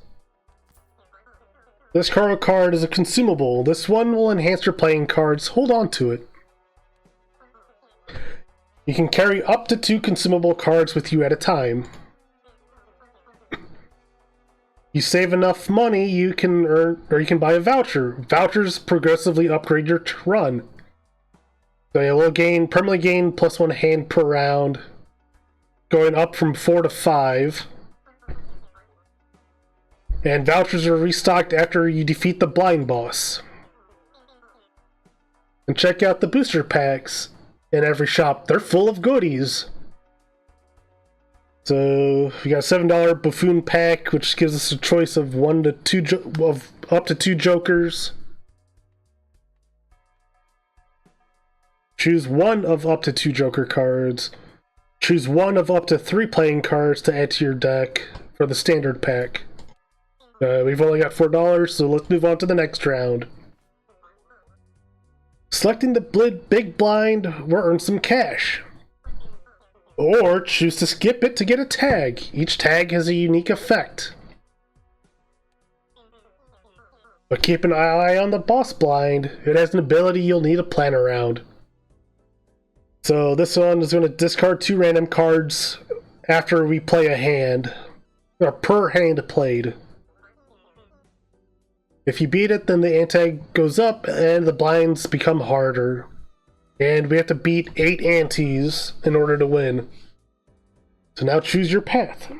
Speaker 1: This card is a consumable. This one will enhance your playing cards. Hold on to it. You can carry up to 2 consumable cards with you at a time. You save enough money, you can earn, or you can buy a voucher. Vouchers progressively upgrade your run. So you will permanently gain +1 hand per round, going up from 4 to 5. And vouchers are restocked after you defeat the blind boss. And check out the booster packs in every shop. They're full of goodies. So we got a $7 buffoon pack, which gives us a choice of up to 2 jokers. Choose one of up to 2 joker cards. Choose one of up to 3 playing cards to add to your deck for the standard pack. We've only got $4, so let's move on to the next round. Selecting the big blind will earn some cash. Or choose to skip it to get a tag. Each tag has a unique effect. But keep an eye on the boss blind. It has an ability you'll need to plan around. So this one is going to discard 2 random cards after we play a hand. Or per hand played. If you beat it, then the ante goes up and the blinds become harder. And we have to beat 8 antes in order to win. So now choose your path.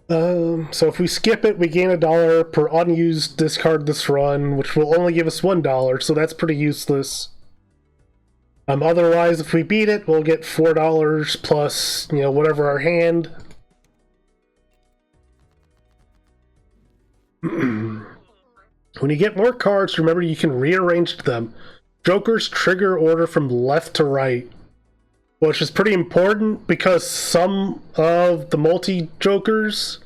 Speaker 1: So if we skip it, we gain $1 per unused discard this run, which will only give us $1, so that's pretty useless. Otherwise, if we beat it, we'll get $4 plus, whatever our hand. When you get more cards, remember you can rearrange them. Jokers trigger order from left to right, which is pretty important because some of the multi-jokers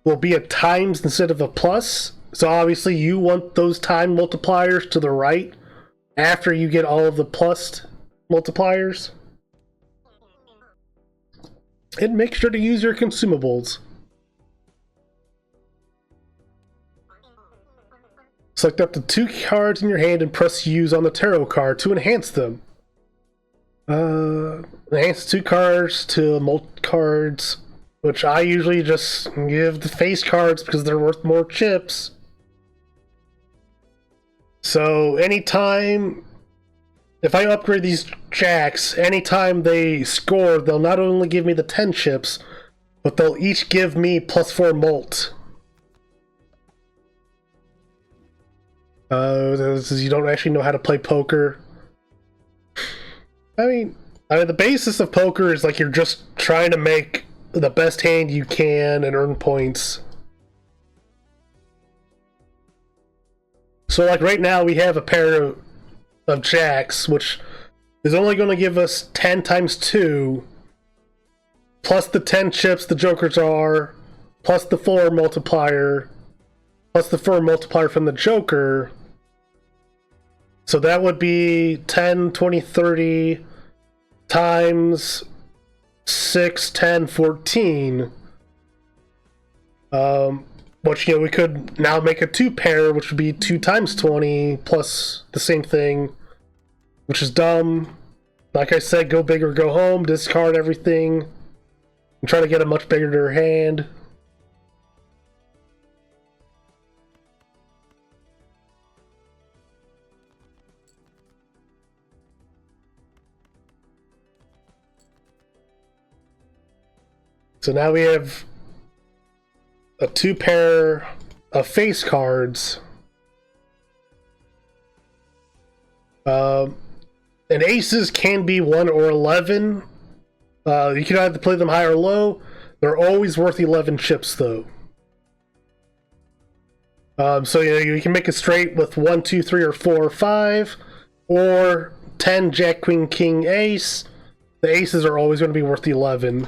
Speaker 1: will be a times instead of a plus, So obviously you want those time multipliers to the right after you get all of the plus multipliers. And make sure to use your consumables. Select up to 2 cards in your hand and press use on the tarot card to enhance them. Enhance 2 cards to multi cards, which I usually just give the face cards because they're worth more chips. So anytime, if I upgrade these jacks, anytime they score, they'll not only give me the 10 chips, but they'll each give me plus 4 mult. You don't actually know how to play poker. I mean, the basis of poker is like you're just trying to make the best hand you can and earn points. So like right now we have a pair of jacks, which is only going to give us 10 times 2, plus the 10 chips the jokers are, plus the 4 multiplier, plus the 4 multiplier from the joker. So that would be 10, 20, 30 times 6, 10, 14. Which, you know, we could now make a 2 pair, which would be 2 times 20 plus the same thing, which is dumb. Like I said, go big or go home, discard everything, and try to get a much bigger hand. So now we have a 2 pair of face cards. And aces can be 1 or 11. You can either play them high or low. They're always worth 11 chips, though. So you know, you can make it straight with 1, 2, 3, or 4, or 5, or 10, Jack, Queen, King, Ace. The aces are always going to be worth 11.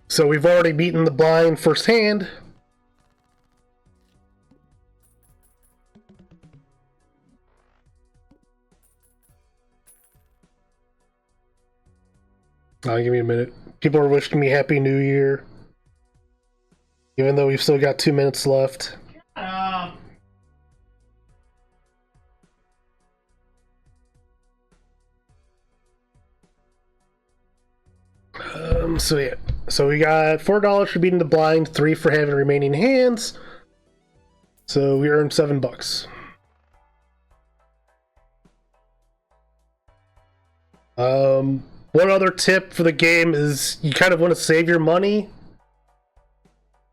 Speaker 1: So we've already beaten the blind first hand. Give me a minute. People are wishing me Happy New Year. Even though we've still got 2 minutes left. So yeah. So we got $4 for beating the blind, 3 for having remaining hands. So we earned $7. One other tip for the game is you kind of want to save your money,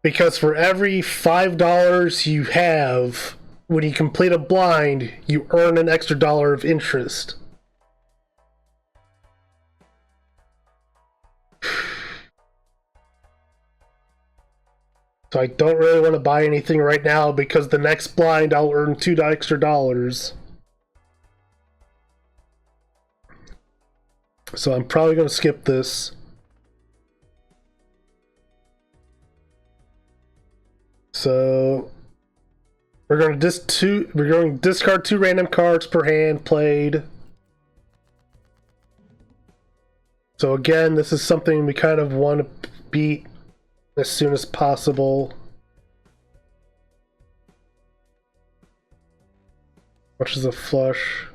Speaker 1: because for every $5 you have, when you complete a blind, you earn an extra $1 of interest. So I don't really want to buy anything right now because the next blind I'll earn $2 extra. So I'm probably going to skip this. So we're going to discard 2 random cards per hand played. So again, this is something we kind of want to beat as soon as possible. Which is a flush.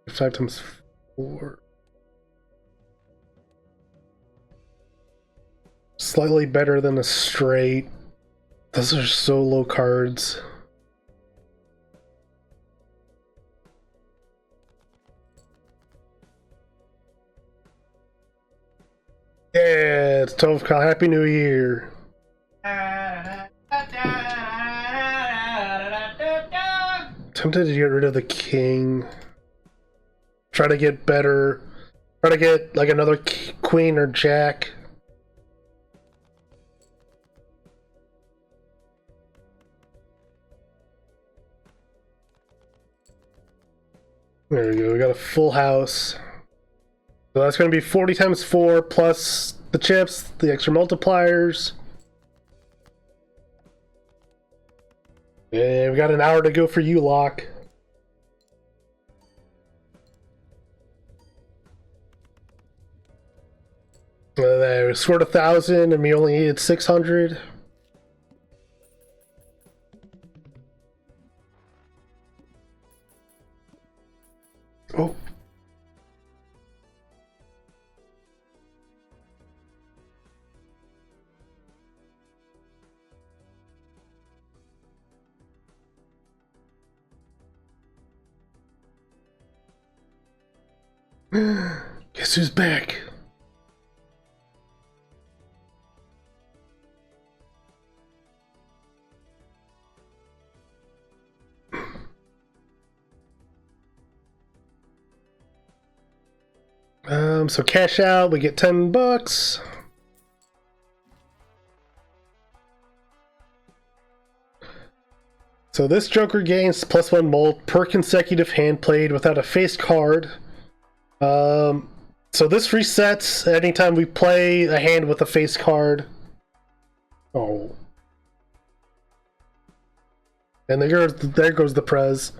Speaker 1: 5 times 4. Slightly better than a straight. Those are so low cards. Yeah, it's 12 o'clock. Happy New Year. Tempted to get rid of the king. Try to get better. Try to get like another queen or jack. There we go. We got a full house. So that's going to be 40 times 4 plus the chips, the extra multipliers. And we got an hour to go for you, Lock. We scored 1,000 and we only needed 600. Oh. Guess who's back? So cash out, we get $10. So this Joker gains +1 mult per consecutive hand played without a face card. So this resets anytime we play a hand with a face card. Oh. And there goes the Prez.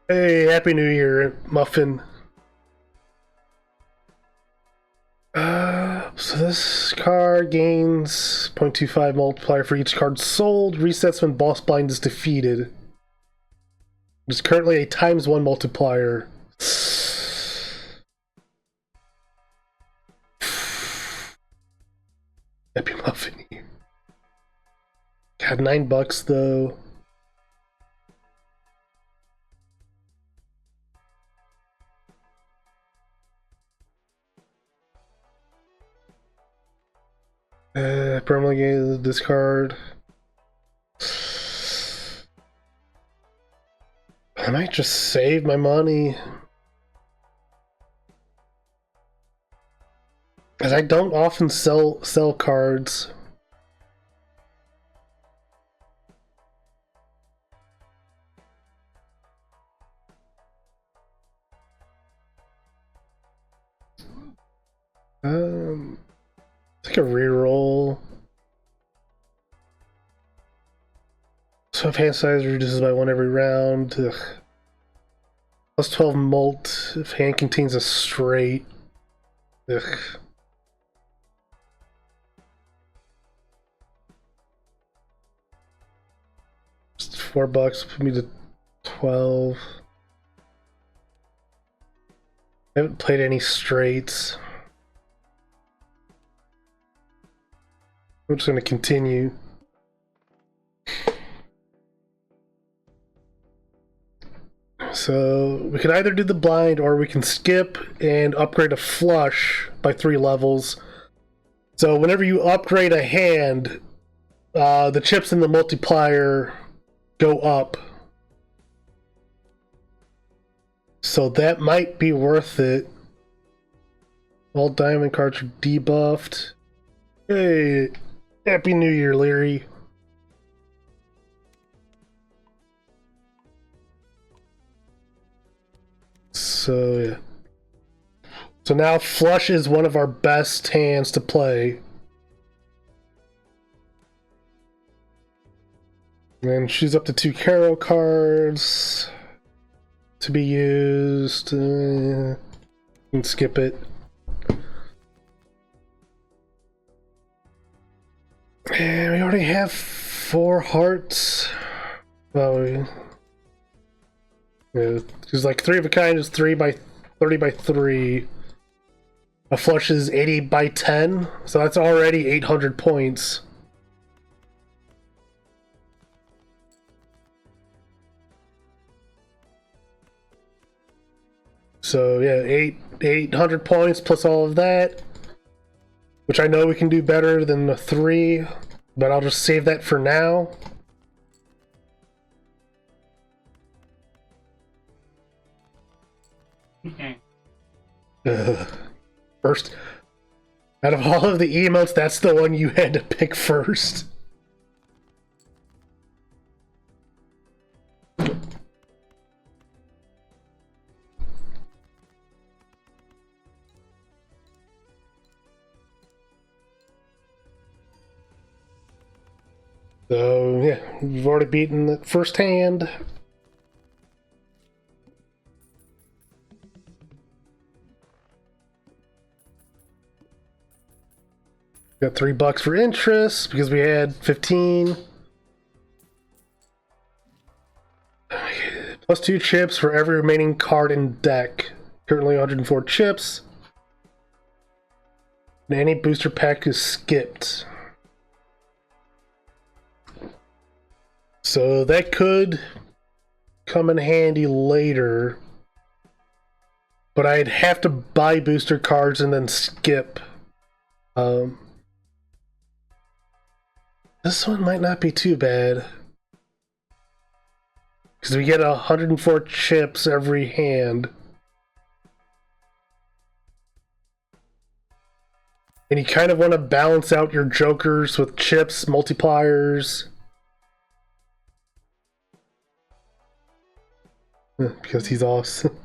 Speaker 1: Hey, Happy New Year, Muffin. So this card gains 0.25 multiplier for each card sold, resets when boss blind is defeated. There's currently a ×1 multiplier. Happy Muffin here. Got $9 though. Permanently gain this card. I might just save my money. Because I don't often sell cards. It's like a reroll. So if hand size reduces by 1 every round. Ugh. +12 mult if hand contains a straight. Ugh. Just $4, put me to 12. I haven't played any straights. I'm just going to continue. So we can either do the blind or we can skip and upgrade a flush by 3 levels. So whenever you upgrade a hand, the chips and the multiplier go up. So that might be worth it. All diamond cards are debuffed. Hey, Happy New Year, Leary. So, yeah. So now flush is one of our best hands to play. And she's up to 2 Caro cards to be used. And skip it. And we already have 4 hearts. Well, yeah, because like 3 of a kind is 3 by 30 by 3. A flush is 80 by 10, so that's already 800 points. So yeah, 800 points plus all of that, which I know we can do better than the 3, but I'll just save that for now.
Speaker 2: Okay.
Speaker 1: First, out of all of the emotes, that's the one you had to pick first. So, yeah, we've already beaten the first hand. Got $3 for interest because we had 15. Plus 2 chips for every remaining card in deck. Currently 104 chips. And any booster pack is skipped. So that could come in handy later. But I'd have to buy booster cards and then skip. This one might not be too bad. Because we get 104 chips every hand. And you kind of want to balance out your jokers with chips, multipliers. Because he's awesome.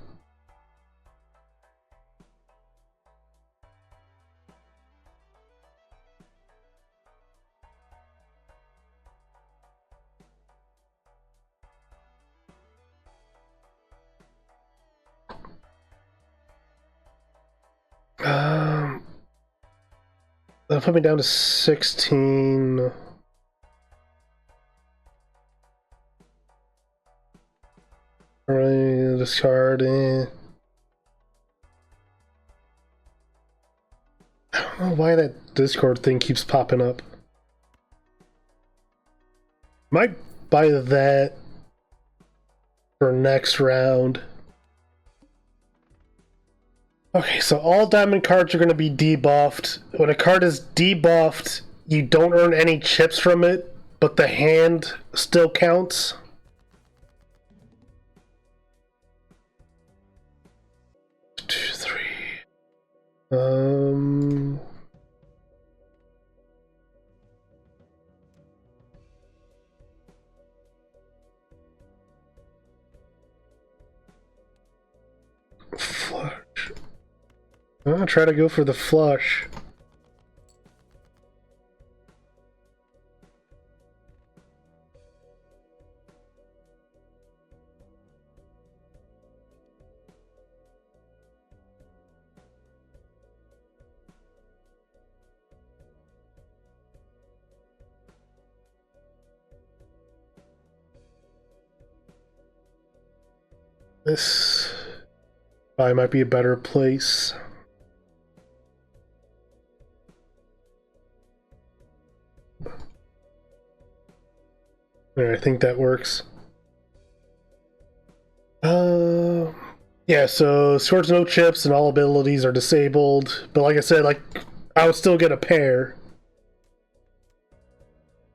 Speaker 1: That'll put me down to 16. Alright, discard. I don't know why that Discord thing keeps popping up. Might buy that for next round. Okay, so all diamond cards are going to be debuffed. When a card is debuffed, you don't earn any chips from it, but the hand still counts. Two, three. Flush. I'll try to go for the flush. This probably might be a better place. I think that works. Yeah, so swords no chips and all abilities are disabled. But like I said, I would still get a pair.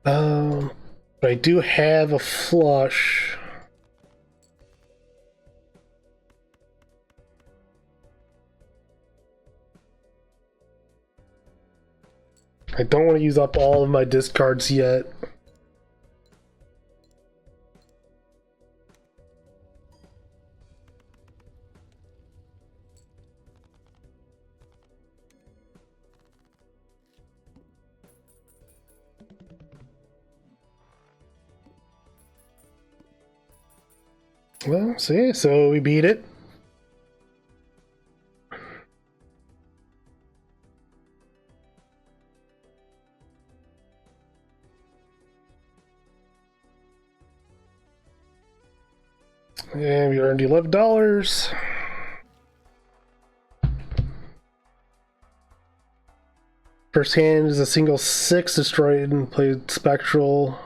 Speaker 1: But I do have a flush. I don't want to use up all of my discards yet. Well, see, so we beat it. And we earned $11. First hand is a single 6 destroyed and played Spectral.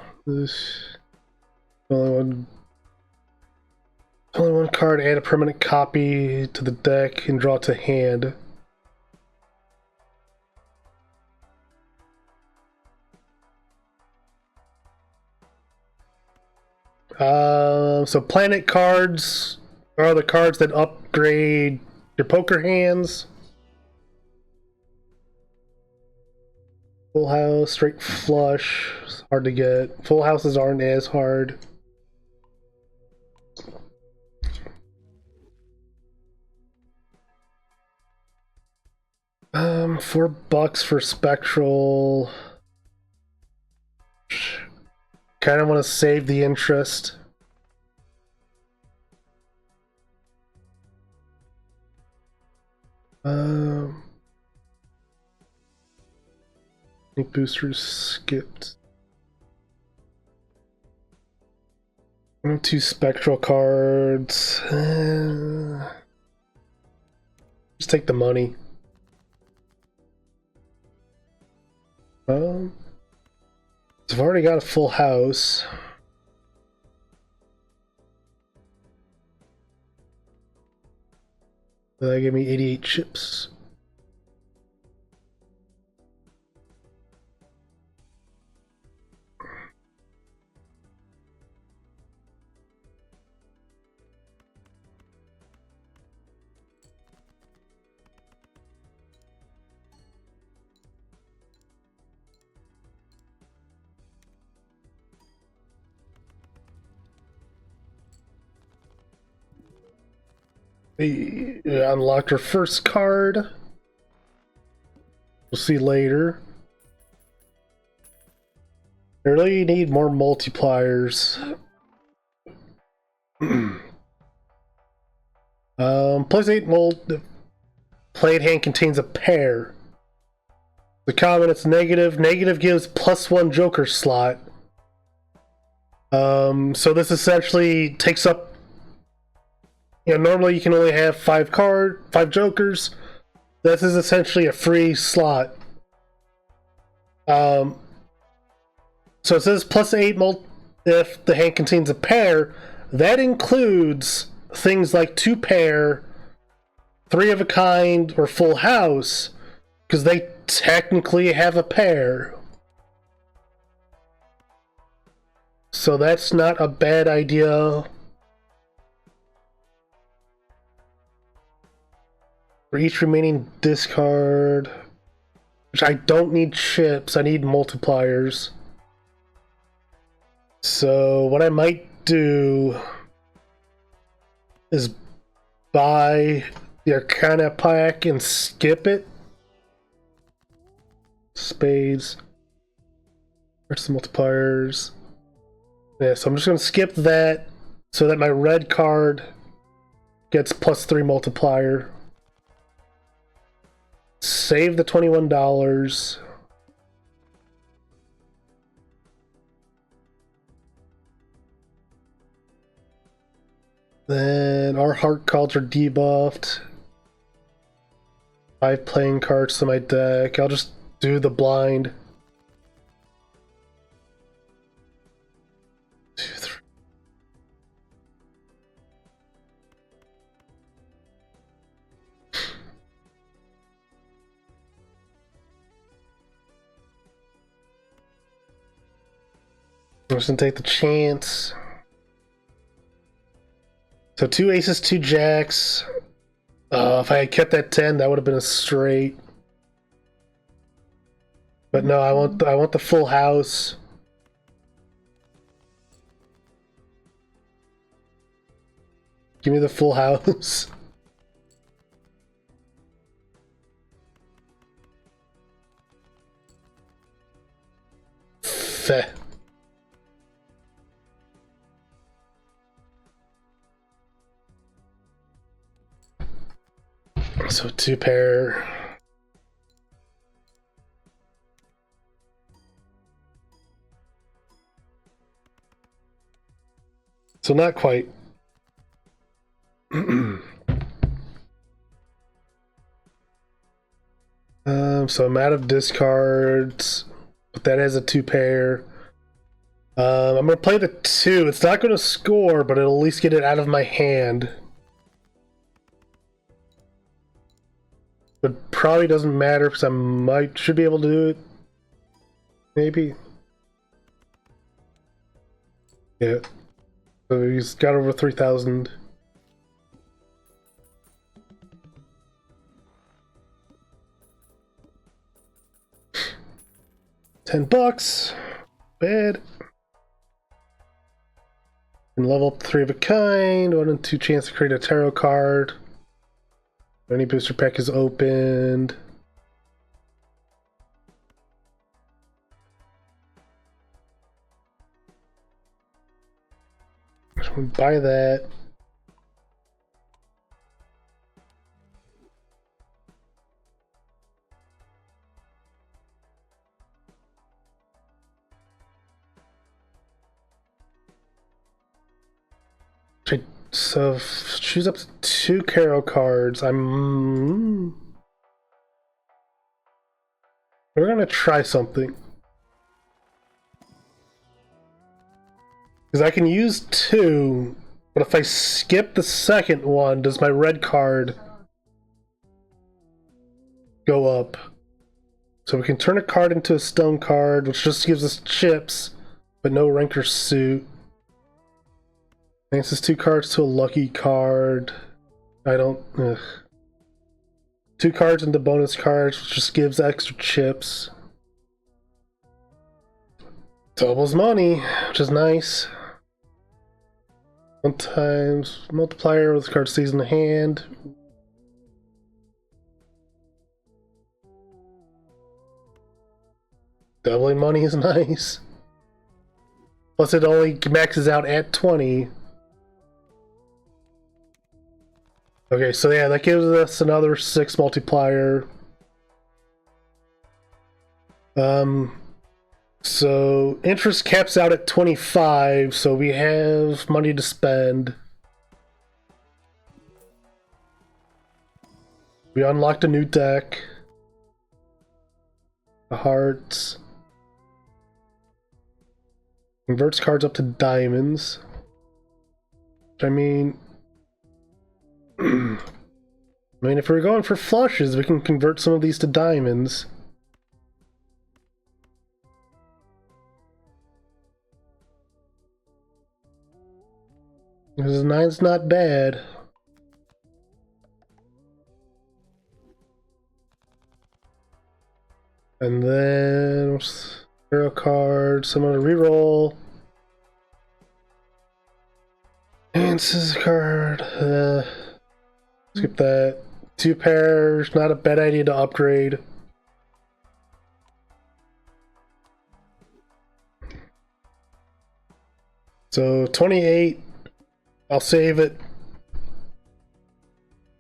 Speaker 1: Only one card, add a permanent copy to the deck and draw it to hand. So planet cards are the cards that upgrade Your poker hands. Full house, straight flush. It's hard to get. Full houses aren't as hard. $4 for spectral. Kind of want to save the interest. I think boosters skipped. 2 spectral cards. Just take the money. So I've already got a full house. That gave me 88 chips. We unlocked our first card. We'll see later. I really need more multipliers. Place 8 played hand contains a pair. The common, it's negative. Negative gives +1 joker slot. So this essentially takes up. Normally you can only have 5 jokers. This is essentially a free slot. So it says +8 if the hand contains a pair. That includes things like 2 pair, 3 of a kind, or full house, because they technically have a pair. So that's not a bad idea. For each remaining discard, which I don't need chips, I need multipliers. So what I might do is buy the Arcana pack and skip it. Spades. Where's the multipliers? Yeah, so I'm just going to skip that so that my red card gets +3 multiplier. Save the $21. Then our heart cards are debuffed. 5 playing cards to my deck. I'll just do the blind. 2, 3. I'm just gonna take the chance. So 2 aces, 2 jacks. If I had kept that 10, that would have been a straight. But no, I want the full house. Give me the full house. Feh. So 2 pair. So not quite. So I'm out of discards, but that has a 2 pair. I'm gonna play the 2. It's not gonna score, but it'll at least get it out of my hand. But probably doesn't matter because I should be able to do it. Maybe. Yeah. So he's got over 3,000. $10. Bad. And level up 3 of a kind. 1 in 2 chance to create a tarot card. Any booster pack is opened. Buy that. So choose up to 2 Caro cards. We're gonna try something. Because I can use 2, but if I skip the second one, does my red card go up? So we can turn a card into a stone card, which just gives us chips, but no rank or suit. Enhances 2 cards to a lucky card. I don't... Ugh. 2 cards into bonus cards, which just gives extra chips. Doubles money, which is nice. 1 times multiplier with the card stays in the hand. Doubling money is nice. Plus it only maxes out at 20. Okay, so yeah, that gives us another 6 multiplier. So interest caps out at 25, so we have money to spend. We unlocked a new deck. The hearts. Converts cards up to diamonds. I mean, if we're going for flushes, we can convert some of these to diamonds. Because 9's not bad. And then hero card, someone to reroll. And scissors card. Skip that. 2 pairs, not a bad idea to upgrade. So 28. I'll save it.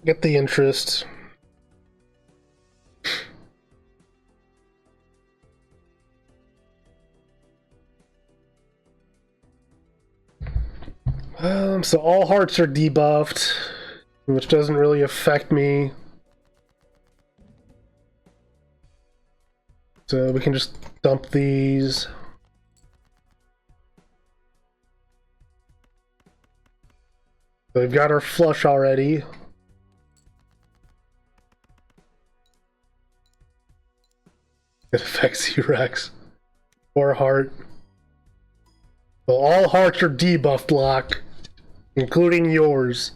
Speaker 1: Get the interest. So all hearts are debuffed, which doesn't really affect me. So we can just dump these. So we've got our flush already. It affects Rex. Or heart. Well, all hearts are debuffed, Locke. Including yours.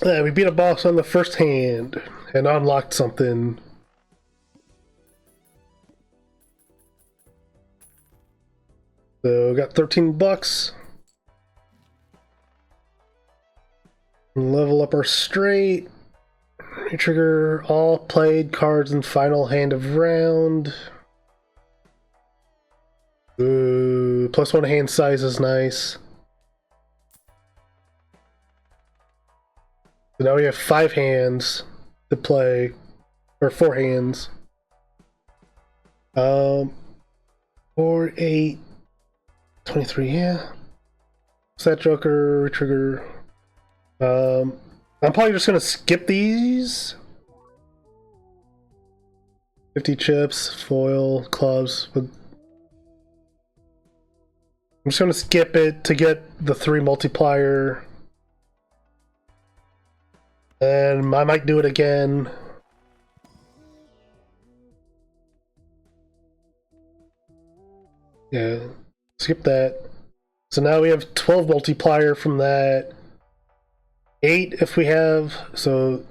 Speaker 1: We beat a boss on the first hand and unlocked something. So we got $13. Level up our straight. Trigger all played cards in final hand of round. Ooh, +1 hand size is nice. So now we have 5 hands to play, or 4 hands. 4, 8, 23, yeah. Set Joker, trigger. I'm probably just gonna skip these. 50 chips, foil, clubs, but I'm just gonna skip it to get the 3 multiplier. And I might do it again. Yeah, skip that. So now we have 12 multiplier from that. 8 if we have, so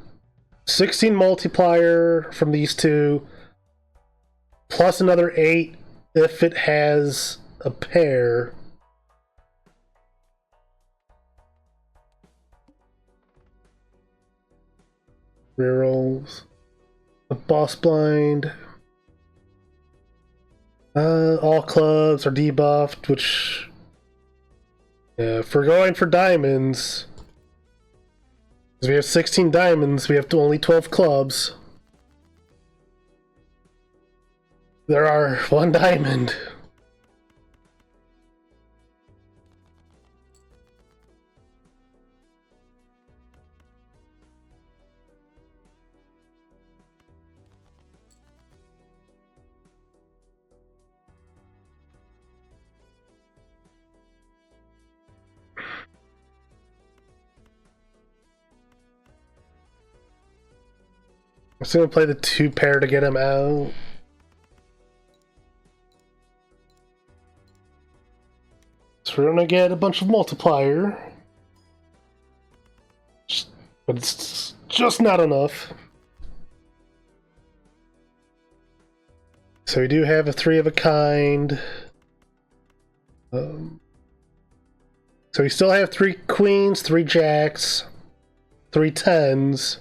Speaker 1: 16 multiplier from these 2. plus another 8 if it has a pair. Rerolls. The boss blind. All clubs are debuffed, which... Yeah, if we're going for diamonds... Because we have 16 diamonds, we have only 12 clubs. There are 1 diamond. I'm still gonna play the 2 pair to get him out. So we're gonna get a bunch of multiplier. But it's just not enough. So we do have a 3 of a kind. So we still have 3 queens, 3 jacks, 3 tens.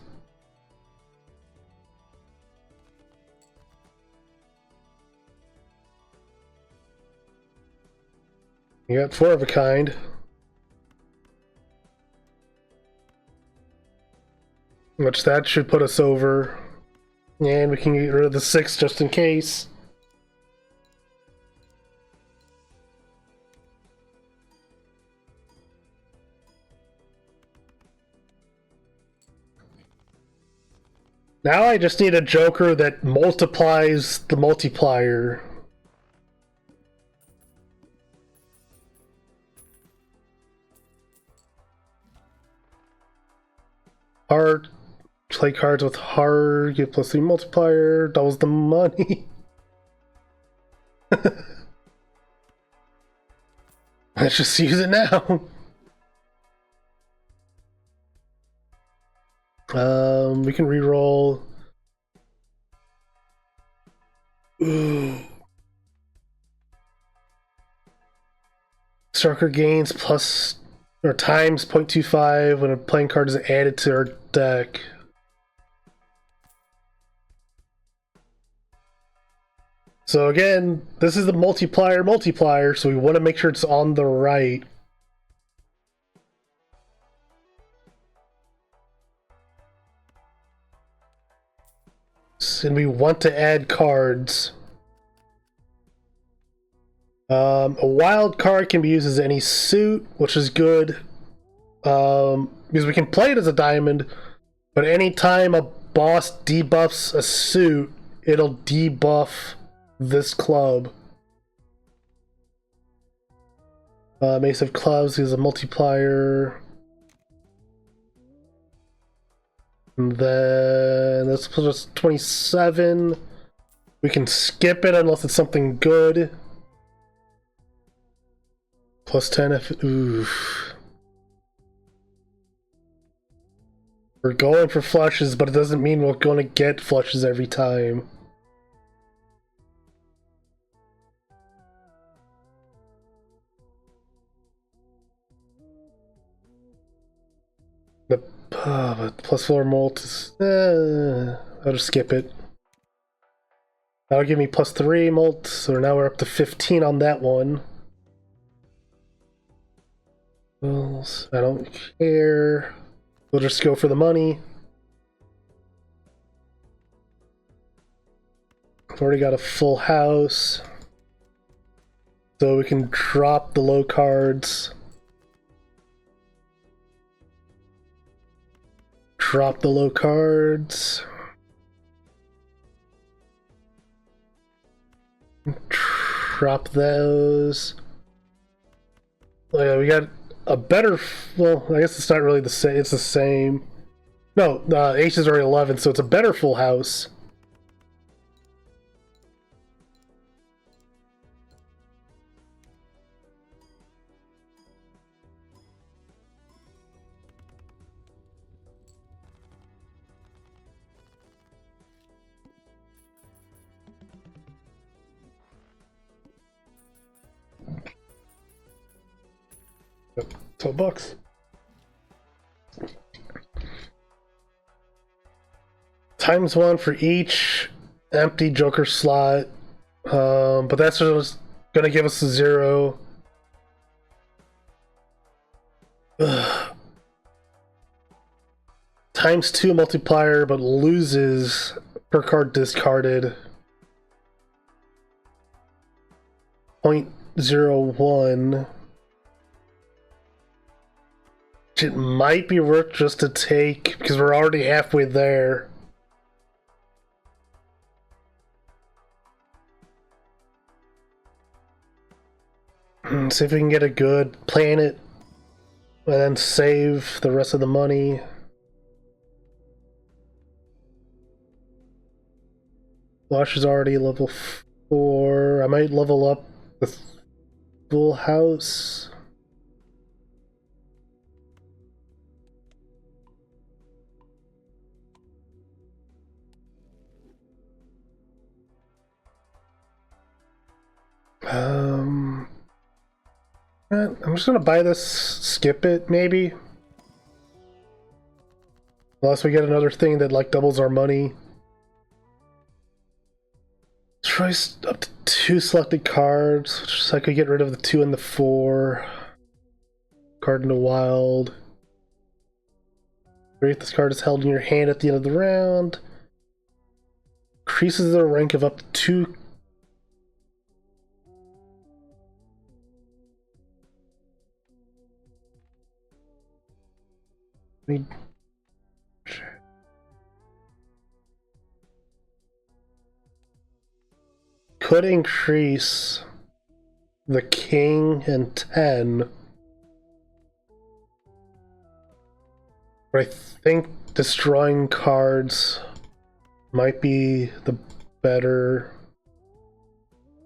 Speaker 1: You got 4 of a kind. Which that should put us over. And we can get rid of the 6 just in case. Now I just need a joker that multiplies the multiplier. Hard. Play cards with hard, get +3 multiplier, doubles the money. Let's just use it now. We can reroll. Ooh. Striker gains plus or times 0.25 when a playing card is added to our deck. So again, this is the multiplier, so we want to make sure it's on the right. And we want to add cards. A wild card can be used as any suit, which is good. Because we can play it as a diamond, but anytime a boss debuffs a suit, it'll debuff this club. Mace of Clubs is a multiplier. And then let's put us 27. We can skip it unless it's something good. Plus 10 if... Oof. We're going for flushes, but it doesn't mean we're going to get flushes every time. But +4 molt is... I'll just skip it. That'll give me +3 molt, so now we're up to 15 on that one. I don't care. We'll just go for the money. I've already got a full house. So we can drop the low cards. Drop the low cards. Drop those. Oh yeah, we got a better... Well, I guess it's not really the same. It's the same. No, aces are 11, so it's a better full house. $12. ×1 for each empty Joker slot. But that's just gonna give us a 0. Ugh. ×2 multiplier, but loses per card discarded. 0.01. It might be worth just to take, because we're already halfway there. See if we can get a good planet and then save the rest of the money. Wash is already level 4. I might level up the Full House. I'm just gonna buy this, skip it, maybe. Unless we get another thing that like doubles our money. Choice up to 2 selected cards, so I could get rid of the 2 and the 4. Card in the wild. If this card is held in your hand at the end of the round. Increases the rank of up to 2. Could increase the king and 10. But I think destroying cards might be the better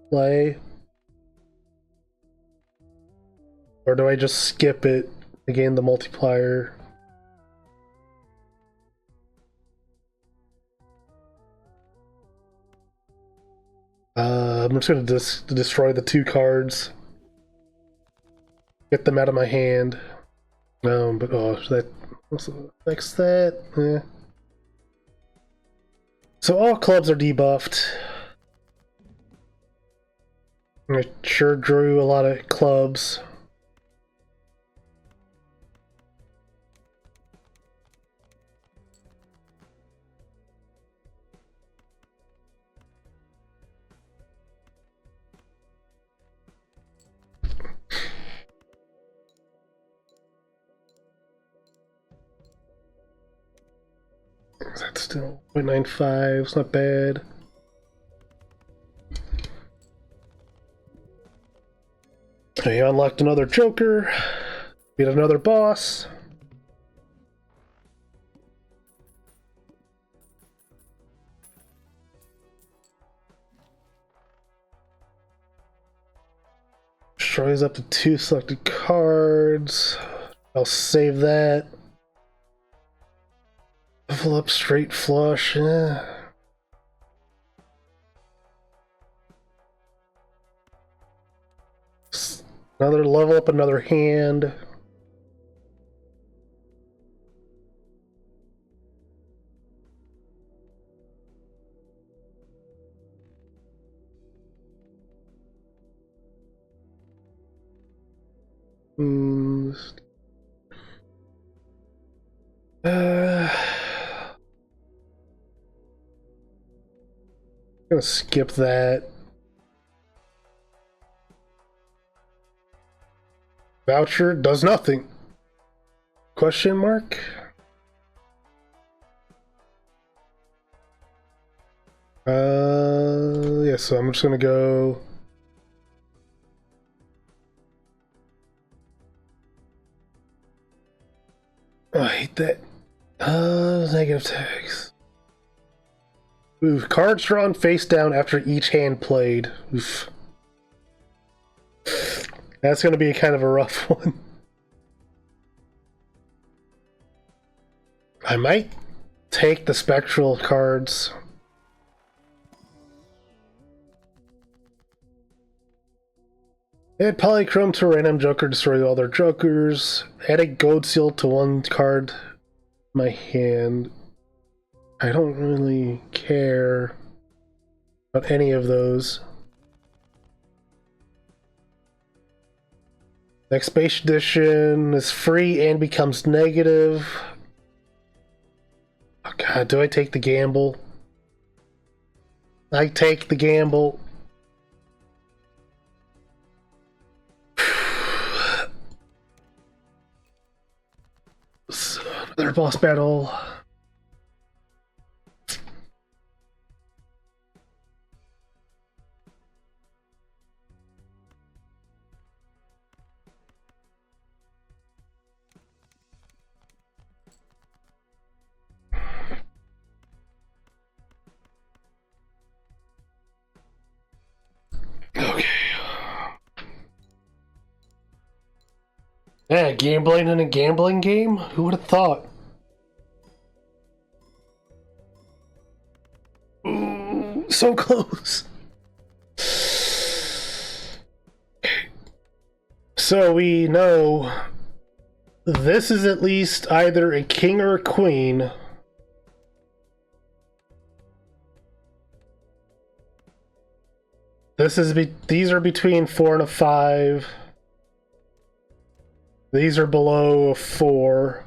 Speaker 1: play. Or do I just skip it to gain the multiplier? I'm just going to destroy the 2 cards. Get them out of my hand. But should I fix that? Yeah. So all clubs are debuffed. I sure drew a lot of clubs. That's still 0.95, it's not bad. Okay, unlocked another Joker. Beat another boss. Destroys up to 2 selected cards. I'll save that. Level up straight flush. Yeah. Another level up, another hand. Gonna skip that. Voucher does nothing. Question mark? Yeah, so I'm just gonna go. Oh, I hate that. Negative tags. Ooh, cards drawn face down after each hand played. Oof. That's gonna be kind of a rough one. I might take the spectral cards. Add Polychrome to a random joker, destroy all their jokers. Add a gold seal to one card in my hand. I don't really care about any of those. Next base edition is free and becomes negative. Oh god, do I take the gamble? I take the gamble. So, another boss battle. Okay. Yeah, gambling in a gambling game? Who would have thought? Ooh, so close. So we know this is at least either a king or a queen. These are between 4 and a 5. These are below a 4.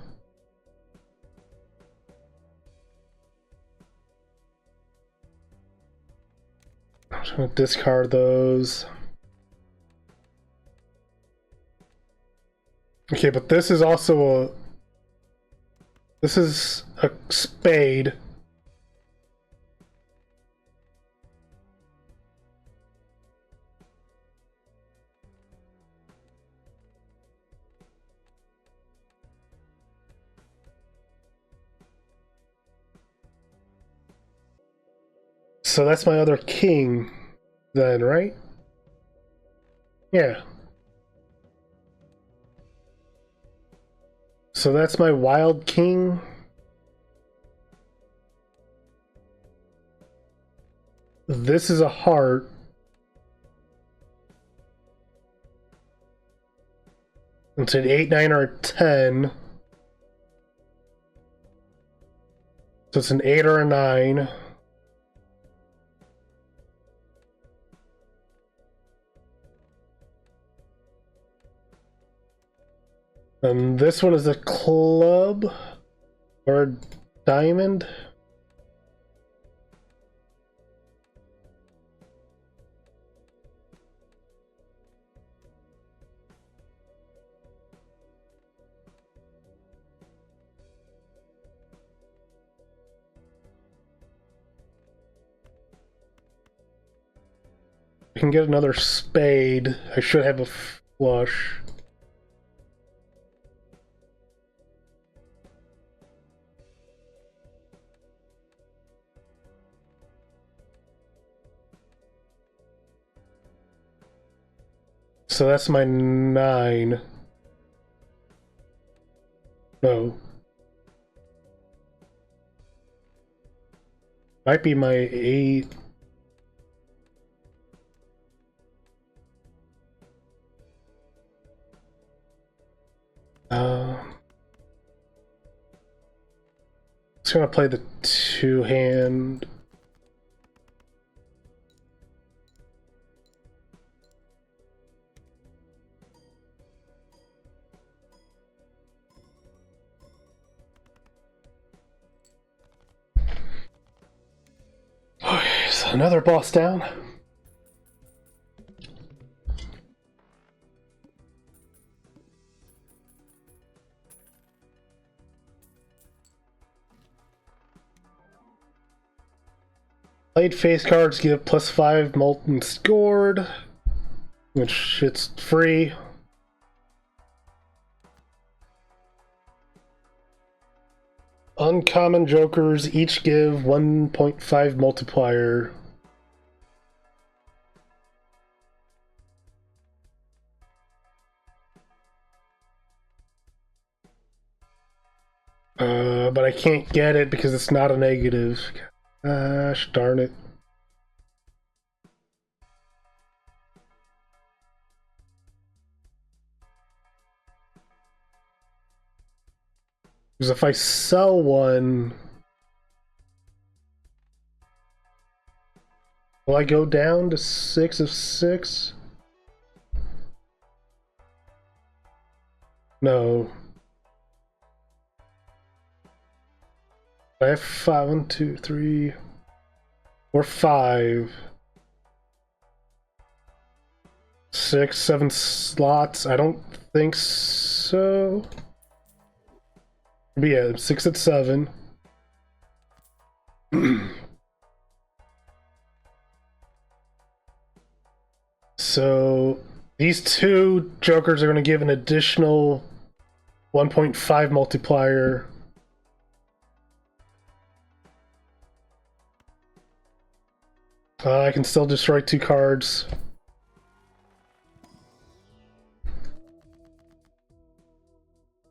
Speaker 1: I'm just gonna discard those. Okay, but this is also a... This is a spade. So that's my other king, then, right? Yeah. So that's my wild king. This is a heart. It's an 8, 9, or a 10. So it's an 8 or a 9. And this one is a club or a diamond. I can get another spade. I should have a flush. So that's my 9. No. Might be my 8. Just gonna play the 2-hand. Okay, so another boss down. Played face cards give +5 molten scored, which it's free. Uncommon jokers each give 1.5 multiplier. But I can't get it because it's not a negative. Gosh darn it. Because if I sell one, will I go down to 6 of 6? No. I have 5, 1, 2, 3, 4, 5, 6, 7 slots. I don't think so. But yeah, 6 at 7. So these two jokers are going to give an additional 1.5 multiplier. I can still destroy 2 cards.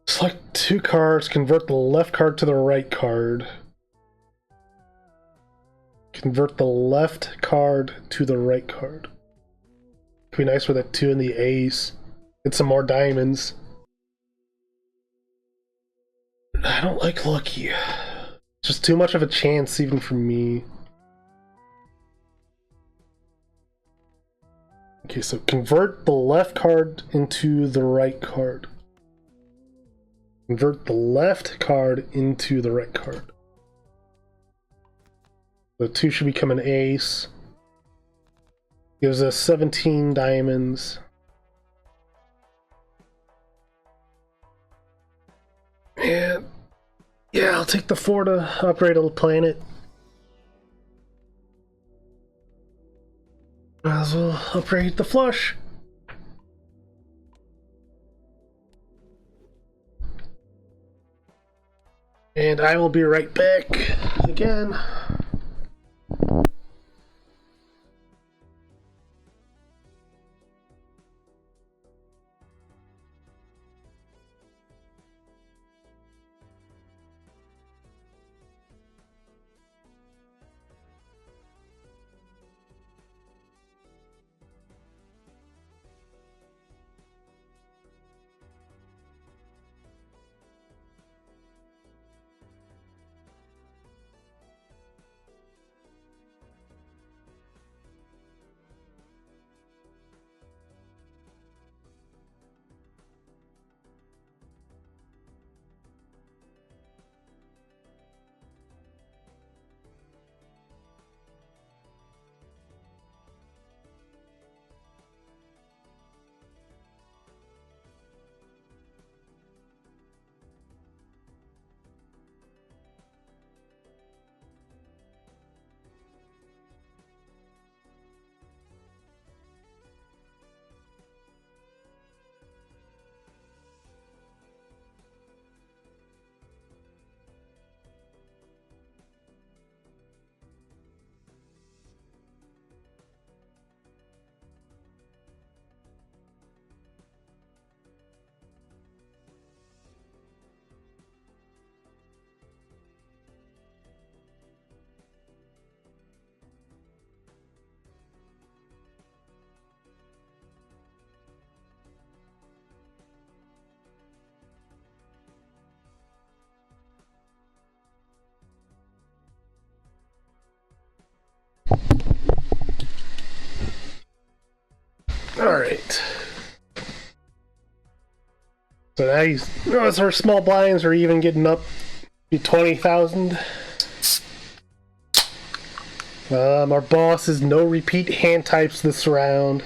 Speaker 1: Select 2 cards, convert the left card to the right card. Convert the left card to the right card. Could be nice with a 2 and the ace. Get some more diamonds. I don't like lucky. Just too much of a chance even for me. Okay, so convert the left card into the right card. Convert the left card into the right card. The 2 should become an ace. Gives us 17 diamonds. And yeah, I'll take the 4 to upgrade a planet. Might as well upgrade the flush. And I will be right back again. Alright. So now you notice our small blinds are even getting up to 20,000. Our boss is no repeat hand types this round.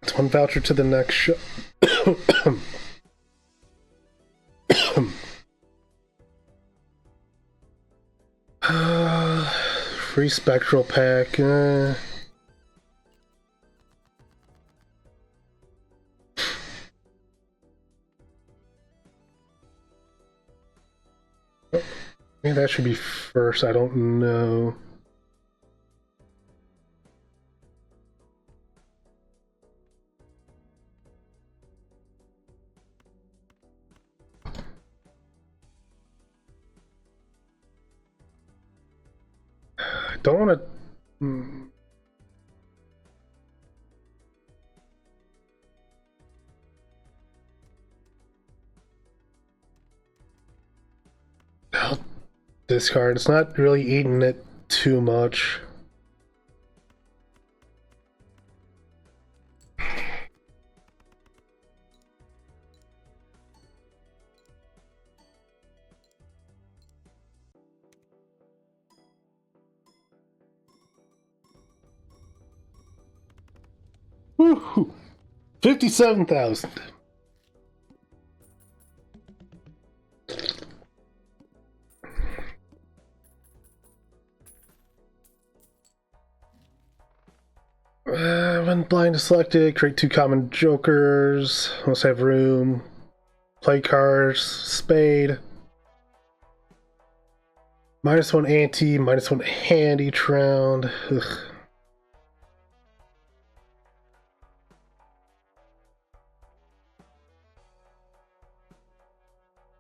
Speaker 1: It's 1 voucher to the next show. Free spectral pack. Maybe that should be first. I don't know. I don't want to. Discard. It's not really eating it too much. Woo-hoo. 57,000. When blind is selected, create 2 common jokers. Must have room. Play cards. Spade. -1 ante, -1 hand each round. Ugh.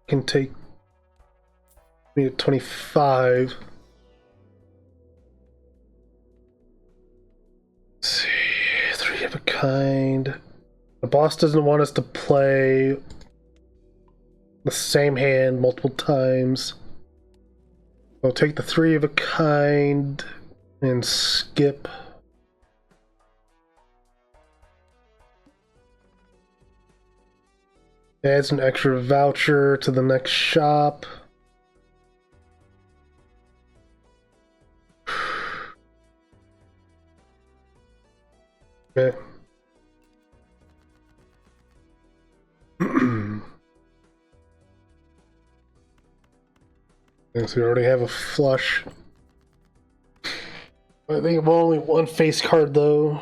Speaker 1: Can take me to 25. Let's see, 3 of a kind. The boss doesn't want us to play the same hand multiple times. I'll take the 3 of a kind and skip. Adds an extra voucher to the next shop. Okay. So we already have a flush. I think of only 1 face card though.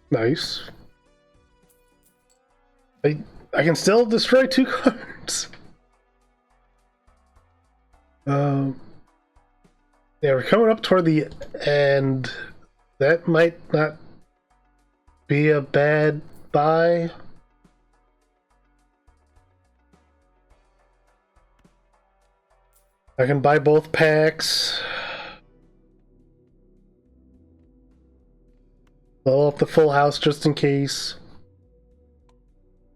Speaker 1: Nice. I can still destroy 2 cards. Yeah, we're coming up toward the end. That might not be a bad buy. I can buy both packs. Level up the full house just in case.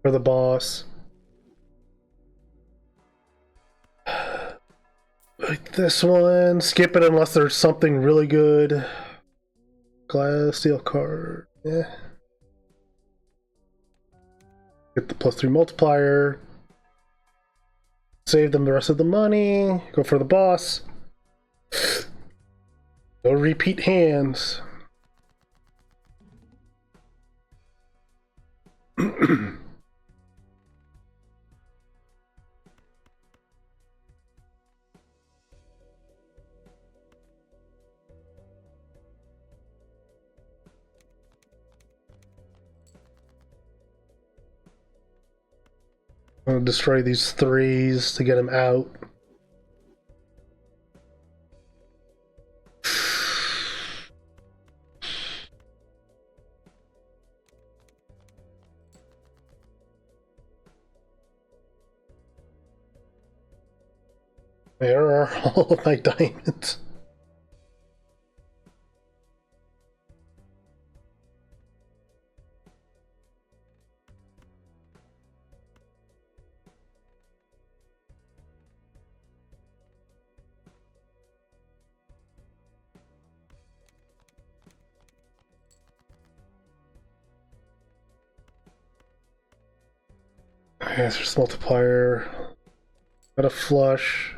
Speaker 1: For the boss. Like this one. Skip it unless there's something really good. Glass steel card. Yeah. Get the +3 multiplier. Save them the rest of the money. Go for the boss. No repeat hands. I'm gonna destroy these 3s to get him out. There are all of my diamonds. Yes, there's multiplier. Got a flush.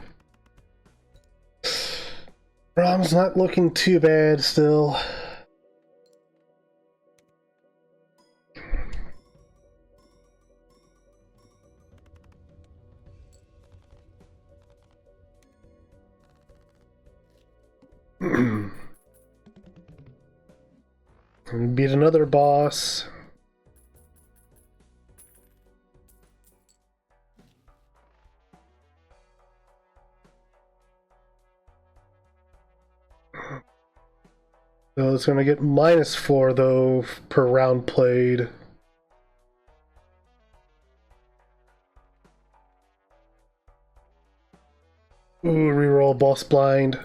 Speaker 1: Rom's not looking too bad still. Beat another boss. So it's gonna get -4 though per round played. Ooh, reroll boss blind.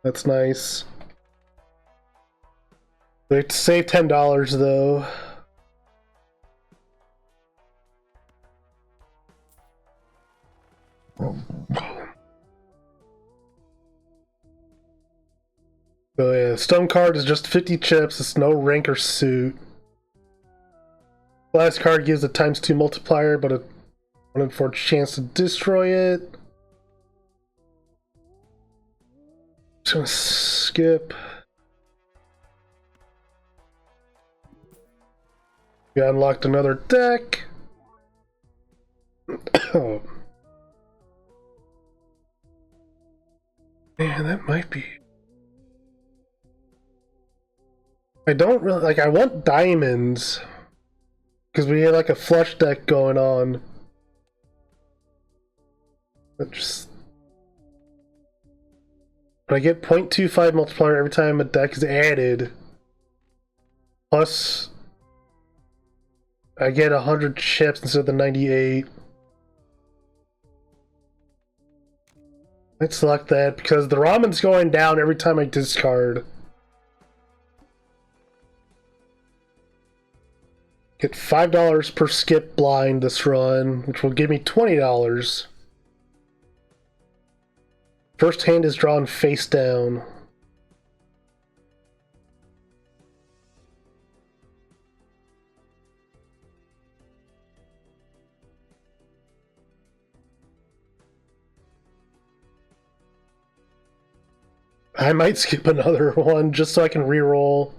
Speaker 1: That's nice. We have to save $10 though. So yeah, stone card is just 50 chips. It's no rank or suit. Last card gives a ×2 multiplier, but a 1 in 4 chance to destroy it. Just gonna skip. We unlocked another deck. Oh. Man, that might be. I don't really like. I want diamonds because we had like a flush deck going on. But I get 0.25 multiplier every time a deck is added. Plus, I get 100 chips instead of the 98. I'd select that because the ramen's going down every time I discard. Get $5 per skip blind this run, which will give me $20. First hand is drawn face down. I might skip another one just so I can reroll.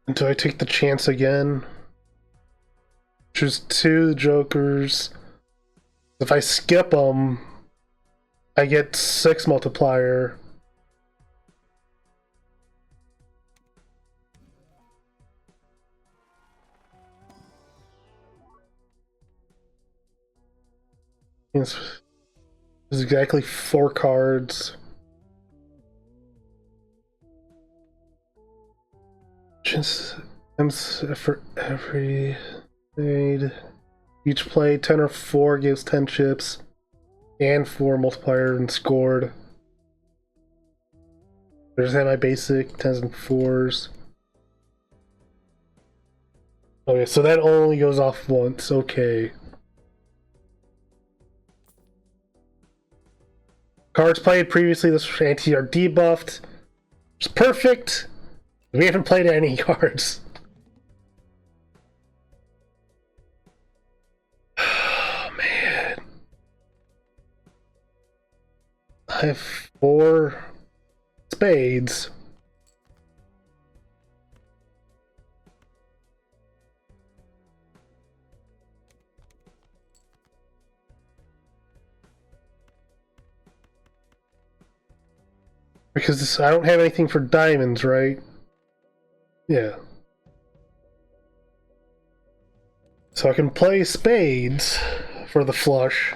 Speaker 1: Until I take the chance again. Choose 2 jokers. If I skip them, I get 6 multiplier. It's exactly 4 cards. Just for every trade. Each play 10 or 4 gives 10 chips and 4 multiplier and scored. I just have my basic 10s and 4s. Okay, so that only goes off once. Okay. Cards played previously this anti are debuffed. It's perfect. We haven't played any cards. Oh, man. I have 4 spades. Because I don't have anything for diamonds, right? Yeah. So I can play spades for the flush.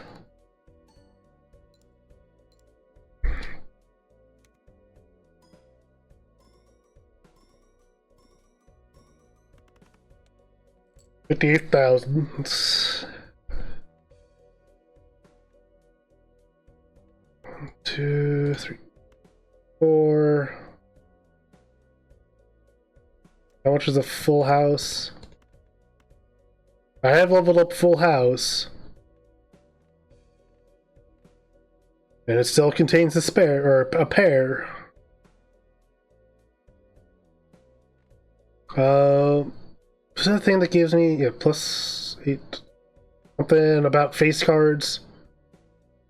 Speaker 1: $58,000. 1, 2, 3, 4. How much is a full house? I have leveled up full house. And it still contains a spare, or a pair. What's that thing that gives me, yeah, +8. Something about face cards.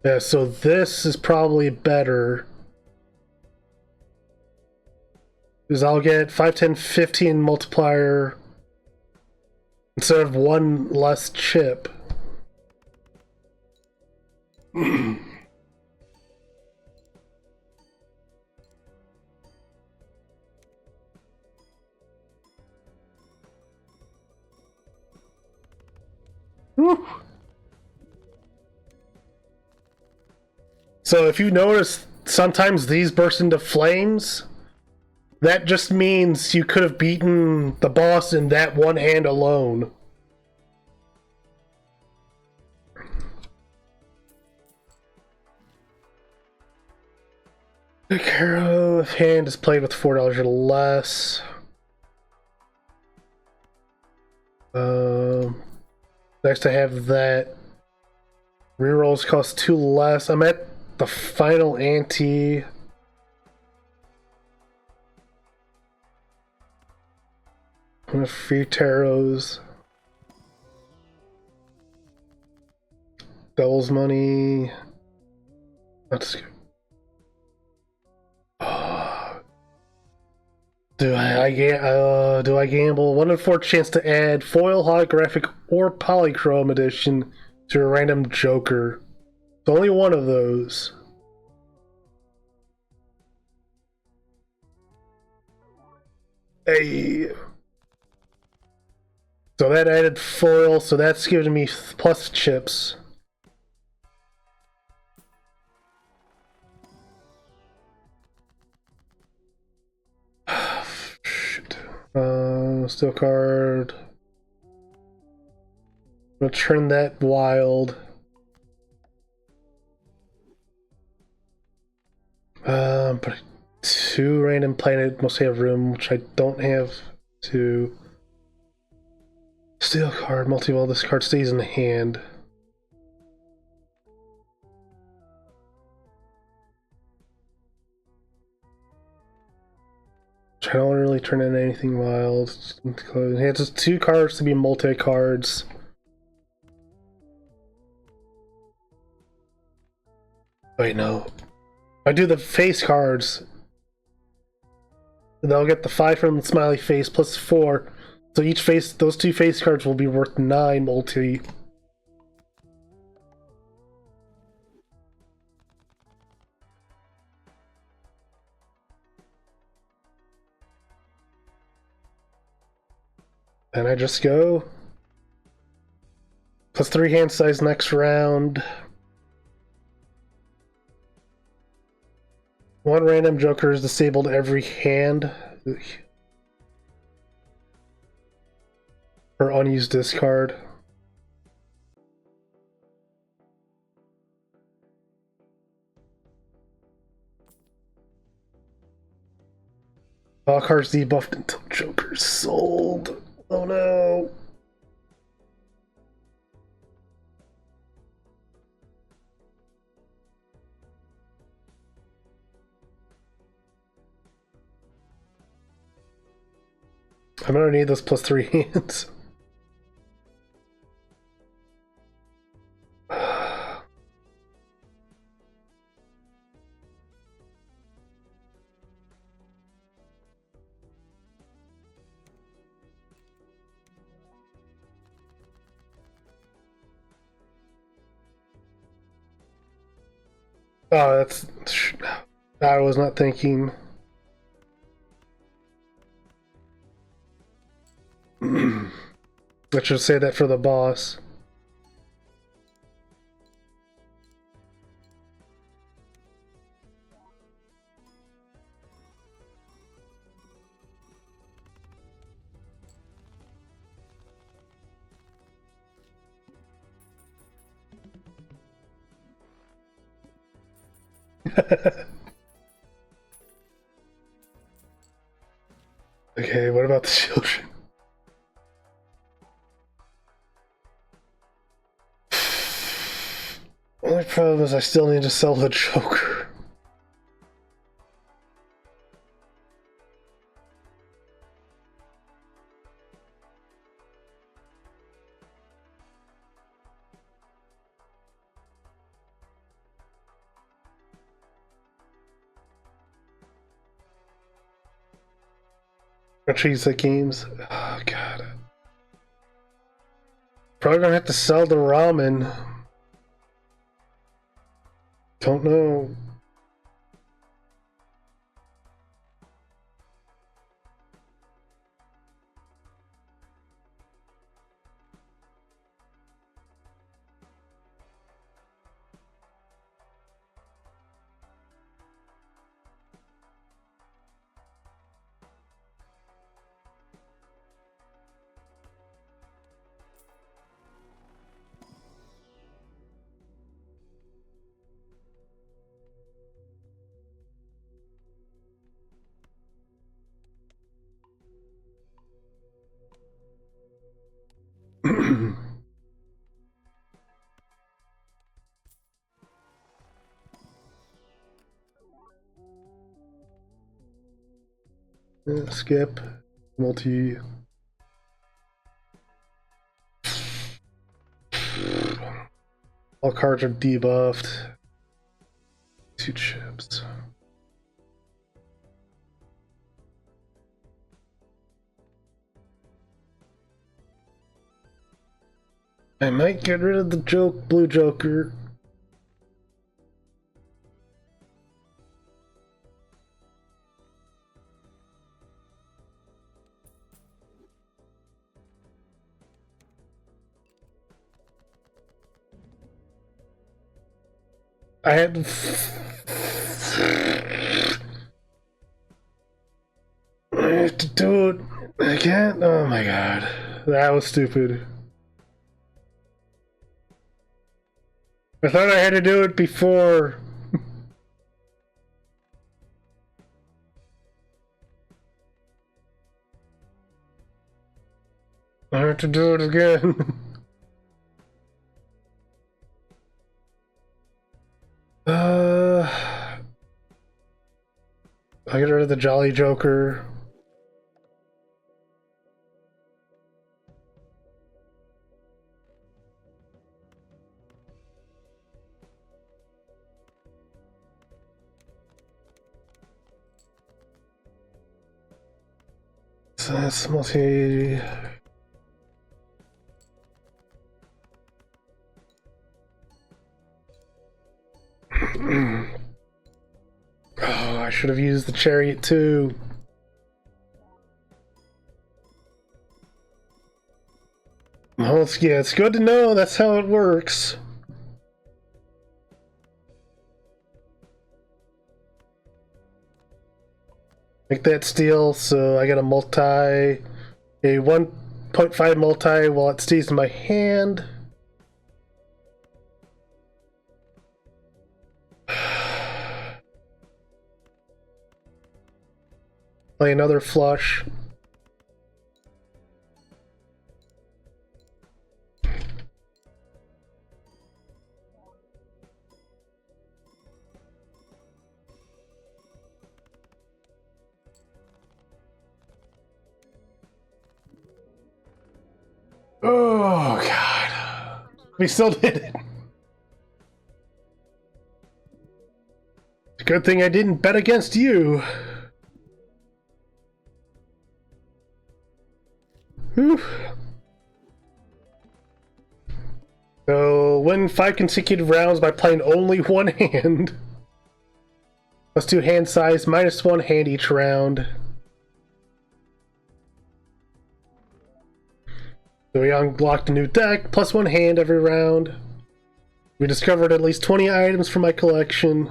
Speaker 1: Yeah, so this is probably better. Because I'll get 5, 10, 15 multiplier instead of 1 less chip. Whew. So if you notice, sometimes these burst into flames. That just means you could have beaten the boss in that one hand alone. The Caro hand is played with $4 or less. Next I have that. Rerolls cost 2 less. I'm at the final ante. Free tarots. Devil's money. Let's go. Do I gamble? 1 in 4 chance to add foil, holographic, or polychrome edition to a random Joker. It's only one of those. Hey. So that added foil, so that's giving me plus chips. Shit. Steel card. I'm gonna turn that wild. But 2 random planet mostly have room, which I don't have. 2. Steel card, multi-ball, this card stays in the hand. I don't really turn in anything wild. He has just 2 cards to be multi-cards. Wait, no. I do the face cards. They'll get the 5 from the smiley face plus 4. So each face, those 2 face cards will be worth 9 multi. And I just go. Plus 3 hand size next round. 1 random Joker is disabled every hand. Or unused discard. All cards debuffed until Joker's sold. Oh no. I'm gonna need those plus 3 hands. Oh, that's... I was not thinking. I should say that for the boss. Okay, what about the children? Only problem is I still need to sell the Joker. Trees like games. Oh god. Probably gonna have to sell the ramen. Don't know. Skip. Multi. All cards are debuffed. 2 chips. I might get rid of the blue Joker. I had I have to do it again? Oh my god. That was stupid. I thought I had to do it before. I have to do it again. I get rid of the Jolly Joker. So that's multi. Oh, I should have used the chariot too. Well, yeah, it's good to know that's how it works. Make that steal, so I got a 1.5 multi while it stays in my hand. Play another flush. Oh god. We still did it. Good thing I didn't bet against you. Whew. So, win 5 consecutive rounds by playing only one hand. Plus 2 hand size, minus 1 hand each round. So we unlocked a new deck, plus 1 hand every round. We discovered at least 20 items from my collection.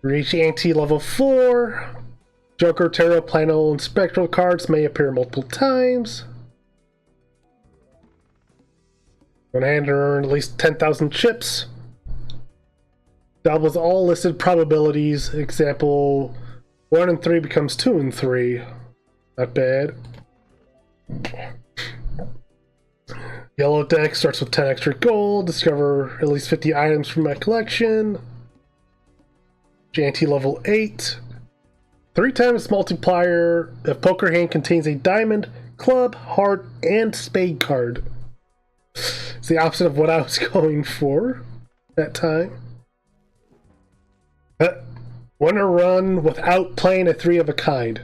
Speaker 1: Reach ante level 4. Joker, Tarot, Plano, and Spectral cards may appear multiple times. One hand earn at least 10,000 chips. Doubles all listed probabilities. Example, 1 and 3 becomes 2 and 3. Not bad. Yellow deck starts with 10 extra gold. Discover at least 50 items from my collection. Ante level 8. 3 times multiplier if poker hand contains a diamond, club, heart, and spade card. It's the opposite of what I was going for that time. Win a run without playing a 3 of a kind.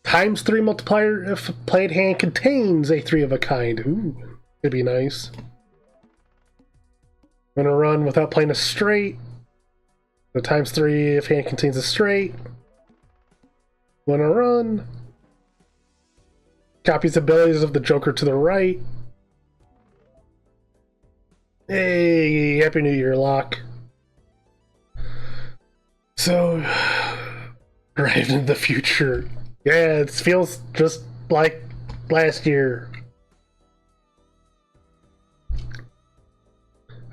Speaker 1: Times 3 multiplier if a played hand contains a 3 of a kind. Ooh, could be nice. Win a run without playing a straight. So times 3 if hand contains a straight. Win a run. Copies abilities of the Joker to the right. Hey, Happy New Year, Locke. So, arrived in the future. Yeah, it feels just like last year.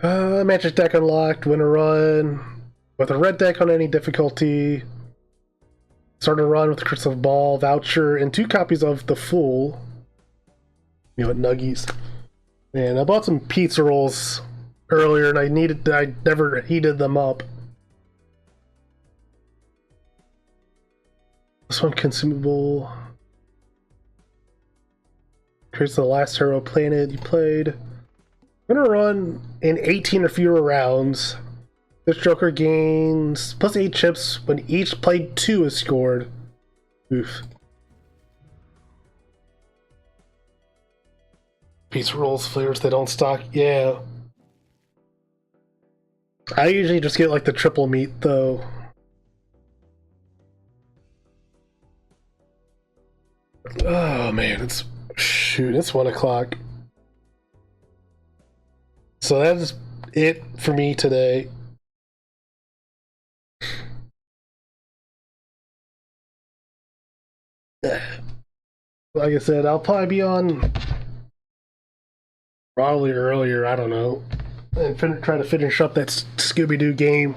Speaker 1: Magic deck unlocked. Win a run with a red deck on any difficulty. Start a run with a Crystal Ball voucher and 2 copies of The Fool. You know what, Nuggies. And I bought some pizza rolls earlier and I never heated them up. This one consumable. Creates the last hero planet you played. I'm gonna run in 18 or fewer rounds. This Joker gains plus 8 chips when each played 2 is scored. Oof. Pizza rolls, flavors they don't stock. Yeah. I usually just get like the triple meat though. Oh man, it's 1 o'clock. So that is it for me today. Like I said, I'll probably be on probably earlier, I don't know. And try to finish up that Scooby-Doo game.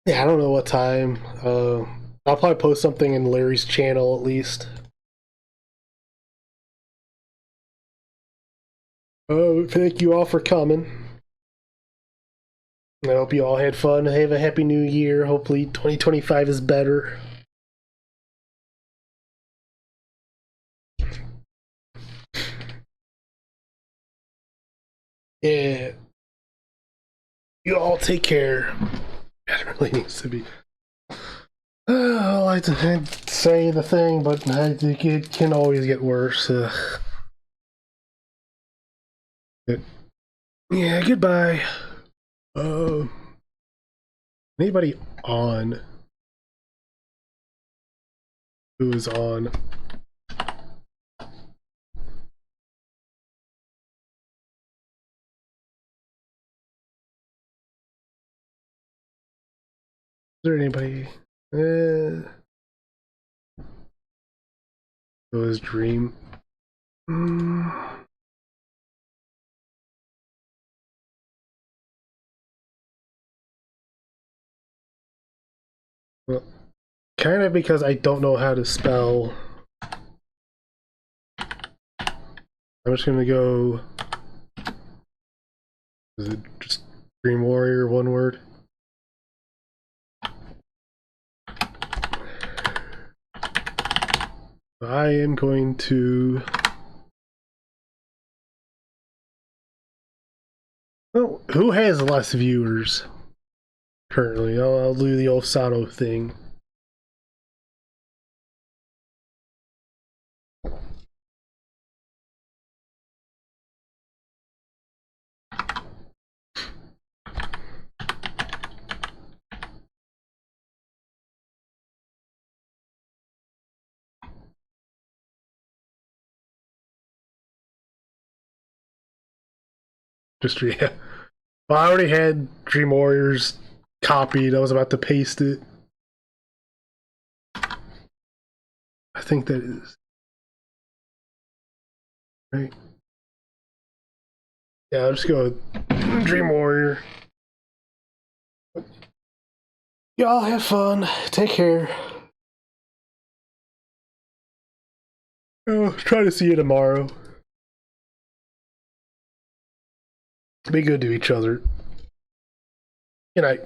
Speaker 1: Yeah, I don't know what time. I'll probably post something in Larry's channel at least. Oh, thank you all for coming. I hope you all had fun. Have a happy new year. Hopefully 2025 is better. Yeah. You all take care. It really needs to be. I like to say the thing, but I think it can always get worse. Yeah, goodbye. Anybody on? Who is on? Is there anybody? It was Dream. Well, kind of because I don't know how to spell. I'm just gonna go. Is it just Dream Warrior, one word? I am going to. Oh, who has less viewers currently? I'll do the old Sato thing. Just yeah. Well, I already had Dream Warriors copied. I was about to paste it. I think that is right. Yeah, I'll just go with Dream Warrior. Y'all have fun. Take care. Oh, try to see you tomorrow. Be good to each other. Good night.